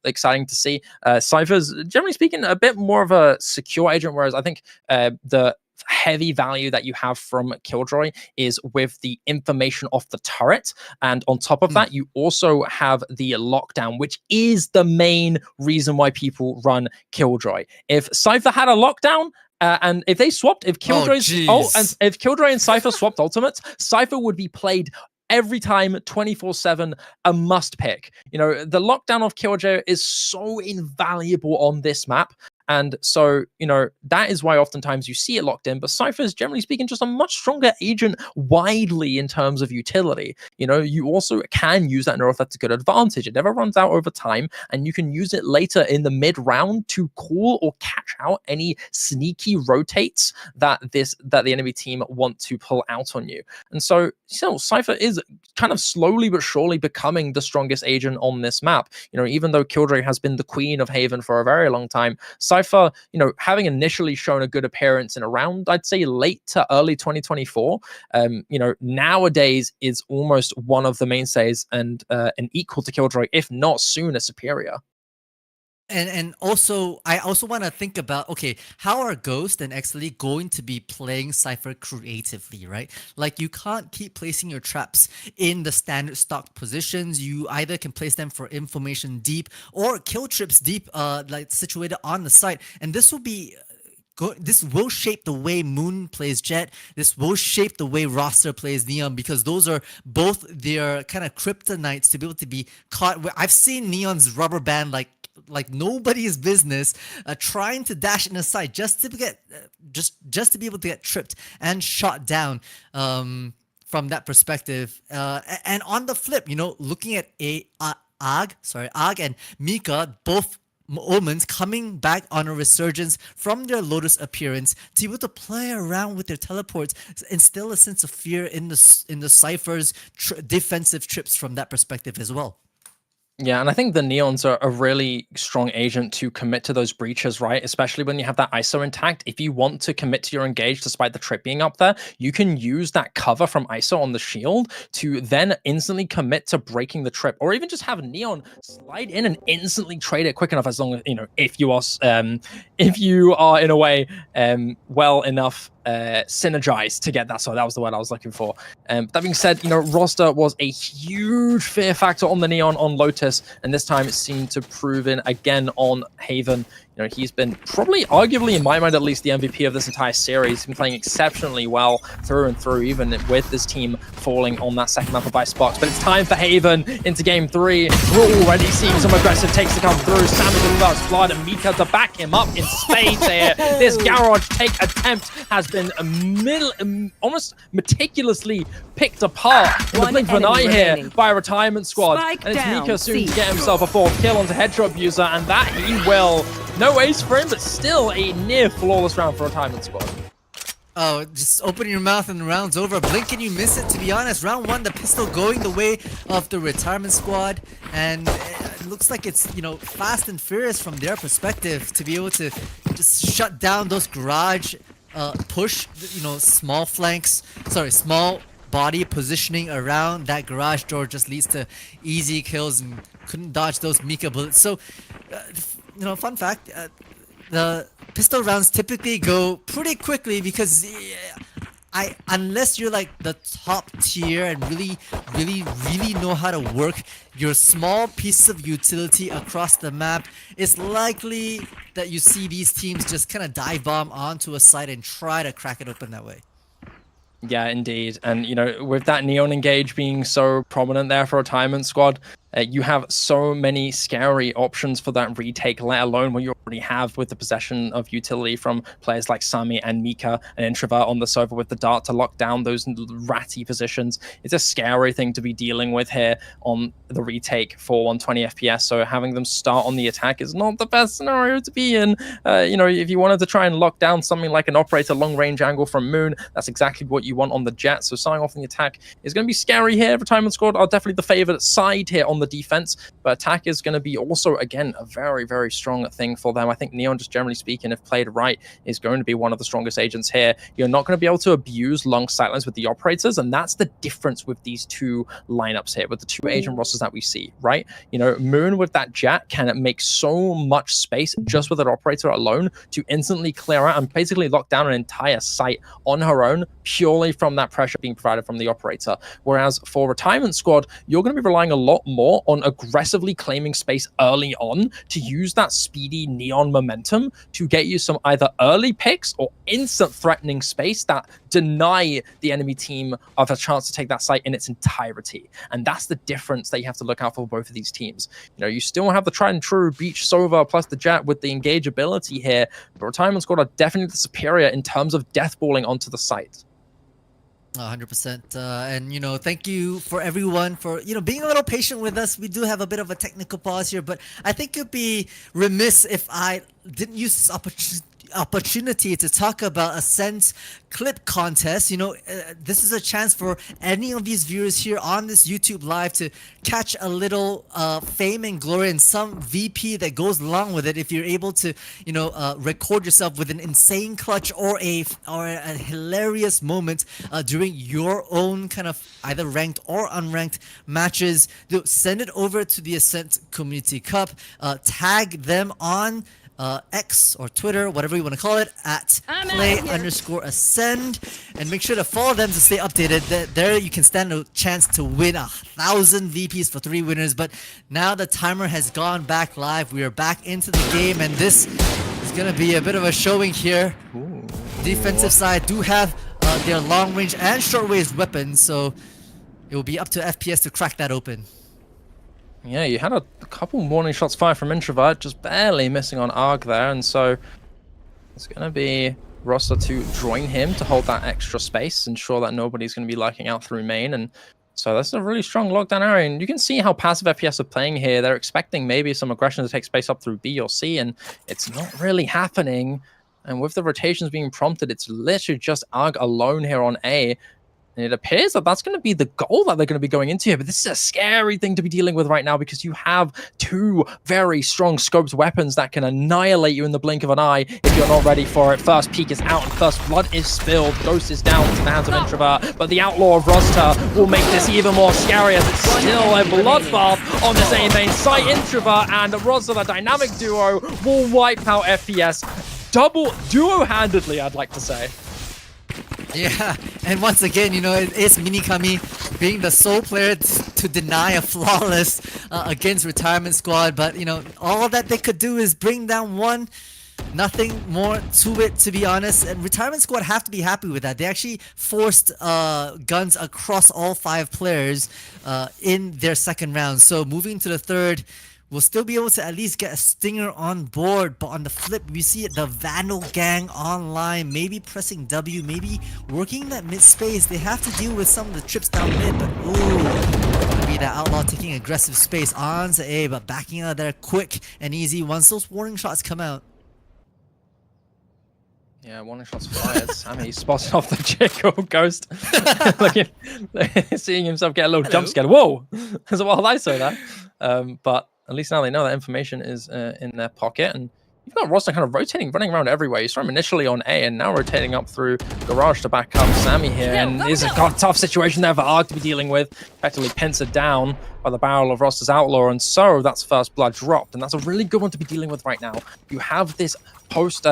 exciting to see. Cypher's, generally speaking, a bit more of a secure agent, whereas I think the heavy value that you have from Killjoy is with the information off the turret, and on top of that you also have the lockdown, which is the main reason why people run Killjoy. If Cypher had a lockdown, and if they swapped, if Killjoy's and if Killjoy and Cypher swapped ultimates, Cypher would be played every time 24/7, a must pick. You know, the lockdown of Killjoy is so invaluable on this map. And so, you know, that is why oftentimes you see it locked in. But Cypher is, generally speaking, just a much stronger agent widely in terms of utility. You know, you also can use that nerf to good advantage. It never runs out over time, and you can use it later in the mid round to call or catch out any sneaky rotates that the enemy team want to pull out on you. And so, Cypher is kind of slowly but surely becoming the strongest agent on this map. You know, even though Killjoy has been the queen of Haven for a very long time, Cypher, you know, having initially shown a good appearance in around, I'd say, late to early 2024, you know, nowadays is almost one of the mainstays and an equal to Killjoy, if not soon a superior. And also, I also want to think about, okay, how are Ghost and Exley going to be playing Cypher creatively, right? Like, you can't keep placing your traps in the standard stock positions. You either can place them for information deep or kill trips deep, like situated on the site. And this will be... this will shape the way Moon plays Jet. This will shape the way Roster plays Neon, because those are both their kind of kryptonites to be able to be caught. I've seen Neon's rubber band like nobody's business, trying to dash in a side just to get just to be able to get tripped and shot down. From that perspective, and on the flip, you know, looking at Ag and Mika, both Omens coming back on a resurgence from their Lotus appearance, to be able to play around with their teleports, instill a sense of fear in the Cypher's defensive trips from that perspective as well. Yeah, and I think the Neons are a really strong agent to commit to those breaches, right? Especially when you have that ISO intact. If you want to commit to your engage despite the trip being up there, you can use that cover from ISO on the shield to then instantly commit to breaking the trip, or even just have Neon slide in and instantly trade it quick enough, as long as, you know, if you are in a way well enough synergize to get that. So that was the word I was looking for. That being said, Roster was a huge fear factor on the Neon on Lotus, and this time it seemed to prove in again on Haven. He's been probably, arguably in my mind at least, the MVP of this entire series. He's been playing exceptionally well through and through, even with this team falling on that second map of Icebox. But it's time for Haven into game 3. We're already seeing some aggressive takes to come through. Sammy with the first blood and Mika to back him up in spades here. This garage take attempt has been almost meticulously picked apart in the blink of an eye here by a retirement squad. Spike and it's down, Mika soon C. to get himself a 4th kill onto Headshot User, and that he will. No ace for him, but still a near flawless round for retirement squad. Oh, just open your mouth and the round's over. Blink and you miss it, to be honest. Round 1, the pistol going the way of the retirement squad. And it looks like it's, fast and furious from their perspective to be able to just shut down those garage push, small body positioning around that garage door just leads to easy kills and couldn't dodge those Mika bullets. So, fun fact, the pistol rounds typically go pretty quickly because unless you're like the top tier and really know how to work your small piece of utility across the map, it's likely that you see these teams just kind of dive bomb onto a site and try to crack it open that way. Yeah, indeed. And, with that Neon engage being so prominent there for retirement squad, you have so many scary options for that retake, let alone what you already have with the possession of utility from players like Sami and Mika and Introvert on the server with the dart to lock down those ratty positions. It's a scary thing to be dealing with here on the retake for 120 FPS. So having them start on the attack is not the best scenario to be in. If you wanted to try and lock down something like an operator long range angle from Moon, that's exactly what you want on the Jet. So starting off on the attack is going to be scary here. Retirement squad are definitely the favored side here on the defense, but attack is going to be also, again, a very, very strong thing for them. I think Neon, just generally speaking, if played right, is going to be one of the strongest agents here. You're not going to be able to abuse long sightlines with the operators, and that's the difference with these two lineups here, with the two agent rosters that we see, right? Moon with that Jet can make so much space just with an operator alone to instantly clear out and basically lock down an entire site on her own, purely from that pressure being provided from the operator. Whereas for retirement squad, you're going to be relying a lot more on aggressively claiming space early on to use that speedy Neon momentum to get you some either early picks or instant threatening space that deny the enemy team of a chance to take that site in its entirety. And that's the difference that you have to look out for both of these teams. You still have the tried and true Beach Sova plus the Jet with the engage ability here, but retirement squad are definitely the superior in terms of deathballing onto the site. 100%. And, thank you for everyone for, being a little patient with us. We do have a bit of a technical pause here, but I think it'd be remiss if I didn't use this opportunity to talk about Ascent's clip contest. This is a chance for any of these viewers here on this YouTube live to catch a little fame and glory and some VP that goes along with it if you're able to record yourself with an insane clutch or a hilarious moment during your own kind of either ranked or unranked matches. Send it over to the Ascent Community Cup, tag them on X or Twitter, whatever you want to call it, at play_ascend, and make sure to follow them to stay updated. There you can stand a chance to win 1,000 VPs for 3 winners. But now the timer has gone back live. We are back into the game, and this is going to be a bit of a showing here. Ooh. Defensive side do have their long range and short range weapons, so it will be up to FPS to crack that open. Yeah, you had a couple warning shots fired from Introvert, just barely missing on Arg there, and so it's going to be Roster to join him to hold that extra space, ensure that nobody's going to be lurking out through main, and so that's a really strong lockdown area, and you can see how passive FPS are playing here. They're expecting maybe some aggression to take space up through B or C, and it's not really happening, and with the rotations being prompted, it's literally just Arg alone here on A. And it appears that that's going to be the goal that they're going to be going into here. But this is a scary thing to be dealing with right now because you have two very strong scoped weapons that can annihilate you in the blink of an eye if you're not ready for it. First peek is out and first blood is spilled. Ghost is down to the hands of Introvert. But the Outlaw of Roster will make this even more scary as it's still a bloodbath on this A main site. Introvert and Roster, the dynamic duo, will wipe out FPS duo-handedly, I'd like to say. Yeah, and once again, it's Minikami being the sole player to deny a flawless against Retirement Squad. But all that they could do is bring down one. Nothing more to it, to be honest. And Retirement Squad have to be happy with that. They actually forced guns across all 5 players in their second round. So moving to the third, we'll still be able to at least get a stinger on board. But on the flip, we see the Vandal gang online, maybe pressing W, maybe working that mid space. They have to deal with some of the trips down mid, but gonna be that Outlaw taking aggressive space onto A, but backing out there quick and easy once those warning shots come out. Yeah, warning shots fired. Sammy spotted off the Chico Ghost. Seeing himself get a little jump scare. Whoa! That's a wild I saw that. But at least now they know that information is in their pocket. And you've got Roster kind of rotating, running around everywhere. You saw him initially on A and now rotating up through Garage to back up Sammy here. And it's a tough situation there for Arg to be dealing with. Effectively pincered down by the barrel of Roster's Outlaw. And so that's first blood dropped. And that's a really good one to be dealing with right now. You have this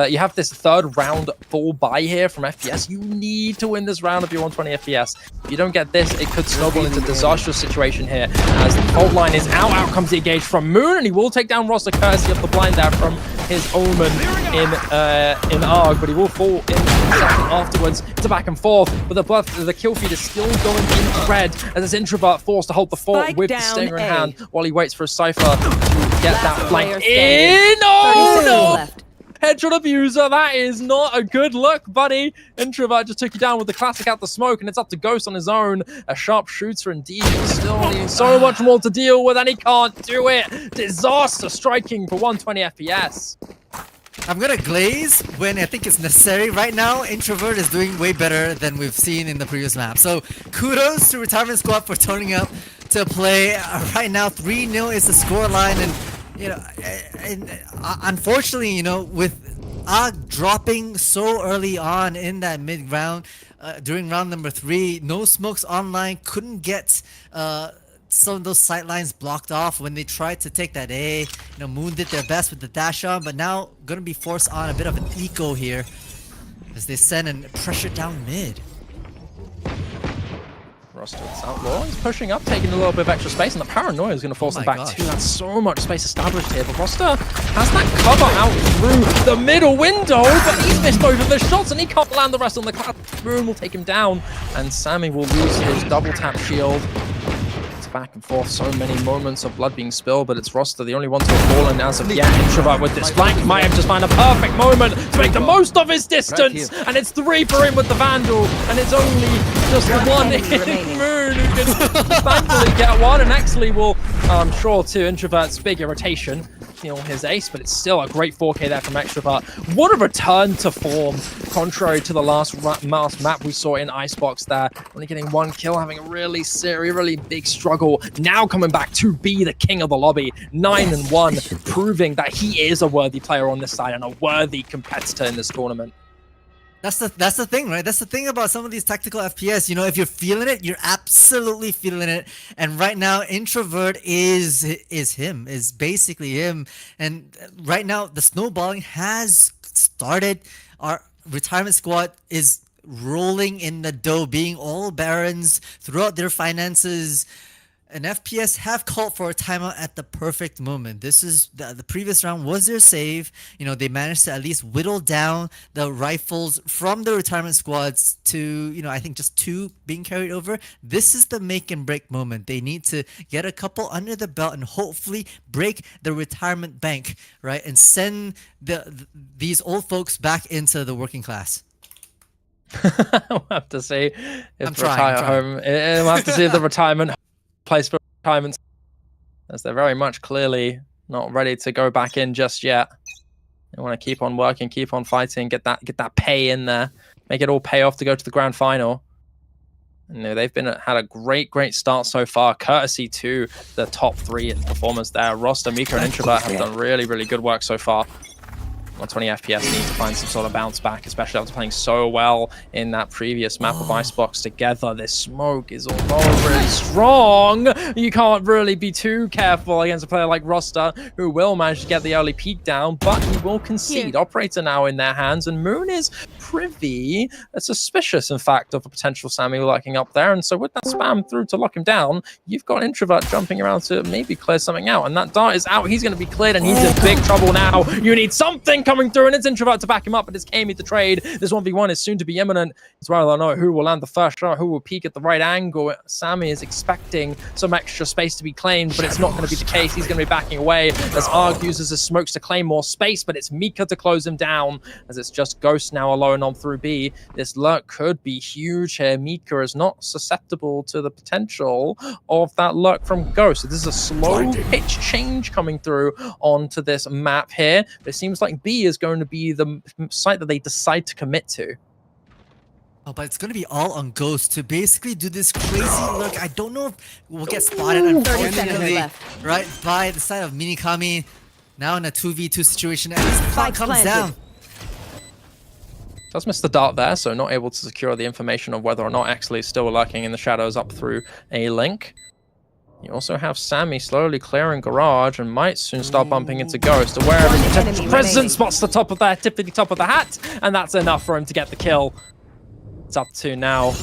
you have this third round full buy here from FPS. You need to win this round if you want 20 FPS. If you don't get this, it could snowball into a disastrous situation here. As the fault line is out, out comes the engage from Moon, and he will take down Roster courtesy of the blind there from his Omen in Arg, but he will fall in a second afterwards. It's a back and forth, but the kill feed is still going in red as this Introvert forced to hold the fort with the Stinger in hand while he waits for a Cypher to get that flank in. Oh no! Headshot abuser, that is not a good look, buddy. Introvert just took you down with the classic out the smoke, and it's up to Ghost on his own. A sharp shooter indeed. Still needs so much more to deal with, and he can't do it. Disaster striking for 120 FPS. I'm gonna glaze when I think it's necessary. Right now, Introvert is doing way better than we've seen in the previous map. So kudos to Retirement Squad for turning up to play. Right now, 3-0 is the scoreline, and unfortunately, with Arg dropping so early on in that mid round, during round number 3, no smokes online, couldn't get some of those sight lines blocked off when they tried to take that A. Moon did their best with the dash on, but now gonna be forced on a bit of an eco here as they send and pressure down mid. Roster's Outlaw is pushing up, taking a little bit of extra space, and the Paranoia is going to force them back too. That's so much space established here, but Roster has that cover out through the middle window, but he's missed both of the shots, and he can't land the rest on the cloud. Moon will take him down, and Sammy will lose his double tap shield. It's back and forth, so many moments of blood being spilled, but it's Roster, the only one to have fallen as of yet. Introvert with this flank might have just found a perfect moment to make the most of his distance, and it's 3 for him with the Vandal, and it's only just one in Moon who can thankfully get one, and actually will, I'm sure, to Introvert's big irritation, steal his ace, but it's still a great 4K there from Extrovert. What a return to form, contrary to the last map we saw in Icebox there. Only getting 1 kill, having a really big struggle. Now coming back to be the king of the lobby, 9-1, proving that he is a worthy player on this side and a worthy competitor in this tournament. That's the thing, right? That's the thing about some of these tactical FPS. If you're feeling it, you're absolutely feeling it. And right now, Introvert is basically him. And right now, the snowballing has started. Our Retirement Squad is rolling in the dough, being all barons throughout their finances. And FPS have called for a timeout at the perfect moment. This is the previous round was their save. They managed to at least whittle down the rifles from the Retirement Squads to, I think just 2 being carried over. This is the make and break moment. They need to get a couple under the belt and hopefully break the retirement bank, right? And send these old folks back into the working class. We'll have to see if We'll have to see if the retirement place for retirement, as they're very much clearly not ready to go back in just yet. They want to keep on working, keep on fighting, get that pay in there, make it all pay off to go to the grand final. And they've had a great start so far, courtesy to the top 3 performers there. Roster, Mika, and Introvert have done really good work so far. 120 FPS need to find some sort of bounce back, especially after playing so well in that previous map of Icebox together. This smoke is although really strong. You can't really be too careful against a player like Roster, who will manage to get the early peak down, but he will concede. Operator now in their hands, and Moon is privy, suspicious in fact, of a potential Sammy lurking up there. And so with that spam through to lock him down, you've got Introvert jumping around to maybe clear something out, and that dart is out. He's going to be cleared, and he's in big trouble now. You need something coming through, and it's Introvert to back him up, but it's Kami to trade. This 1v1 is soon to be imminent. It's rather know who will land the first shot, who will peek at the right angle. Sammy is expecting some extra space to be claimed, but it's not going to be the case. He's going to be backing away as Arg uses his smokes to claim more space, but it's Mika to close him down, as it's just Ghost now alone on through B. This lurk could be huge here. Mika is not susceptible to the potential of that lurk from Ghost. So this is a slow pitch change coming through onto this map here. But it seems like B is going to be the site that they decide to commit to. Oh, but it's going to be all on Ghost to basically do this crazy look. I don't know if we'll get spotted, unfortunately, right by the side of Minikami. Now in a 2v2 situation, and this plot comes down. Does miss the dart there, so not able to secure the information of whether or not Exley is still lurking in the shadows up through a link. You also have Sammy slowly clearing Garage and might soon start bumping into Ghost, aware of his potential presence, spots the top of that, tippity top of the hat, and that's enough for him to get the kill. It's up to now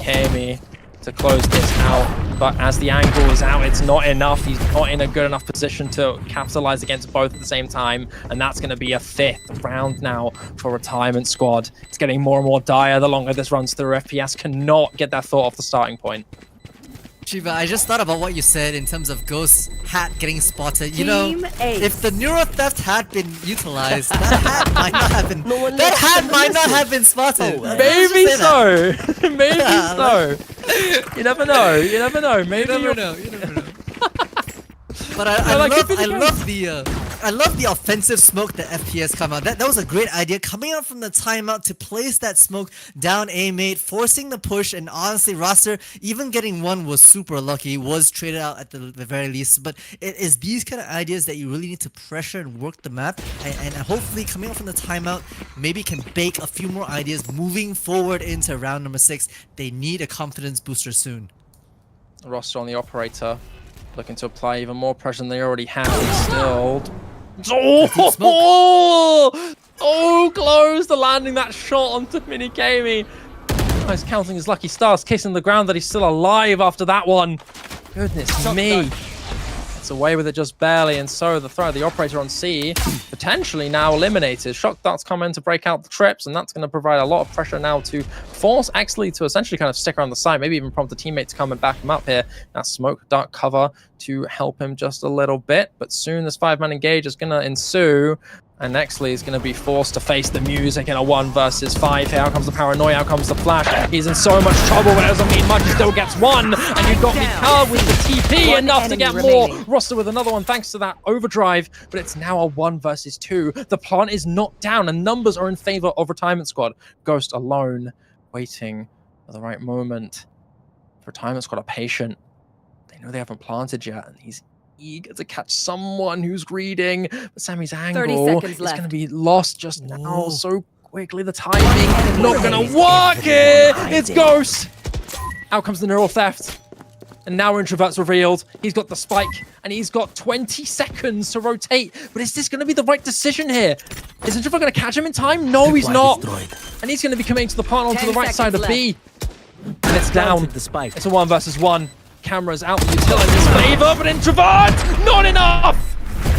Kami to close this out, but as the angle is out, it's not enough. He's not in a good enough position to capitalize against both at the same time, and that's going to be a 5th round now for Retirement Squad. It's getting more and more dire the longer this runs through. FPS cannot get that thought off the starting point. Shiva, I just thought about what you said in terms of Ghost's hat getting spotted. You know, if the Neuro Theft had been utilized, that hat might not have been. Spotted. Maybe so. Maybe so. You never know. You never know. Maybe you never know. But I love the offensive smoke that FPS come out. That was a great idea, coming out from the timeout to place that smoke down A mate, forcing the push. And honestly, Roster even getting one was super lucky. Was traded out at the very least. But it is these kind of ideas that you really need to pressure and work the map. And hopefully, coming out from the timeout, maybe can bake a few more ideas moving forward into round number 6. They need a confidence booster soon. Roster on the operator, looking to apply even more pressure than they already have. Still. Oh, close to landing that shot onto Minikami. Oh, he's counting his lucky stars, kissing the ground that he's still alive after that one. Goodness me. It's away with it just barely, and so the throw of the operator on C potentially now eliminated. Shock darts come in to break out the trips, and that's going to provide a lot of pressure now to force Exley to essentially kind of stick around the side, maybe even prompt a teammate to come and back him up here. That smoke dart cover to help him just a little bit, but soon this 5-man engage is going to ensue, and Exley is going to be forced to face the music in a 1 versus 5 here. Out comes the paranoia, out comes the flash. He's in so much trouble, but it doesn't mean much. He still gets one, and you've got Mika with the TP, enough to get more. Roster with another one thanks to that overdrive, but it's now a 1 versus 2. The plant is knocked down, and numbers are in favor of Retirement Squad. Ghost alone, waiting for the right moment. Retirement Squad are patient. They know they haven't planted yet, and he's eager to catch someone who's reading, but Sammy's angle is going to be lost just now so quickly. The timing not going to work here. It's Ghost. Out comes the Neural Theft, and now Introvert's revealed. He's got the spike, and he's got 20 seconds to rotate, but is this going to be the right decision here? Is Introvert going to catch him in time? No, he's not, and he's going to be coming to the partner onto the right side of B, and it's down. It's a 1 versus 1. Cameras out the utility in his favor, but Introvert, not enough!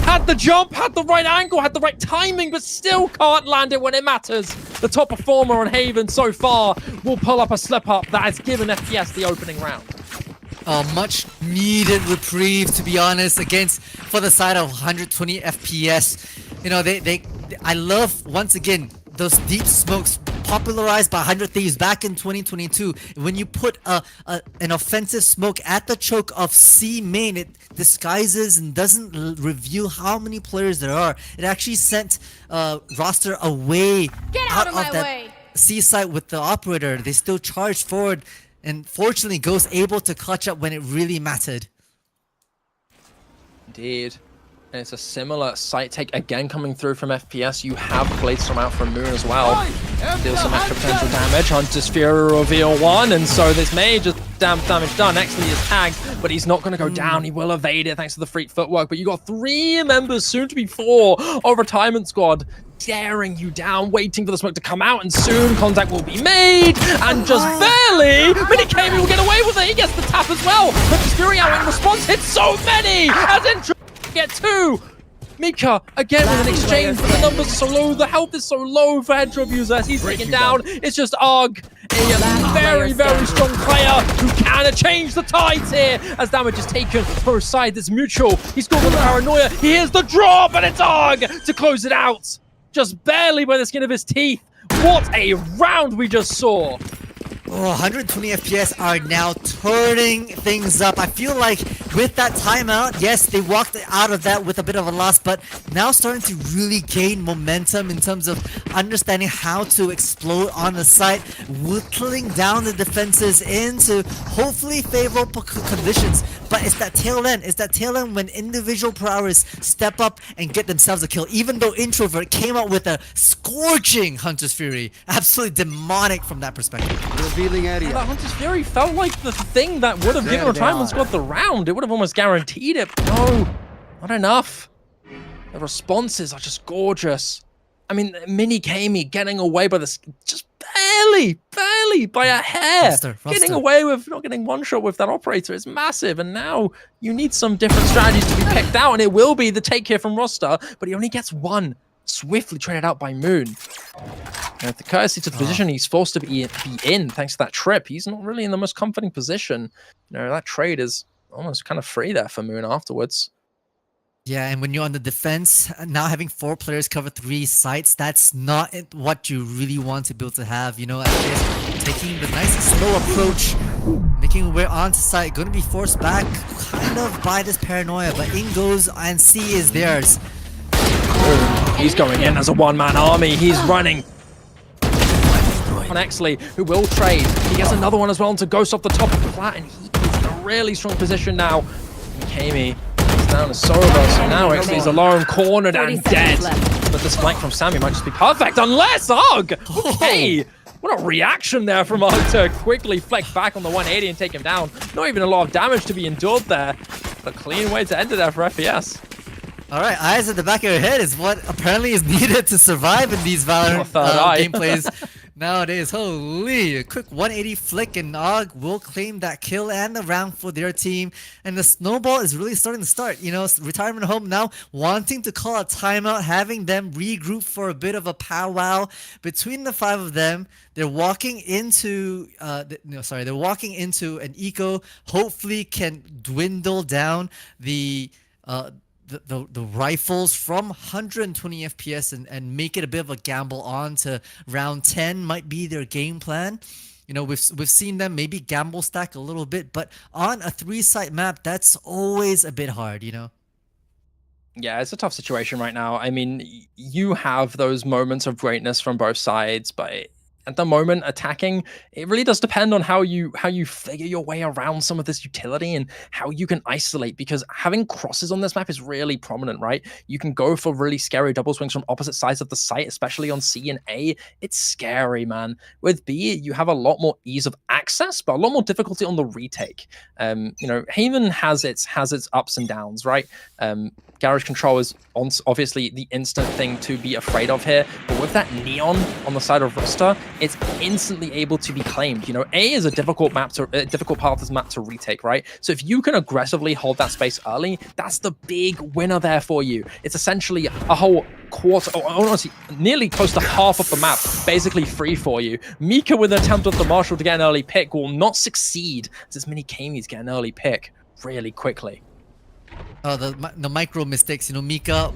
Had the jump, had the right angle, had the right timing, but still can't land it when it matters. The top performer on Haven so far will pull up a slip-up that has given FPS the opening round. A much needed reprieve, to be honest, for the side of 120 FPS. You know, I love, once again, those deep smokes popularized by 100 Thieves back in 2022. When you put an offensive smoke at the choke of C main, it disguises and doesn't reveal how many players there are. It actually sent Roster away out of that C site with the operator. They still charged forward, and fortunately Ghost able to clutch up when it really mattered. Indeed. And it's a similar site take again coming through from FPS. You have Bladestorm out from Moon as well. Deals some extra potential damage. Hunter's Fury reveal 1, and so this may just damage done. Actually is tagged, but he's not going to go down. He will evade it thanks to the freak footwork. But you got 3 members, soon to be 4, of Retirement Squad staring you down, waiting for the smoke to come out, and soon contact will be made, and just barely, Minikami will get away with it. He gets the tap as well. Hunter's Fury out in response hits so many, as in get 2. Mika again with an exchange, but the numbers are so low, the health is so low for Head Drop users. He's taken down. It's just Arg, a very, very strong player who can change the tides here as damage is taken for a side that's mutual. He's got the paranoia. He hears the drop, and it's Arg to close it out. Just barely by the skin of his teeth. What a round we just saw. Oh, 120 FPS are now turning things up. I feel like with that timeout, yes, they walked out of that with a bit of a loss, but now starting to really gain momentum in terms of understanding how to explode on the site, whittling down the defenses into hopefully favorable conditions. But it's that tail end when individual prowess step up and get themselves a kill. Even though Introvert came out with a scorching Hunter's Fury, absolutely demonic from that perspective. Revealing area. That Hunter's Fury felt like the thing that would have given Retirement Squad the round. It would have almost guaranteed it, but no, not enough. The responses are just gorgeous. I mean, Minikami getting away by this, just barely by a hair. Getting away with not getting one shot with that operator is massive, and now you need some different strategies to be picked out, and it will be the take here from Roster, but he only gets 1. Swiftly traded out by Moon. And with the courtesy to the position he's forced to be in thanks to that trip, he's not really in the most comforting position. You know, that trade is almost kind of free there for Moon afterwards. Yeah, and when you're on the defense, now having 4 players cover 3 sites, that's not what you really want to be able to have. You know, taking the nice and slow approach, making our way onto site, going to be forced back kind of by this paranoia, but in goes and C is theirs. He's going in as a one-man army. He's running on Exley, who will trade. He gets another one as well to Ghost off the top of the flat, and he is in a really strong position now. Mikami is down to Sorobos, so now Exley's alone, cornered and dead. But this flank from Sammy might just be perfect, unless Ugh! Hey! What a reaction there from Ugg to quickly flex back on the 180 and take him down. Not even a lot of damage to be endured there. But a clean way to end it there for FPS. Alright, eyes at the back of your head is what apparently is needed to survive in these Valorant gameplays nowadays. Holy, a quick 180 flick and Og will claim that kill and the round for their team. And the snowball is really starting to start. You know, Retirement Home now wanting to call a timeout, having them regroup for a bit of a powwow. Between the 5 of them, they're walking into they're walking into an eco, hopefully can dwindle down the rifles from 120 FPS and make it a bit of a gamble on to round 10 might be their game plan. You know, we've seen them maybe gamble stack a little bit, but on a 3-site map, that's always a bit hard, you know? Yeah, it's a tough situation right now. I mean, you have those moments of greatness from both sides, but at the moment, attacking, it really does depend on how you figure your way around some of this utility and how you can isolate, because having crosses on this map is really prominent, right? You can go for really scary double swings from opposite sides of the site, especially on C and A. It's scary, man. With B, you have a lot more ease of access, but a lot more difficulty on the retake. You know, Haven has its ups and downs, right? Garage control is obviously the instant thing to be afraid of here, but with that neon on the side of Roster, it's instantly able to be claimed. You know, A is a difficult part of this map to retake, right? So if you can aggressively hold that space early, that's the big winner there for you. It's essentially a whole quarter, or honestly, nearly close to half of the map basically free for you. Mika with an attempt at the Marshall to get an early pick will not succeed, as Minikami's get an early pick really quickly. Oh, the micro mistakes, you know, Mika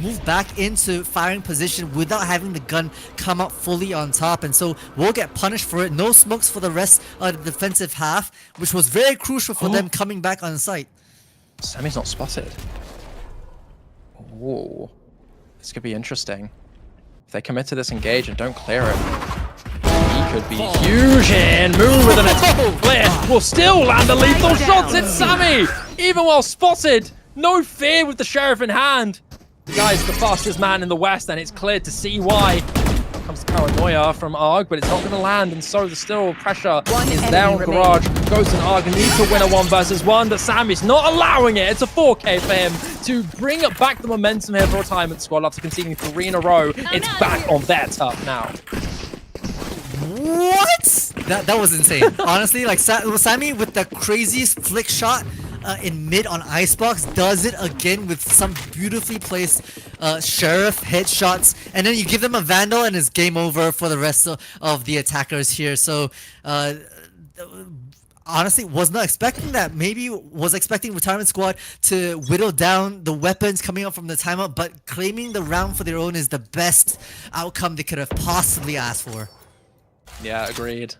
moved back into firing position without having the gun come out fully on top, and so we'll get punished for it. No smokes for the rest of the defensive half, which was very crucial for them coming back on site. Sammy's not spotted. Whoa, this could be interesting. If they commit to this engage and don't clear it, he could be huge in. Moon with an attack clear will still land the lethal shots. It's Sammy, even while spotted. No fear with the Sheriff in hand. The guy's the fastest man in the West, and it's clear to see why. Here comes the paranoia from Arg, but it's not going to land, and so the still pressure is there on Garage. Ghost and Arg need to win a 1 versus 1, but Sammy's not allowing it. It's a 4K for him to bring back the momentum here for Retirement Squad after conceding 3 in a row. It's back on their turf now. What? That was insane. Honestly, like Sammy with the craziest flick shot in mid on Icebox does it again with some beautifully placed Sheriff headshots, and then you give them a Vandal and it's game over for the rest of the attackers here. So honestly, was not expecting that. Maybe was expecting Retirement Squad to whittle down the weapons coming up from the timeout, but claiming the round for their own is the best outcome they could have possibly asked for. Yeah, agreed.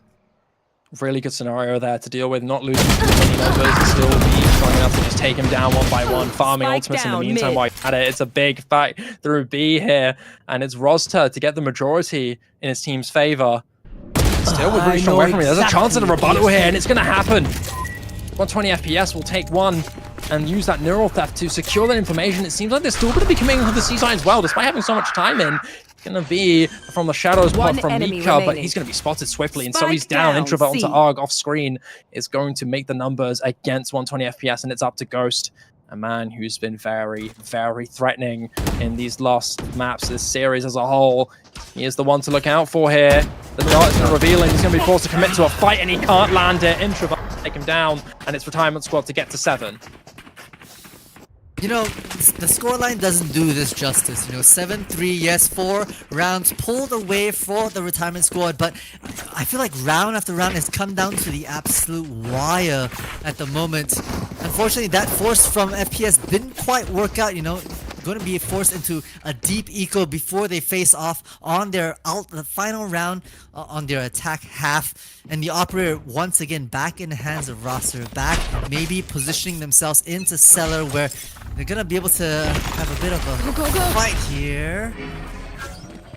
Really good scenario there to deal with, not losing too many members, still be strong enough to just take him down 1 by 1, farming ultimates in the meantime while you're at it. It's a big fight through B here, and it's Roster to get the majority in his team's favor. Still with really strong weaponry. There's a chance at a rebuttal here, and it's going to happen. 120 FPS will take 1 and use that neural theft to secure that information. It seems like they're still going to be coming into the C side as well, despite having so much time in. Going to be from the shadows pot from Mika, but he's going to be spotted swiftly, and so he's down. Introvert onto Arg off screen is going to make the numbers against 120 FPS, and it's up to Ghost, a man who's been very, very threatening in these last maps, this series as a whole. He is the one to look out for here. The dart is going to reveal him. He's going to be forced to commit to a fight, and he can't land it. Introvert take him down, and it's Retirement Squad to get to 7. You know, the scoreline doesn't do this justice. You know, 7-3, yes, 4 rounds pulled away for the Retirement Squad, but I feel like round after round has come down to the absolute wire at the moment. Unfortunately, that force from FPS didn't quite work out, you know. Going to be forced into a deep eco before they face off on their the final round on their attack half, and the operator once again back in the hands of Roster, back maybe positioning themselves into cellar where they're gonna be able to have a bit of a fight here.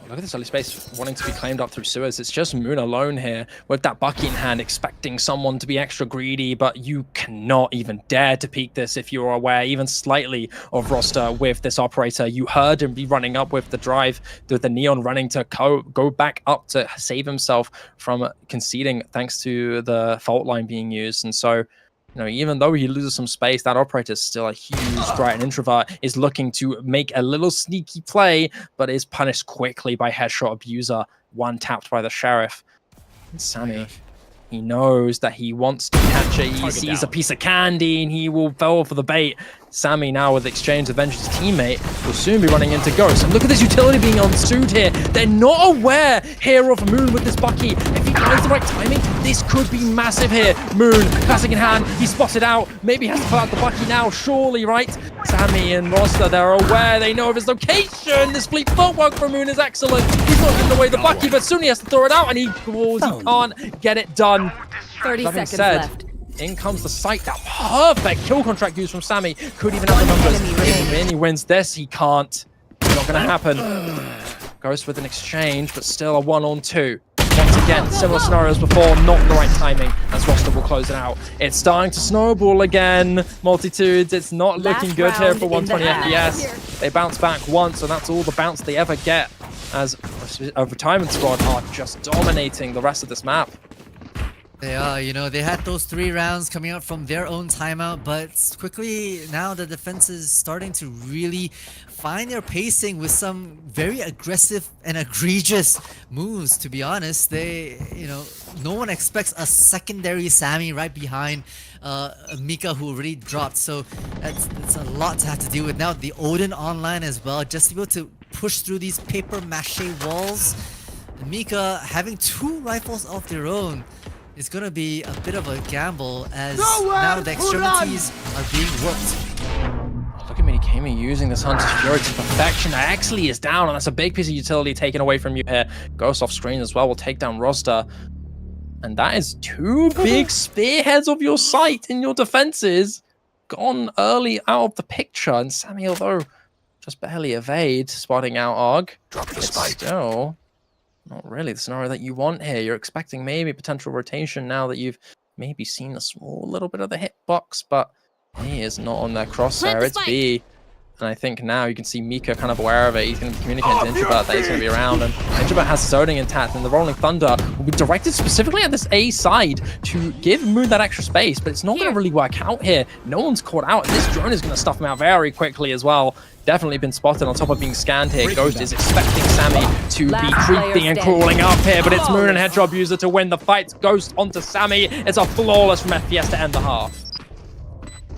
Look at this early space wanting to be claimed up through sewers. It's just Moon alone here with that bucket in hand, expecting someone to be extra greedy, but you cannot even dare to peek this if you're aware even slightly of Roster with this operator. You heard him be running up with the drive, with the Neon running to go back up to save himself from conceding thanks to the fault line being used. And so, you know, even though he loses some space, that operator is still a huge threat. And Introvert is looking to make a little sneaky play, but is punished quickly by Headshot Abuser, one tapped by the Sheriff. And Sammy, he knows that he wants to catch it. He sees a piece of candy, and he will fall for the bait. Sammy now with exchange with Venge's teammate will soon be running into Ghost. And look at this utility being unsued here. They're not aware here of Moon with this Bucky. If he finds the right timing, this could be massive here. Moon, classic in hand, he's spotted out. Maybe he has to pull out the Bucky now, surely, right? Sammy and Roster, they're aware, they know of his location. This fleet footwork from Moon is excellent. He's not giving away the Bucky, but soon he has to throw it out, and he can't get it done. 30 seconds left. In comes the sight. That perfect kill contract use from Sammy. Could even have the numbers. If Mini wins this, he can't. Not going to happen. Goes with an exchange, but still a 1-on-2. Once again, similar scenarios before, not the right timing, as Roster will close it out. It's starting to snowball again. Multitudes, it's not looking good here for 120 FPS. They bounce back once, and that's all the bounce they ever get, as a Retirement Squad are just dominating the rest of this map. They are, you know, they had those 3 rounds coming out from their own timeout, but quickly now the defense is starting to really find their pacing with some very aggressive and egregious moves, to be honest. They, you know, no one expects a secondary Sammy right behind Mika, who already dropped, so that's a lot to have to deal with. Now the Odin online as well, just to be able to push through these paper mache walls. Mika having 2 rifles of their own is gonna be a bit of a gamble, as now the extremities are being worked. Look at Minikami using this Hunter's Fury to perfection. Axley is down, and that's a big piece of utility taken away from you here. Ghost off screen as well will take down Roster. And that is 2 big spearheads of your sight in your defenses gone early out of the picture. And Sammy, although just barely evade, spotting out Arg. Drop the spike. Still not really the scenario that you want here. You're expecting maybe potential rotation now that you've maybe seen a small little bit of the hitbox, but He is not on their crosshair. It's B. And I think now you can see Mika kind of aware of it. He's going to communicate to Introvert that he's going to be around. And Introvert has zoning intact. And the Rolling Thunder will be directed specifically at this A side to give Moon that extra space. But it's not going to really work out here. No one's caught out. And this drone is going to stuff him out very quickly as well. Definitely been spotted on top of being scanned here. Ghost is expecting Sammy to be creeping and crawling up here. But it's Moon and Head Drop User to win the fight. Ghost onto Sammy. It's a flawless from FPS to end the half.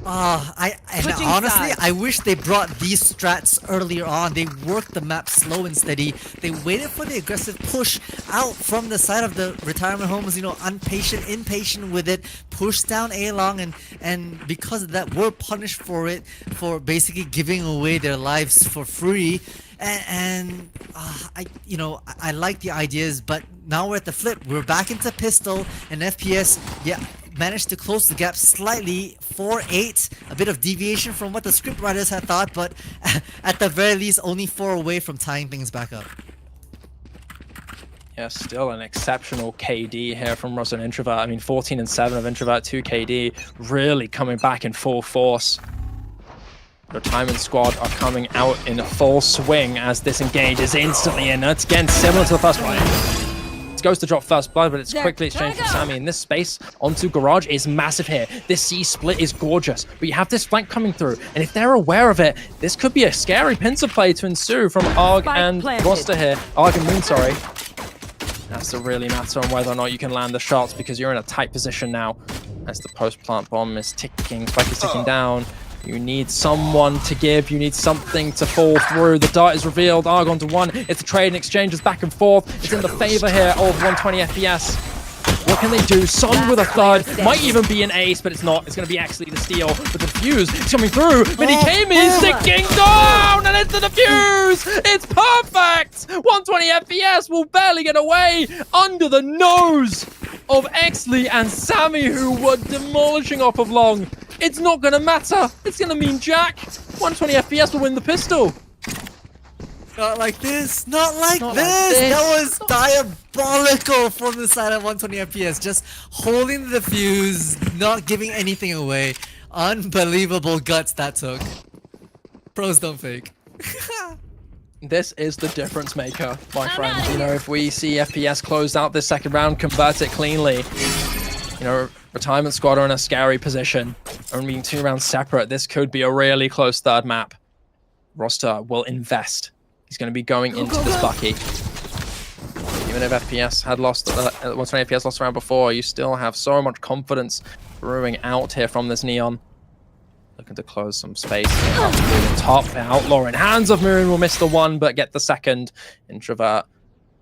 Honestly, I wish they brought these strats earlier on. They worked the map slow and steady. They waited for the aggressive push out from the side of the retirement homes, you know, impatient with it, pushed down A long, and because of that, were punished for it, for basically giving away their lives for free. I like the ideas, but now we're at the flip. We're back into pistol and FPS. Yeah, managed to close the gap slightly, 4-8. A bit of deviation from what the scriptwriters had thought, but at the very least, only 4 away from tying things back up. Yeah, still an exceptional KD here from Russell Introvert. I mean, 14 and 7 of Introvert, 2 KD, really coming back in full force. The Retirement Squad are coming out in full swing as this engage is instantly in. It's again similar to the first one. It goes to drop first blood, but it's quickly exchanged from Sammy. And this space onto Garage is massive here. This C split is gorgeous, but you have this flank coming through. And if they're aware of it, this could be a scary pincer play to ensue from Arg and Roster here. Arg and Moon, sorry. That's to really matter on whether or not you can land the shots because you're in a tight position now. As the post-plant bomb is ticking, Spike is ticking down. You need someone to give. You need something to fall through. The dart is revealed. Arg onto 1. It's a trade and exchanges back and forth. It's in the favor here of 120 FPS. What can they do? Son with a third. Might even be an ace, but it's not. It's going to be actually the steal. But the fuse is coming through. But he came in, sticking down, and it's the defuse. It's perfect. 120 FPS will barely get away under the nose of Exley and Sammy, who were demolishing off of long. It's not going to matter. It's going to mean Jack. 120 FPS will win the pistol. Not like this. Not like this. That was diabolical from the side of 120 FPS. Just holding the fuse, not giving anything away. Unbelievable guts that took. Pros don't fake. This is the difference maker, my friend. You know, if we see FPS close out this second round, convert it cleanly. You know, Retirement Squad are in a scary position. Only being 2 rounds separate, this could be a really close third map. Roster will invest. He's going to be going into this Bucky. Even if FPS had lost, 120 FPS lost around before, you still have so much confidence brewing out here from this Neon. Looking to close some space. Top Outlaw in hands of Moon will miss the 1, but get the second. Introvert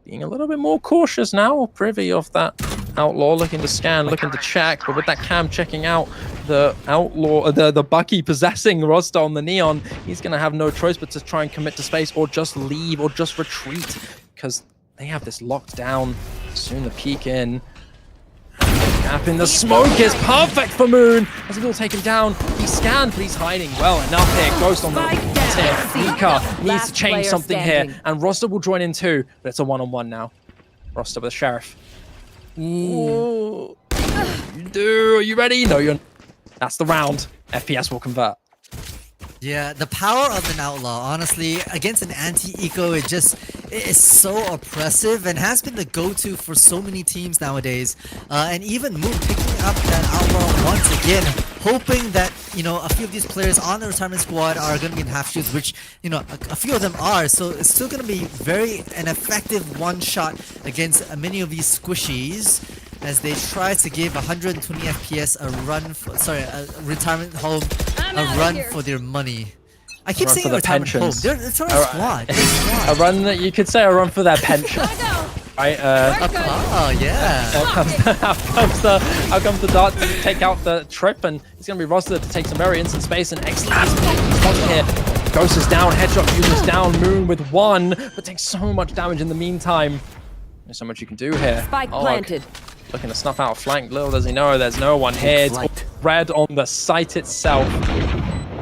being a little bit more cautious now, privy of that Outlaw, looking to scan, looking to check, but with that cam checking out the Outlaw, the Bucky possessing Roster on the Neon, he's going to have no choice but to try and commit to space or just leave or just retreat because they have this locked down. Soon the peek in. Gap in the smoke is perfect for Moon as he will take him down. He's scanned, but he's hiding well enough here. Ghost on the tip. Mika needs to change something here, and Roster will join in too, but it's a one-on-one now. Roster with Sheriff. Ooh. You do. Are you ready? No, you're. That's the round. FPS will convert. Yeah, the power of an outlaw, honestly, against an anti-eco, it is so oppressive and has been the go-to for so many teams nowadays. And even Moon picking up that outlaw once again, hoping that, you know, a few of these players on the retirement squad are going to be in half shoots, which, you know, a few of them are. So it's still going to be an effective one-shot against many of these squishies, as they try to give 120 FPS a retirement home a run for their money. I keep saying retirement home. It's our squad. A run that you could say a run for their pension. Right, oh yeah. Out comes the dart to take out the trip, and it's going to be Roster to take some very instant space, and excellent spot here. Ghost is down, headshot users down, Moon with 1, but takes so much damage in the meantime. There's so much you can do here. Spike planted. Looking to snuff out a flank. Little does he know there's no one here. It's all red on the site itself.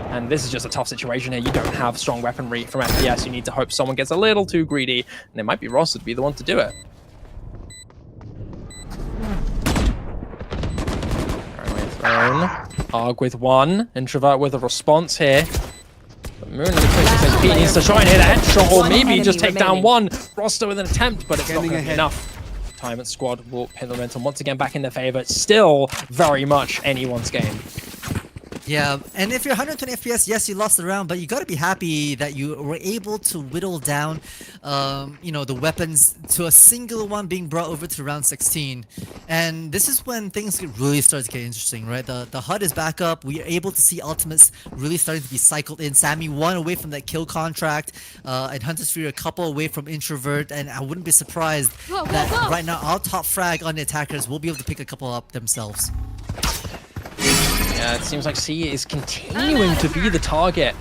And this is just a tough situation here. You don't have strong weaponry from FPS. You need to hope someone gets a little too greedy. And it might be Ross to be the one to do it. Thrown. Arg with one, Introvert with a response here. But Moon and the Quick says Pete needs to try and hit a headshot or maybe just take down one. Roster with an attempt, but it's not going to be enough. Time Squad will pin the momentum once again back in their favor. It's still very much anyone's game. Yeah, and if you're 120 FPS, yes, you lost the round, but you got to be happy that you were able to whittle down, the weapons to a single one being brought over to round 16. And this is when things really start to get interesting, right? The HUD is back up. We are able to see ultimates really starting to be cycled in. Sammy 1 away from that kill contract, and Hunter Sphere a couple away from Introvert, and I wouldn't be surprised that right now our top frag on the attackers will be able to pick a couple up themselves. Yeah, it seems like C is continuing to be the target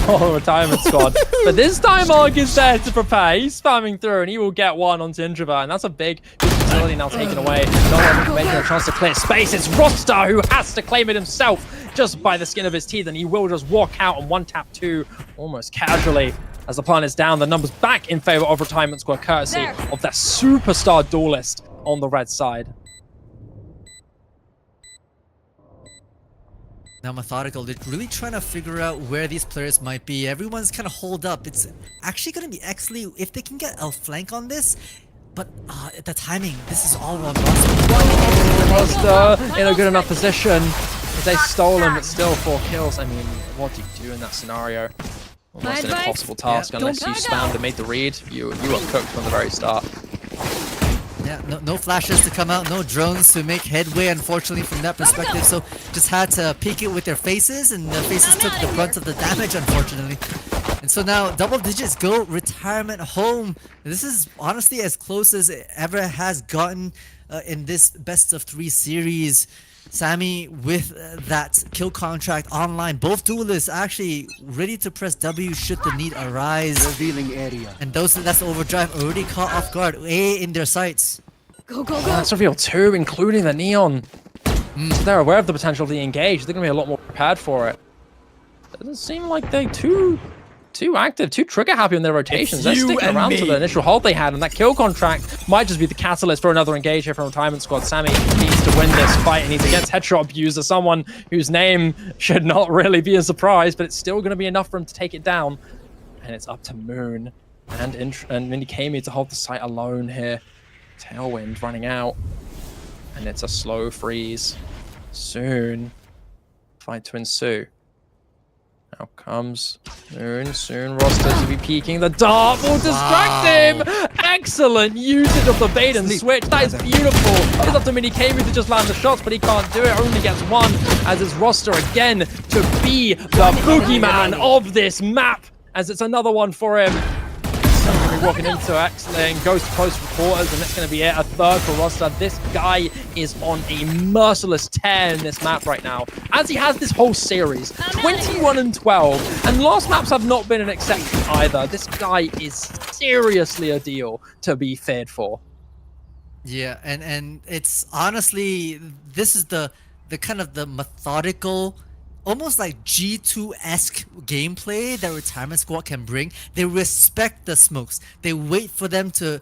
for Retirement Squad. But this time Arg is there to prepare. He's spamming through and he will get one onto Introvert. And that's a big utility now taken away. No one making a chance to clear space. It's Roster who has to claim it himself just by the skin of his teeth. And he will just walk out and one tap two almost casually. As the plan is down, the numbers back in favor of Retirement Squad, courtesy of that superstar duelist on the red side. Now Methodical, they're really trying to figure out where these players might be. Everyone's kind of holed up. It's actually going to be Exley if they can get a flank on this. But the timing, this is all on Roster in a good enough position. They stole him, but still 4 kills. I mean, what do you do in that scenario? Almost an impossible task unless you spammed and made the read. You were cooked from the very start. Yeah, no flashes to come out, no drones to make headway, unfortunately, from that perspective. So just had to peek it with their faces, and the faces took the brunt of the damage, unfortunately. And so now double digits go retirement home. This is honestly as close as it ever has gotten in this best of 3 series. Sammy with that kill contract online. Both duelists actually ready to press W should the need arise. Revealing area. And that's overdrive already caught off guard. A in their sights. Go, go, go. That's revealed 2, including the Neon. So they're aware of the potential of the engage. They're going to be a lot more prepared for it. Doesn't seem like they're too active, too trigger happy on their rotations. They're sticking around to the initial hold they had, and that kill contract might just be the catalyst for another engage here from Retirement Squad. Sammy needs to win this fight, and he's against Headshot Abuser, someone whose name should not really be a surprise, but it's still going to be enough for him to take it down. And it's up to Moon and Minikami to hold the site alone here. Tailwind running out, and it's a slow freeze. Soon, fight to ensue. Now comes Moon, soon Roster to be peeking. The dart will distract him! Excellent usage of the bait and switch. That is beautiful. It's up to Minikami to just land the shots, but he can't do it. Only gets one, as is Roster again to be the boogeyman of this map, as it's another one for him. Somebody walking into X-Lane, goes to close quarters, and that's going to be it. A third for Roster. This guy is on a merciless tear in this map right now, as he has this whole series. 21 and 12, and last maps have not been an exception either. This guy is seriously a deal to be feared for. Yeah, and it's honestly, this is the kind of the methodical, almost like G2-esque gameplay that Retirement Squad can bring. They respect the smokes. They wait for them to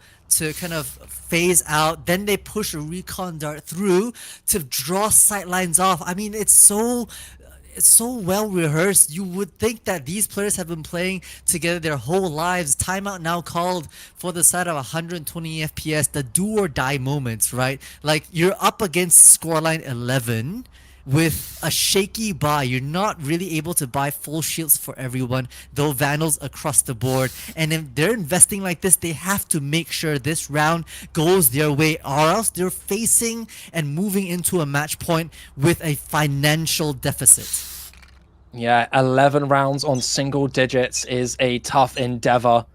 kind of phase out. Then they push a recon dart through to draw sight lines off. I mean, it's so well rehearsed. You would think that these players have been playing together their whole lives. Timeout now called for the side of 120 FPS, the do or die moments, right? Like, you're up against scoreline 11 with a shaky buy. You're not really able to buy full shields for everyone, though Vandals across the board. And if they're investing like this, they have to make sure this round goes their way, or else they're facing and moving into a match point with a financial deficit. Yeah, 11 rounds on single digits is a tough endeavor.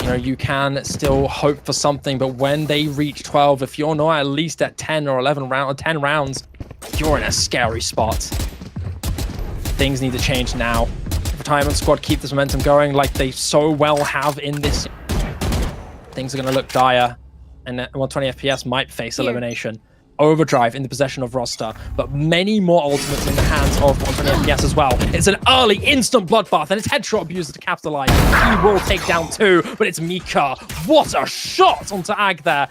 You know, you can still hope for something, but when they reach 12, if you're not at least at 10 or 11 10 rounds, you're in a scary spot. Things need to change now. Retirement Squad keep this momentum going like they so well have in this. Things are going to look dire, and 120 FPS might face elimination. Overdrive in the possession of Roster, but many more ultimates in the hands of 120 FPS as well. It's an early instant bloodbath, and it's Headshot Abuser to capitalize. He will take down 2, but it's Mika. What a shot onto Ag there.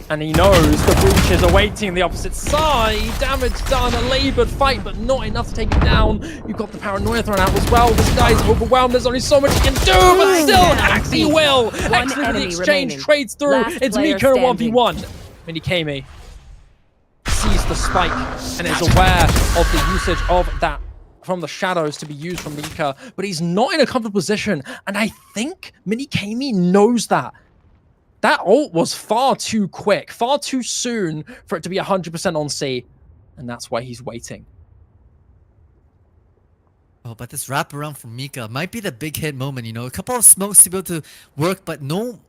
And he knows the breach is awaiting the opposite side. Damage done, a laboured fight, but not enough to take him down. You've got the paranoia thrown out as well. This guy's overwhelmed. There's only so much he can do, but still, Axie will. Actually, the exchange remaining. trades through. Last It's player Mika standing. 1v1. Minikami sees the spike and is aware of the usage of that from the shadows to be used from Mika, but he's not in a comfortable position. And I think Minikami knows that. That ult was far too quick, far too soon for it to be 100% on C. And that's why he's waiting. Oh, but this wraparound from Mika might be the big hit moment, you know. A couple of smokes to be able to work, but no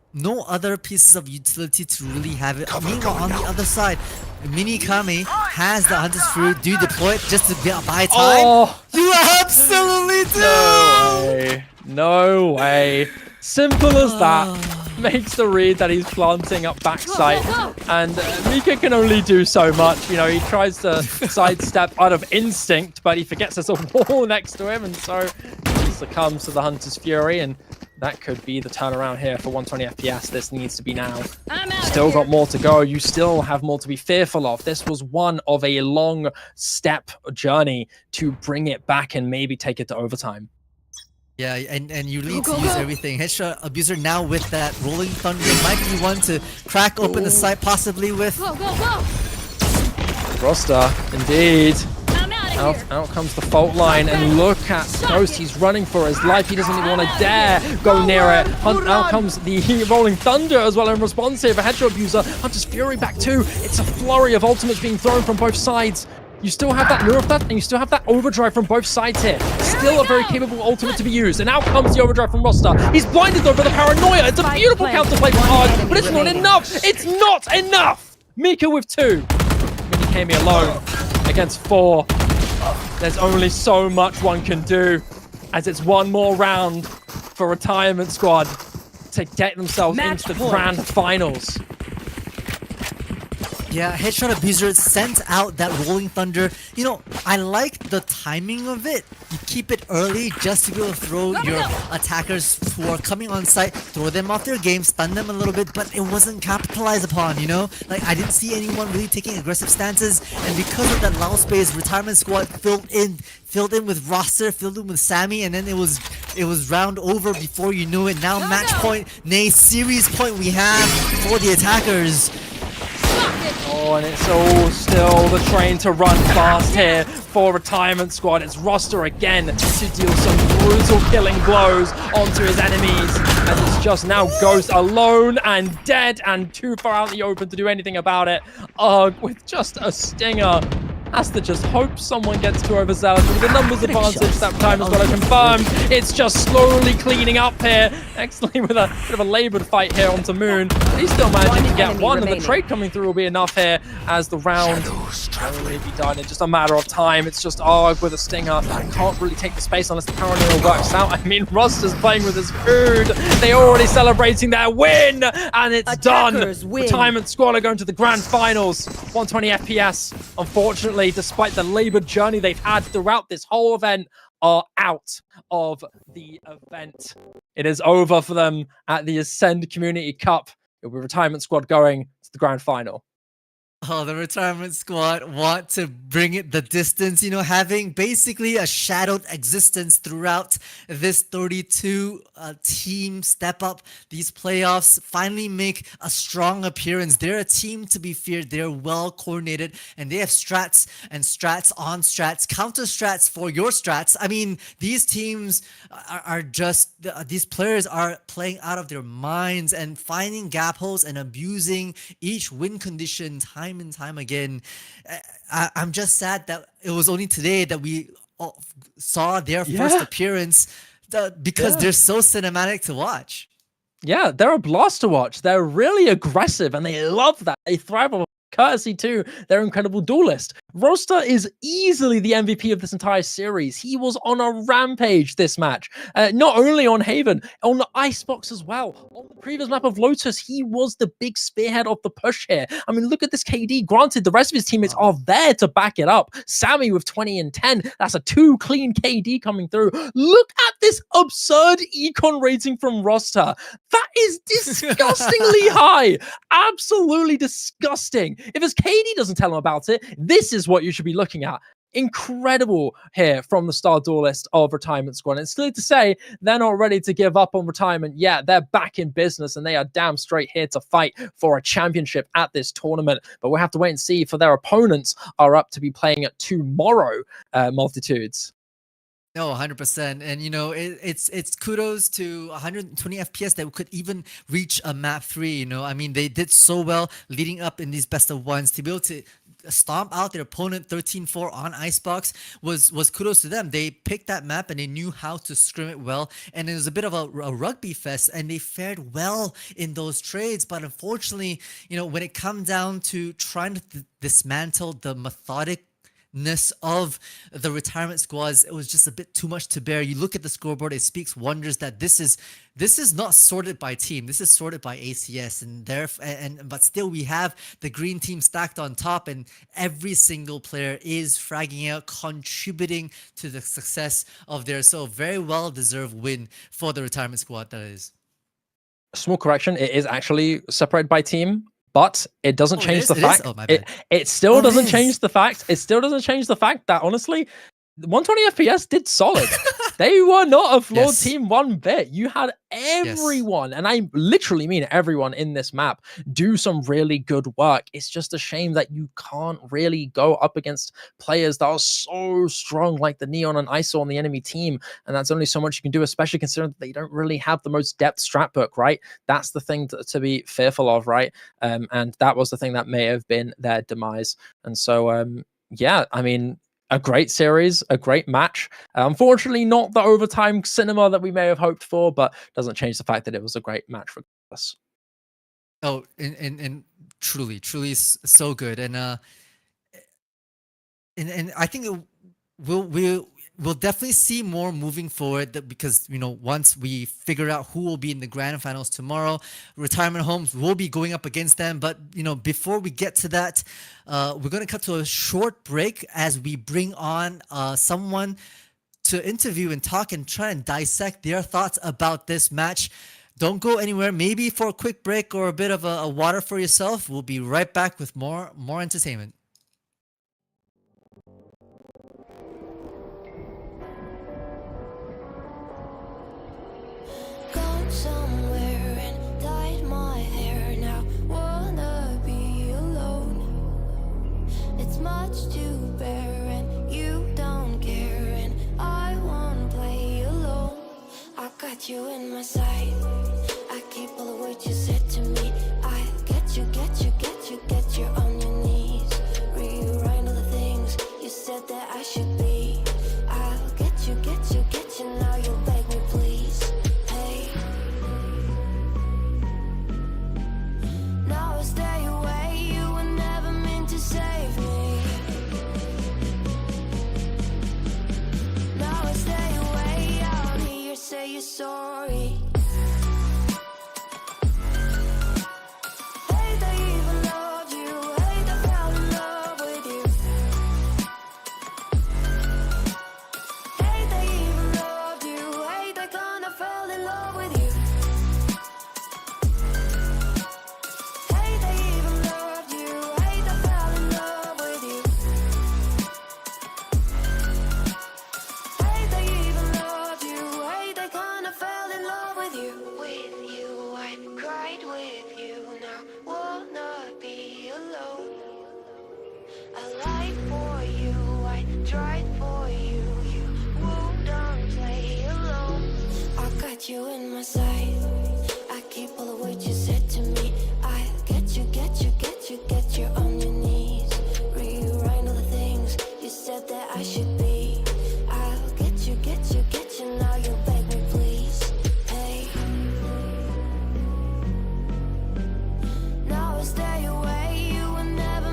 other pieces of utility to really have it. Meanwhile, on the other side, Minikami has the Hunter's Fury. Do you deploy it just to buy time? Oh, You absolutely do! no way. No way. Simple as that. Makes the read that he's planting up backside, and Mika can only do so much. You know, he tries to sidestep out of instinct, but he forgets there's a wall next to him, and so he succumbs to the Hunter's Fury, and that could be the turnaround here for 120 FPS. This needs to be now. Still got more to go. You still have more to be fearful of. This was one of a long step journey to bring it back and maybe take it to overtime. Yeah, and you need to use everything. Headshot Abuser now with that Rolling Thunder might be one to crack open the site, possibly with... Roster, indeed. Out comes the fault line, and look at Ghost. He's running for his life. He doesn't even want to dare go near it. Out comes the Rolling Thunder as well in response here for Headshot Abuser. Hunter's Fury back too. It's a flurry of ultimates being thrown from both sides. You still have that Neural Theft, and you still have that Overdrive from both sides here. Still a very capable ultimate to be used. And out comes the Overdrive from Roster. He's blinded though by the Paranoia. It's a beautiful counterplay from Hard, but it's not enough. It's not enough! Mika with 2. Minikami alone against 4. There's only so much one can do, as it's one more round for Retirement Squad to get themselves into the grand finals. Yeah, Headshot Abuser sent out that Rolling Thunder. You know, I like the timing of it. You keep it early just to be able to throw your attackers who are coming on site, throw them off their game, stun them a little bit, but it wasn't capitalized upon, you know? Like, I didn't see anyone really taking aggressive stances, and because of that Lao space, Retirement Squad filled in with Roster, filled in with Sammy, and then it was round over before you knew it. Now match point, nay, series point we have for the attackers. Oh, and it's all still the train to run fast here for Retirement Squad. It's Roster again to deal some brutal killing blows onto his enemies. And it's just now Ghost alone and dead and too far out in the open to do anything about it. With just a stinger. Has to just hope someone gets too overzealous. With the numbers advantage that time has got to confirmed. It's just slowly cleaning up here. Excellently with a bit of a laboured fight here onto Moon. He's still managing to get one, and the trade coming through will be enough here as the round will really be done in just a matter of time. It's just Arg with a stinger. Can't really take the space unless the paranoia works out. I mean, Roster's playing with his food. They're already celebrating their win, and it's done. Retirement Squad are going to the grand finals. 120 FPS, unfortunately, despite the laboured journey they've had throughout this whole event, are out of the event. It is over for them at the Ascend Community Cup. It'll be Retirement Squad going to the grand final. Oh, the Retirement Squad want to bring it the distance, you know, having basically a shadowed existence throughout this 32 team step up. These playoffs finally make a strong appearance. They're a team to be feared. They're well coordinated, and they have strats and strats on strats, counter strats for your strats. I mean, these teams are just, these players are playing out of their minds and finding gap holes and abusing each win condition time and time again. I'm just sad that it was only today that we saw their first appearance, because they're so cinematic to watch. Yeah, they're a blast to watch. They're really aggressive, and they love that. They thrive on courtesy to their incredible duelist. Roster is easily the MVP of this entire series. He was on a rampage this match. Not only on Haven, on the Icebox as well. On the previous map of Lotus, he was the big spearhead of the push here. I mean, look at this KD. Granted, the rest of his teammates are there to back it up. Sammy with 20 and 10. That's a 2 clean KD coming through. Look at this absurd econ rating from Roster. That is disgustingly high. Absolutely disgusting. If his KD doesn't tell him about it, this is what you should be looking at. Incredible here from the star duelist of Retirement Squad. And it's clear to say they're not ready to give up on retirement yet. They're back in business and they are damn straight here to fight for a championship at this tournament. But we'll have to wait and see, for their opponents are up to be playing it tomorrow, multitudes. No, 100%. And you know, it's kudos to 120 FPS that we could even reach a map 3. You know, I mean, they did so well leading up in these best of ones to be able to stomp out their opponent 13-4 on Icebox was kudos to them. They picked that map and they knew how to scrim it well, and it was a bit of a rugby fest, and they fared well in those trades. But unfortunately, you know, when it comes down to trying to dismantle the methodicness of the Retirement Squads, it was just a bit too much to bear. You look at the scoreboard, it speaks wonders that this is not sorted by team. This is sorted by ACS, but still we have the green team stacked on top, and every single player is fragging out, contributing to the success of their so very well deserved win for the Retirement Squad. That is. Small correction: it is actually separated by team. But it doesn't change the fact. Oh, my bad. It still doesn't change the fact. It still doesn't change the fact that honestly, 120 FPS did solid. They were not a flawed team one bit. You had everyone, and I literally mean everyone in this map, do some really good work. It's just a shame that you can't really go up against players that are so strong like the Neon and ISO on the enemy team, and that's only so much you can do, especially considering that they don't really have the most depth strat book, right? That's the thing to be fearful of, right? And that was the thing that may have been their demise. And so, yeah, I mean, a great series, a great match. Unfortunately, not the overtime cinema that we may have hoped for, but doesn't change the fact that it was a great match for us. Oh, and truly so good. And I think we'll definitely see more moving forward, because, you know, once we figure out who will be in the grand finals tomorrow, Retirement Homes will be going up against them. But, you know, before we get to that, we're going to cut to a short break as we bring on someone to interview and talk and try and dissect their thoughts about this match. Don't go anywhere. Maybe for a quick break or a bit of a water for yourself. We'll be right back with more entertainment. Gone somewhere and dyed my hair now. Wanna be alone. It's much to bear and you don't care, and I won't play alone. I got you in my sight. I keep all the words you said to me. I get you on your knees. Rewrite all the things you said that I should be. I'll get you now. You'll beg me, please. Now I stay away, you were never meant to save me. Now I stay away, I'll hear you say you're sorry. Hate I even loved you, hate I fell in love with you. Hate I even loved you, hate I kinda fell in love with you. You in my sight. I keep all the words you said to me. I get you on your knees. Rewrite all the things you said that I should be. I'll get you now. You'll beg me, please. Hey. Now I stay away. You were never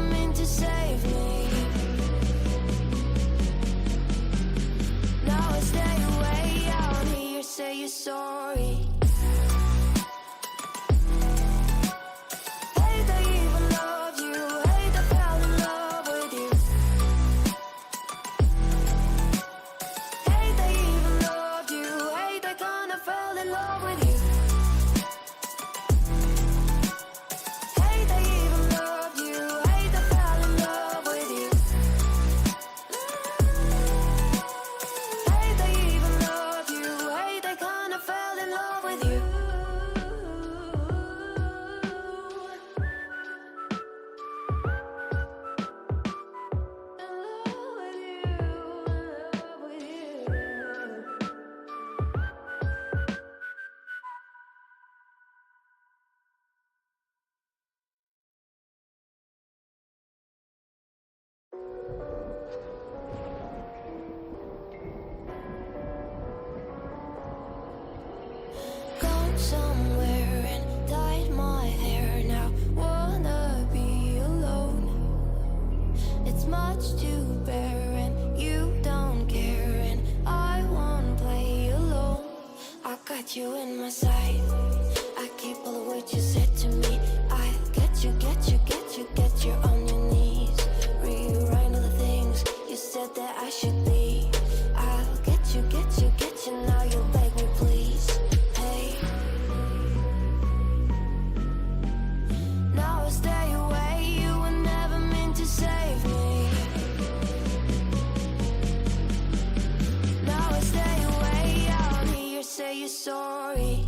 you're sorry.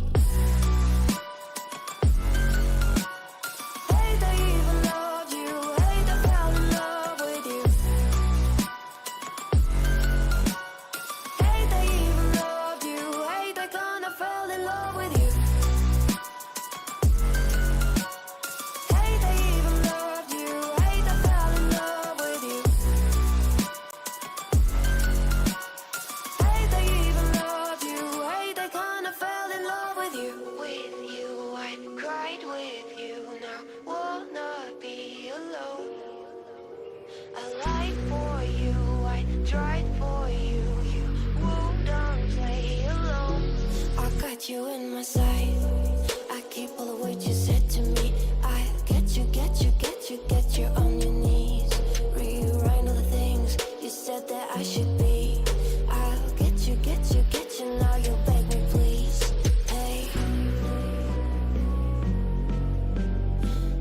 Hate I even loved you. Hate I fell in love with you. Hate I even loved you. Hate I kinda fell in love with you. Hate I even loved you. Hate I fell in love with you. Hate I even loved you. Hate I kinda fell in love with you. With you, I cried with you. Now wanna be alone. I lied for you. I tried for you. You wouldn't play alone. I got you in my sight. I keep all of what you said to me. I get you, get you, get you, get you on your knees. Rewrite all the things you said that I should be. I'll get you, get you, get you. Now you beg me, please. Hey.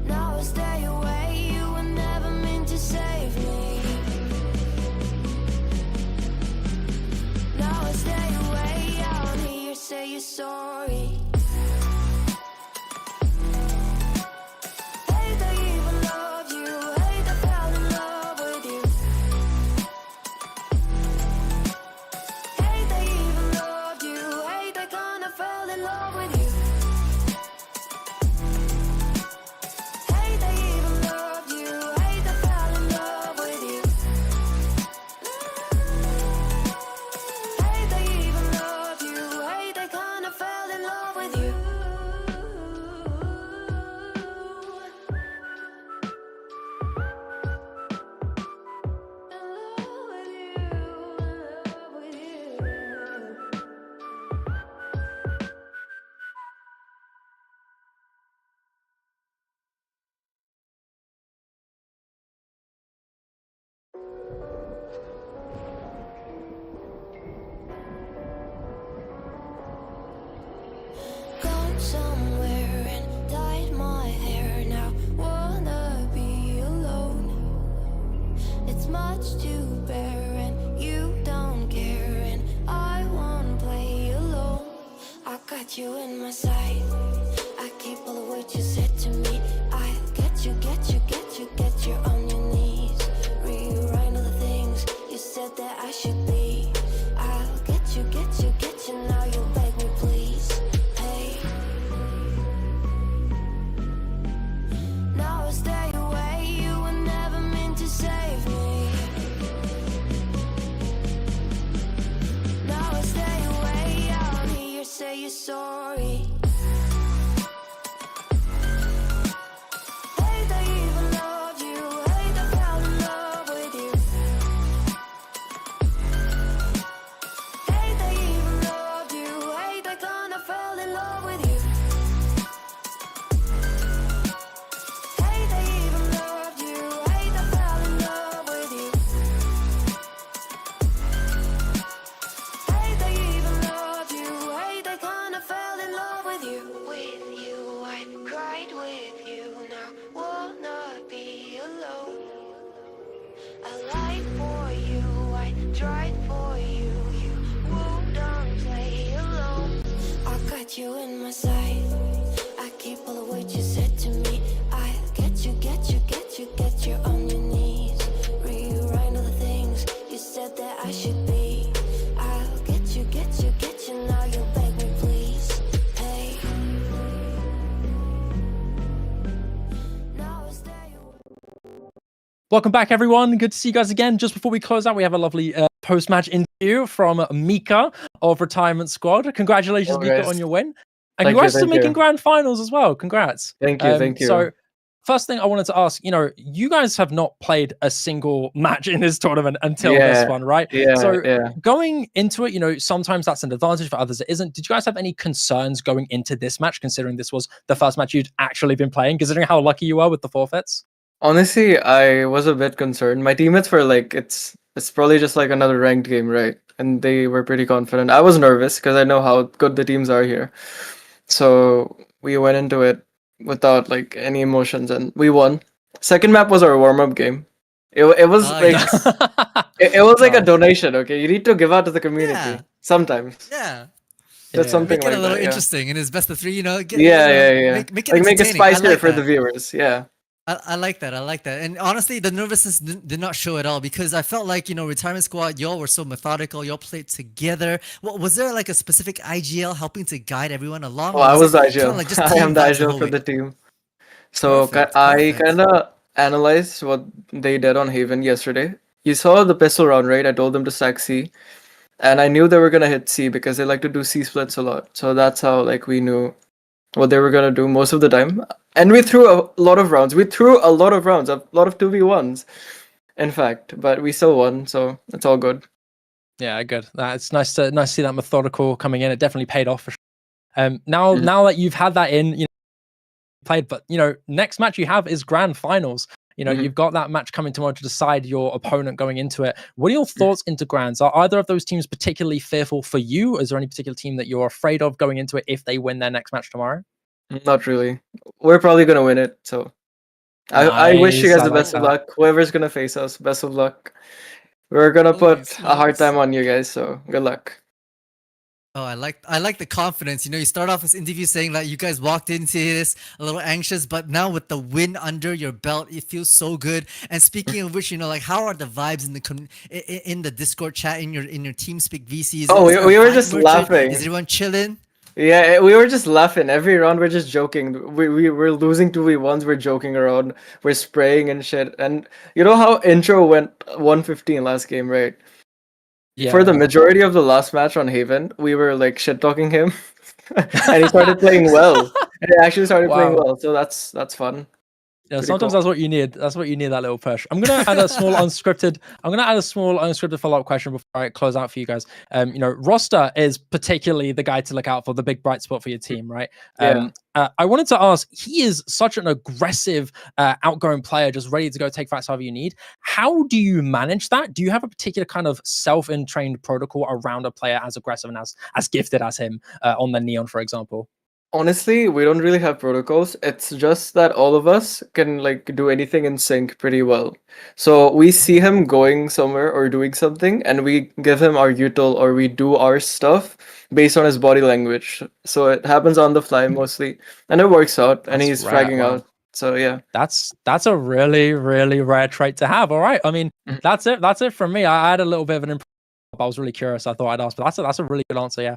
Now I stay away. You were never meant to save me. Now I stay away. I wanna hear you say you're sorry. Hate I even loved you. Hate I fell in love with you. Hate I even loved you. Hate I kinda fell in love with you. Hate I even loved you. Hate I fell in love with you. Hate I even loved you. Hate I kinda fell in love with you. Gone somewhere and dyed my hair. Now wanna be alone. It's much to bear and you don't care, and I won't play alone. I got you in my sight. I keep all of what you said to me. I get you, get you, get you, get you on your knees. Rewrite all the things you said that I should be. I'll get you, get you, get you. Now you beg me, please. Hey. Now I stay away. You were never meant to save me. Now I stay away. I wanna hear you say you're sorry. Hate I even loved you. Hate I fell in love with you. Hate I even loved you. Hate I kinda fell in love with you. Hate I even loved you. Hate I fell in love with you. Hate I even loved you. Hate I kinda fell in love with you. With you, I cried with you. Now wanna be alone. I lied for you. I tried for you. You wouldn't play alone. I got you in my sight. I keep all of what you said to me. I get you, get you, get you, get you on your knees. Rewrite all the things you said that I should be. I'll get you, get you, get you. Now you beg me, please. Hey. Now I stay away. Welcome back, everyone. Good to see you guys again. Just before we close out, we have a lovely post-match interview from Mika of Retirement Squad. Congratulations, Oh, Mika, guys. on your win. And Thank you, congrats to thank making you. grand finals as well. Congrats. Thank you, thank you. So, first thing I wanted to ask, you guys have not played a single match in this tournament until this Yeah, one, right? yeah, So, yeah. going into it, sometimes that's an advantage, for others it isn't. Did you guys have any concerns going into this match, considering this was the first match you'd actually been playing, considering how lucky you were with the forfeits? Honestly, I was a bit concerned. My teammates were like, it's probably just like another ranked game, right? And they were pretty confident. I was nervous because I know how good the teams are here. So we went into it without like any emotions, and we won. Second map was our warm-up game. It was like yes. it was like a Nice. donation. Okay, you need to give out to the community Yeah. sometimes. Yeah. That's something Make it like a little that. Yeah. interesting in his best of 3. You know, Make it Like make it entertaining. I spicier like for the that. viewers. Yeah. I like that. I like that. And honestly, the nervousness did not show at all because I felt like, Retirement Squad, y'all were so methodical. Y'all played together. Was there like a specific IGL helping to guide everyone along? Oh, Or I was the it kind IGL. of like just I team am the vibes the IGL whole for way? the team. So Perfect. I Perfect. kind of analyzed what they did on Haven yesterday. You saw the pistol round, right? I told them to stack C, and I knew they were gonna hit C because they like to do C splits a lot. So that's how like we knew what they were gonna do most of the time. And we threw a lot of rounds. We threw a lot of rounds, a lot of 2v1s, in fact. But we still won, so it's all good. Yeah, good. It's nice to see that methodical coming in. It definitely paid off for sure. Now that you've had that in, played, but next match you have is grand finals. You've got that match coming tomorrow to decide your opponent going into it. What are your thoughts into grands? Are either of those teams particularly fearful for you? Is there any particular team that you're afraid of going into it if they win their next match tomorrow? Not really. We're probably gonna win it, so I wish you Nice, guys I the like best of that. luck. Whoever's gonna face us, best of luck. We're gonna put Always, a hard always. time on you guys, so good luck. Oh, I like the confidence. You start off this interview saying that you guys walked into this a little anxious, but now with the win under your belt, it feels so good. And speaking of which, like how are the vibes in the Discord chat in your TeamSpeak VC? Is Oh, there a we were vibe just merchant? laughing. Is everyone chilling? Yeah, we were just laughing. Every round we're just joking. We're losing 2v1s, we're joking around, we're spraying and shit. And you know how intro went 115 last game, right? Yeah. For the majority of the last match on Haven, we were like shit talking him. And he started playing well. And he actually started playing Wow. well. So that's fun. Yeah, Pretty sometimes cool. that's what you need. That's what you need, that little push. I'm gonna add a small unscripted follow-up question before I close out for you guys. Roster is particularly the guy to look out for, the big bright spot for your team, right? Yeah. I wanted to ask, he is such an aggressive, outgoing player, just ready to go take fights however you need. How do you manage that? Do you have a particular kind of self-entrained protocol around a player as aggressive and as gifted as him on the Neon, for example? Honestly, we don't really have protocols. It's just that all of us can like do anything in sync pretty well. So we see him going somewhere or doing something, and we give him our util or we do our stuff based on his body language. So it happens on the fly mostly, and it works out. And That's he's rare. fragging Wow. out. So yeah. That's a really, really rare trait to have. All right. I mean, Mhm. that's it from me. I had a little bit of an impression. I was really curious. I thought I'd ask, but that's a really good answer. Yeah.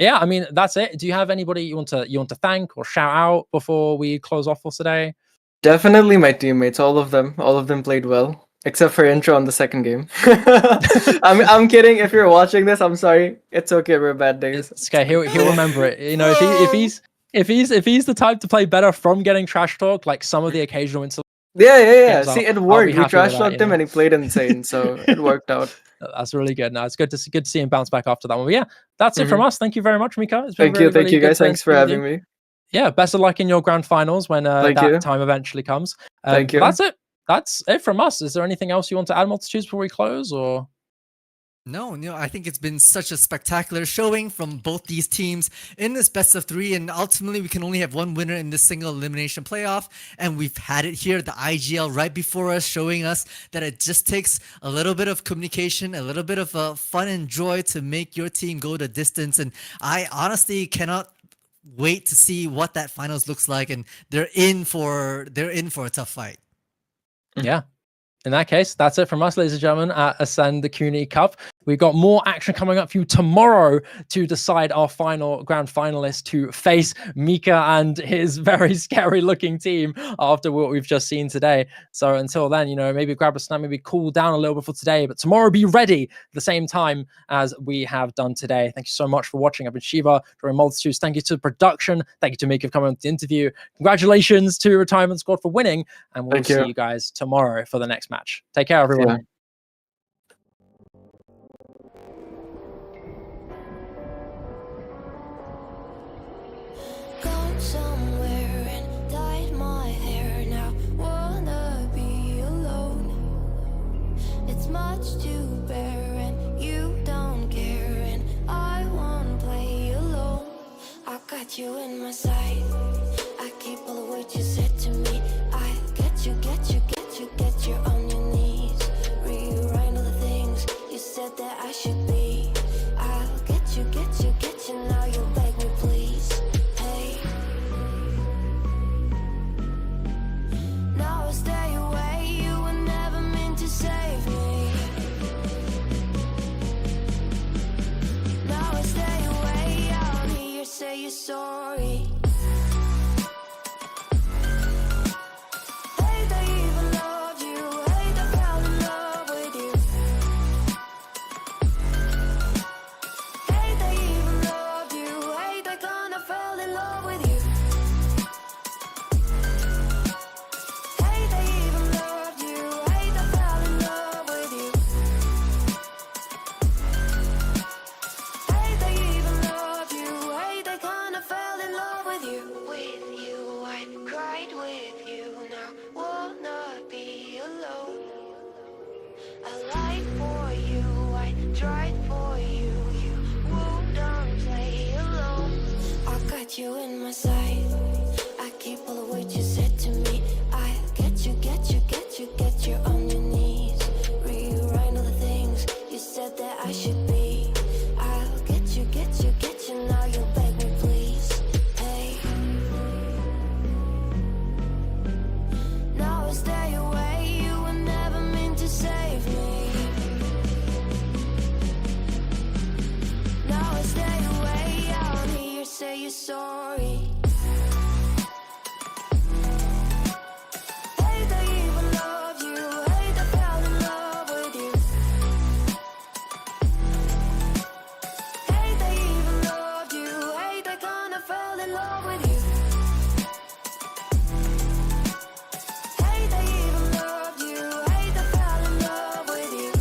Yeah. I mean, that's it. Do you have anybody you want to thank or shout out before we close off for today? Definitely my teammates, all of them. All of them played well. Except for intro on the second game. I'm kidding. If you're watching this, I'm sorry. It's okay, we're bad days. It's okay. He'll remember it. If he's the type to play better from getting trash talk, like some of the occasional incidents. Yeah. games, See, it I'll be worked. We happy trash with that, talked him and he played insane, so it worked out. That's really good. No, it's good to see him bounce back after that one. But yeah, that's it from us. Thank you very much, Mika. It's been Thank you, really, really you good guys. to Thanks for speak with you. having me. Yeah, best of luck in your grand finals when Thank that you. time eventually comes. Thank but you. that's it from us. Is there anything else you want to add, Multitudes, before we close, or? No, I think it's been such a spectacular showing from both these teams in this best of 3, and ultimately we can only have one winner in this single elimination playoff, and we've had it here, the IGL right before us, showing us that it just takes a little bit of communication, a little bit of fun and joy to make your team go the distance, and I honestly cannot wait to see what that finals looks like, and they're in for a tough fight. Yeah. In that case, that's it from us, ladies and gentlemen, at Ascend the CUNY Cup. We've got more action coming up for you tomorrow to decide our final grand finalist to face Mika and his very scary looking team after what we've just seen today. So until then, maybe grab a snack, maybe cool down a little bit for today, but tomorrow be ready at the same time as we have done today. Thank you so much for watching. I've been Shiva, during Multitudes. Thank you to the production. Thank you to Mika for coming on the interview. Congratulations to Retirement Squad for winning, and we'll see you guys tomorrow for the next match. Take care, everyone. Yeah. Gone somewhere and dyed my hair now. Wanna be alone. It's much to bear and you don't care, and I won't play alone. I got you in my sight. I keep all the words you said to me. I get you on your knees. Rewrite all the things you said that I should be. I'll get you now. for you, I tried for you. You wouldn't play alone. I got you in my sight. I keep all the words you said to me. I get you, get you, get you, get you on your knees. Rewrite all the things you said that I should be. I'll get you, get you, get you. Now you'll beg me, please. Hey. Now I stay away. You were never meant to save me. Now I stay away. I don't hear you say you're sorry. Hate I even loved you. Hate I fell in love with you. Hate I even loved you. Hate I kinda fell in love with you. Hate I even loved you. Hate I fell in love with you.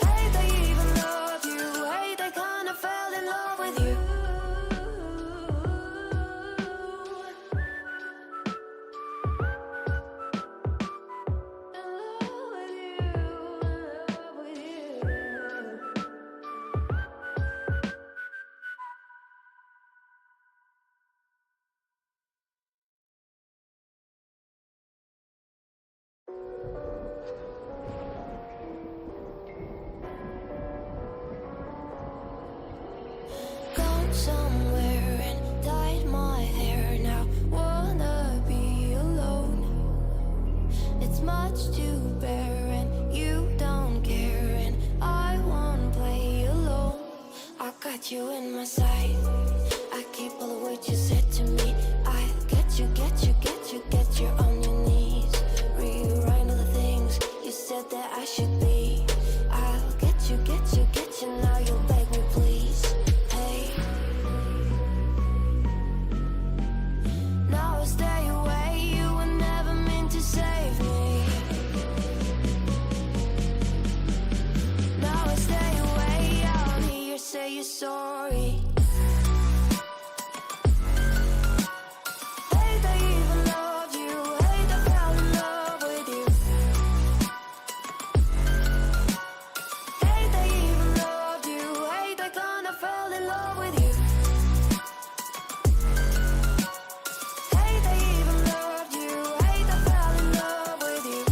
Hate I even loved you. Hate I kinda fell in love with you. Gone somewhere and dyed my hair. Now wanna be alone. It's much to bear and you don't care, and I won't play alone. I got you in my sight. I keep all the words you said to me. I get you, get you, get you, get you on your knees. Rewrite all the things you said that I should be. I'll get you, get you, get you. Now you'll beg me, please. Hey. Now I stay away. You were never meant to save me. Now I stay away. I don't hear you say you're sorry. Hate I even loved you. Hate I fell in love with you. Hate I even loved you. Hate I kinda fell in love with you. Hate I even loved you. Hate I fell in love with you.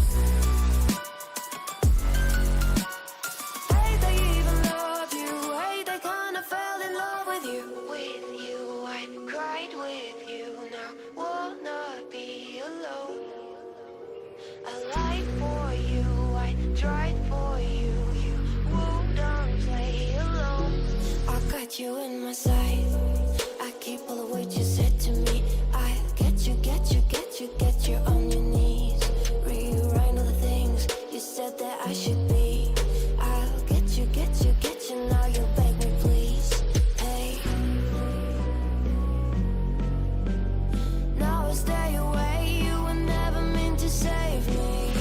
Hate I even loved you. Hate I kinda fell in love with you. With you, I cried with you. Now wanna be alone. I lied for you. I tried for you. You wouldn't play alone. I got you in my sight. I keep all the words you said to me. I get you, get you, get you, get you on your knees. Rewrite all the things you said that I should be. I'll get you, get you, get you. Now you'll beg me, please. Hey. Now I stay away. You were never meant to save me.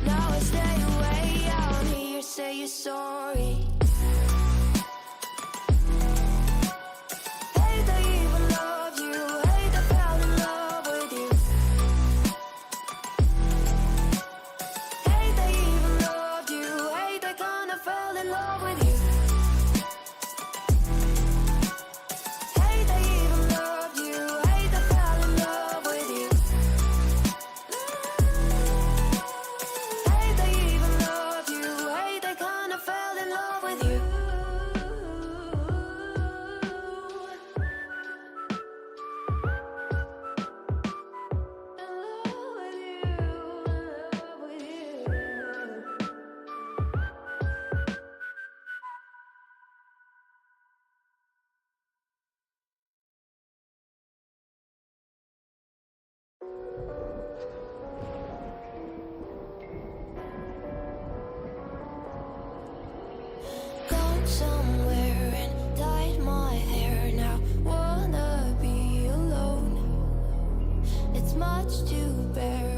Now I stay away. I don't hear you say you're sorry. Hate I even loved you. Hate I fell in love with you. Hate I even loved you. Hate I kinda fell in love with you. Hate I even loved you. Hate I fell in love with you. Hate I even loved you. Hate I kinda fell in love with you. Gone somewhere and dyed my hair. Now wanna be alone. It's much to bear